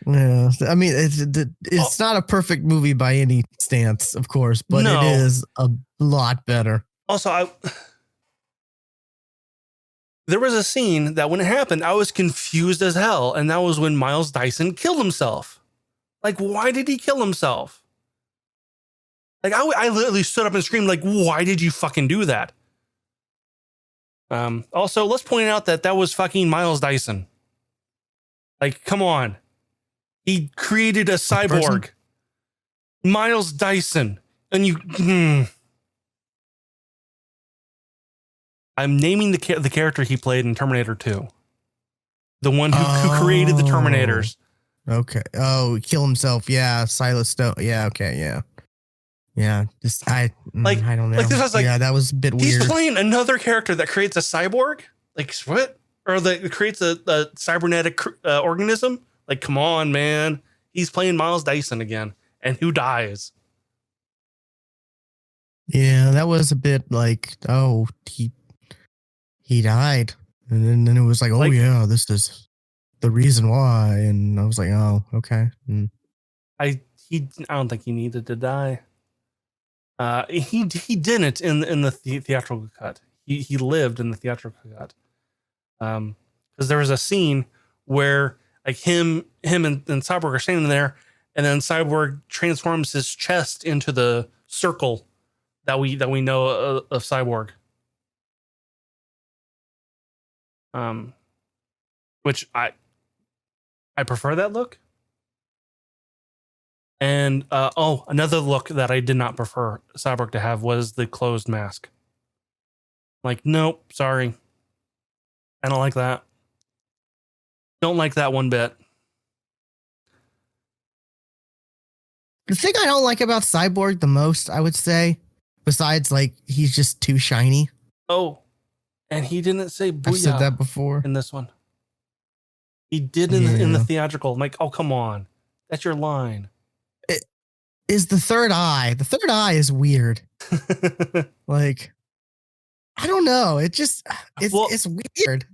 Yeah, I mean, it's not a perfect movie by any stance, of course, but it is a lot better. Also, there was a scene that when it happened, I was confused as hell, and that was when Miles Dyson killed himself. Like, why did he kill himself? Like, I literally stood up and screamed, like, why did you fucking do that? Also, let's point out that was fucking Miles Dyson. Like, come on. He created a cyborg. Miles Dyson. And you... I'm naming the character he played in Terminator 2. The one who created the Terminators. Okay. Oh, kill himself. Yeah. Silas Stone. Yeah. Okay. Yeah. Yeah. Just I don't know. Like, this was like, yeah, that was a bit weird. He's playing another character that creates a cyborg. Like, what? Or that creates a cybernetic organism. Like, come on, man. He's playing Miles Dyson again. And who dies? Yeah, that was a bit like, oh, he died. And then it was like, oh Like- yeah, this is the reason why. And I was like, oh, okay. I don't think he needed to die. He didn't in the theatrical cut. He lived in the theatrical cut. Because there was a scene where like him and Cyborg are standing there, and then Cyborg transforms his chest into the circle that we know of Cyborg. Which I prefer that look. And another look that I did not prefer Cyborg to have was the closed mask. Like, nope, sorry. I don't like that. Don't like that one bit. The thing I don't like about Cyborg the most, I would say, besides like he's just too shiny. Oh, and he didn't say booyah. I've said that before in this one. He did in the theatrical. I'm like, oh, come on. That's your line. It is the third eye. The third eye is weird. Like, I don't know. It's weird.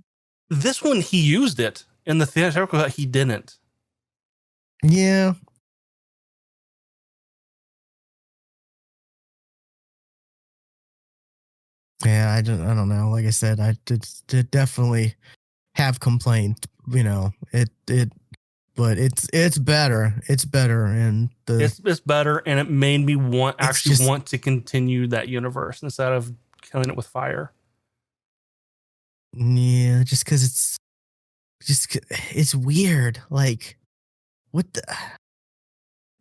This one, he used it. In the theatrical, he didn't. Yeah. Yeah, I don't know. Like I said, I did definitely have complaints, but it's better. It's better, and it's better, and it made me want to continue that universe instead of killing it with fire. Yeah, just because it's weird. Like, what the?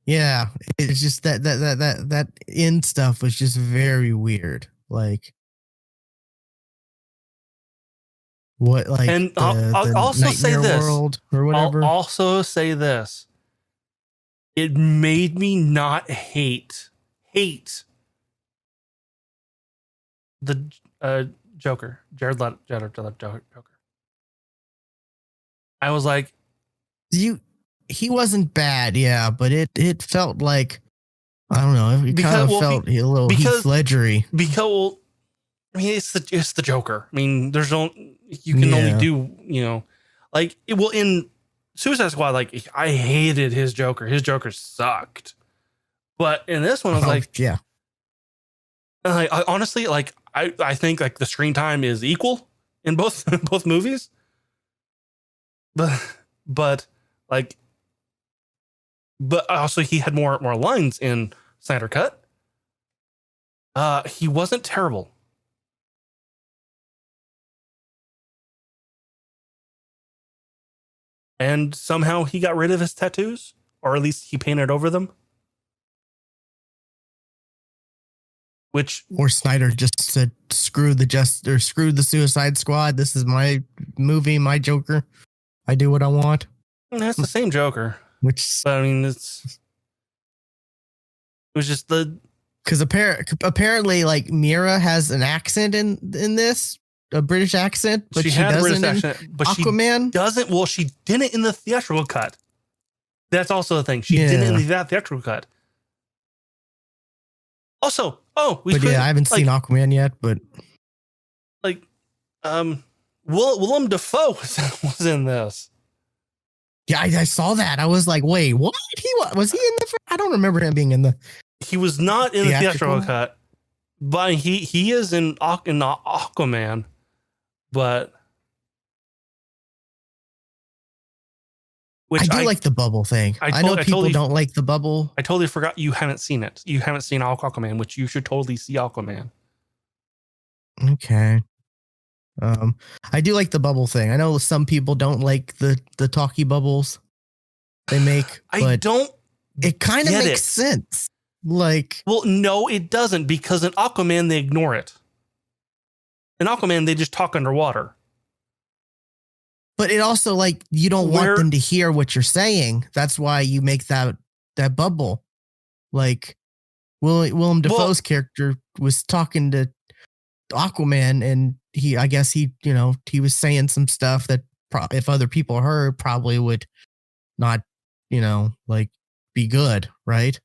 Yeah, it's just that end stuff was just very weird. Like. What like and I'll also say this world or whatever. I'll also say this. It made me not hate the Joker, Jared Leto Joker. I was like, he wasn't bad, yeah, but it felt like I don't know. It kind of felt a little Heath Ledgery. Because I mean, it's the Joker. I mean, you can only do, like it will in Suicide Squad. Like I hated his Joker. His Joker sucked. But in this one, I was like, yeah. I honestly, like, I think like the screen time is equal in both movies. But also he had more lines in Snyder Cut. He wasn't terrible. And somehow he got rid of his tattoos, or at least he painted over them. Or Snyder just said, screw the Suicide Squad. This is my movie, my Joker. I do what I want. That's the same Joker. But I mean, it was just because apparently like Mira has an accent in this. A British accent, but she had a British accent, but Aquaman doesn't. Well, she didn't in the theatrical cut. That's also the thing. She didn't in the theatrical cut. Also, I haven't seen Aquaman yet, but like, Willem Dafoe was in this. Yeah, I saw that. I was like, wait, what? Was he in the? I don't remember him being in the. He was not in the theatrical cut, but he is in Aquaman. But I do like the bubble thing. I know people don't like the bubble. I totally forgot you haven't seen it. You haven't seen Aquaman, which you should totally see Aquaman. Okay. I do like the bubble thing. I know some people don't like the talkie bubbles they make. It kind of makes sense. Like, well, no, it doesn't, because in Aquaman they ignore it. In Aquaman, they just talk underwater. But it also, like, you don't want them to hear what you're saying. That's why you make that bubble. Like, Willem Dafoe's character was talking to Aquaman, and I guess he was saying some stuff that if other people heard, probably would not, like, be good, right?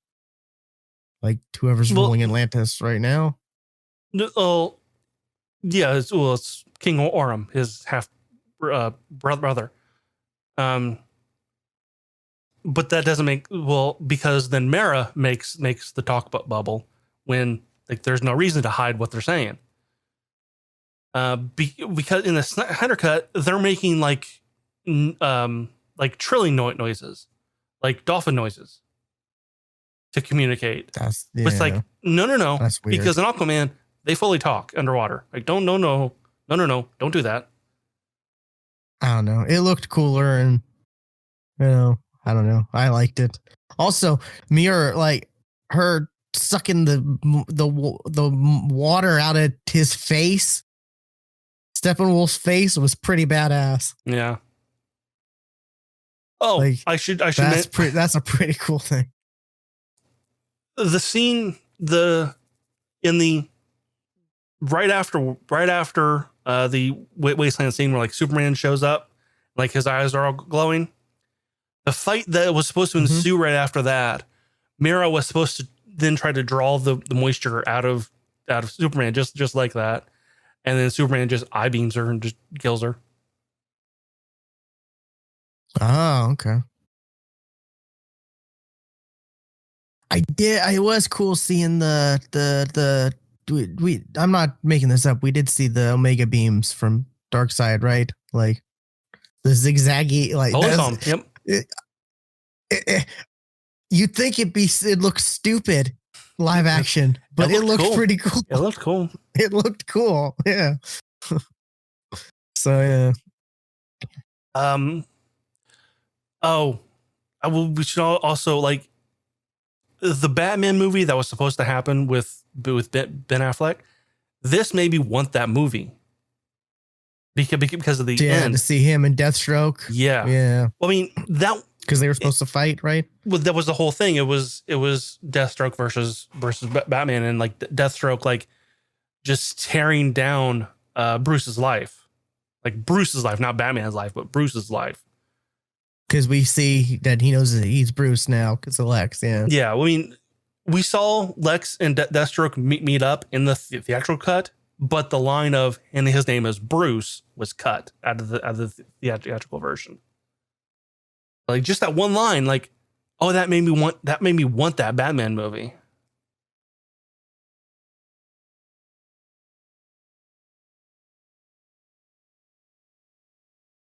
Like whoever's ruling Atlantis right now. Yeah, it's King Orm, his half brother. But that doesn't because then Mara makes the talk bubble when like there's no reason to hide what they're saying. Because in the Snyder cut, they're making like trilling noises, like dolphin noises to communicate. It's like, no. That's weird. Because in Aquaman, they fully talk underwater. Like, no, don't do that. I don't know. It looked cooler and, I don't know. I liked it. Also, Mira, like her sucking the water out of his face, Steppenwolf's face, was pretty badass. Yeah. Oh, like, I should. That's a pretty cool thing. The scene, right after the wasteland scene where like Superman shows up, like his eyes are all glowing. The fight that was supposed to ensue right after that, Mira was supposed to then try to draw the moisture out of Superman just like that, and then Superman just eye beams her and just kills her. Oh, okay. It was cool seeing I'm not making this up. We did see the Omega beams from Darkseid, right? Like the zigzaggy, like Yep. You'd think it looks stupid live action, but it looked pretty cool. It looked cool. It looked cool. Yeah. So yeah. We should also like the Batman movie that was supposed to happen with Ben Affleck. This made me want that movie because of the end. To see him and Deathstroke. Yeah. Well, I mean that because they were supposed to fight, right? Well, that was the whole thing. It was Deathstroke versus Batman, and like Deathstroke like just tearing down Bruce's life, like Bruce's life, not Batman's life, but Bruce's life. Because we see that he knows that he's Bruce now because of Lex. Yeah. I mean, we saw Lex and Deathstroke meet up in the theatrical cut, but the line of "and his name is Bruce" was cut out of the theatrical version. Like just that one line, like, oh, that made me want that Batman movie.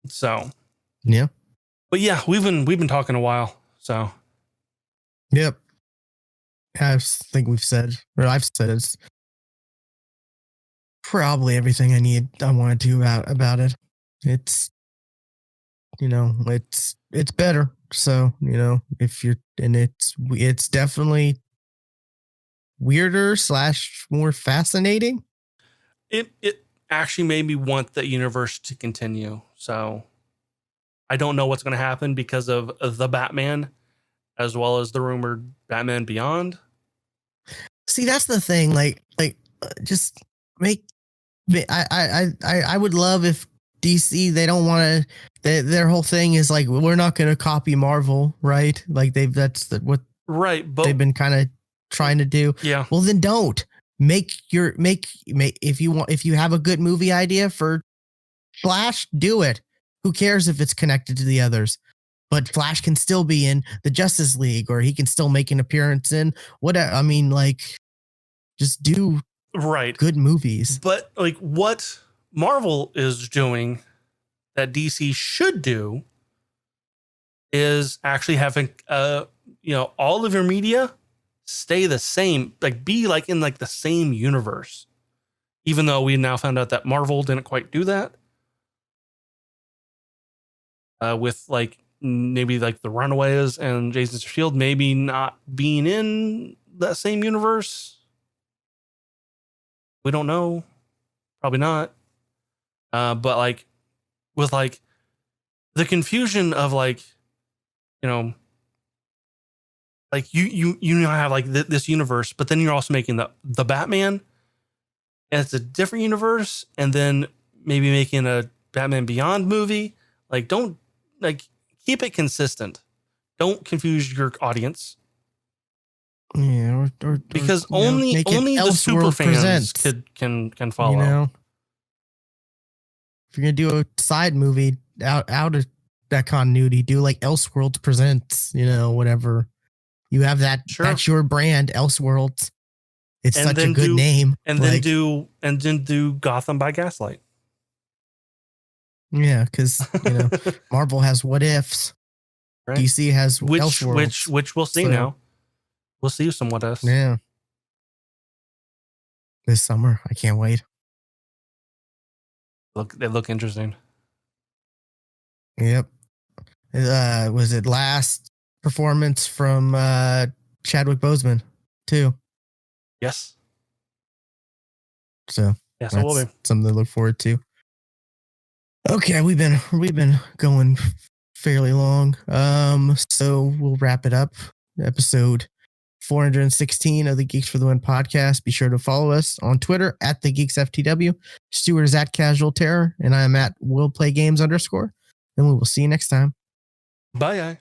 So, yeah. But yeah, we've been talking a while. So, yep. I think I've said it's probably everything I wanted to about it. It's it's better. So, if you're, and it's definitely weirder / more fascinating. It actually made me want the universe to continue. So I don't know what's going to happen because of the Batman, as well as the rumored Batman Beyond. See, that's the thing. Like, just make. I would love if DC, they don't want to. Their whole thing is like, we're not going to copy Marvel, right? Like but they've been kind of trying to do. Yeah. Well, then don't make if you have a good movie idea for Flash, do it. Who cares if it's connected to the others? But Flash can still be in the Justice League, or he can still make an appearance in whatever. I mean, like, just do good movies. But like what Marvel is doing that DC should do is actually having all of your media stay the same, like be like in like the same universe. Even though we now found out that Marvel didn't quite do that. With like maybe like the Runaways and Jason Shield maybe not being in that same universe. We don't know. Probably not. But like with like the confusion of like, like you now have like this universe, but then you're also making the Batman, and it's a different universe, and then maybe making a Batman Beyond movie. Like don't keep it consistent. Don't confuse your audience. Yeah, or because only the super fans can follow. if you're gonna do a side movie out of that continuity, do like Elseworlds Presents, whatever. You have that. Sure. That's your brand, Elseworlds. It's And such a then good name. And then do Gotham by Gaslight. Yeah, because Marvel has What Ifs. Right. DC has Elseworlds. Which we'll see now. We'll see some What Ifs. Yeah. This summer. I can't wait. They look interesting. Yep. Was it last performance from Chadwick Boseman too? Yes. So yes, it will be something to look forward to. Okay, we've been going fairly long. So we'll wrap it up. Episode 416 of the Geeks for the Win podcast. Be sure to follow us on Twitter at the GeeksFTW. Stuart is at Casual Terror, and I am at WillPlayGames_. And we will see you next time. Bye.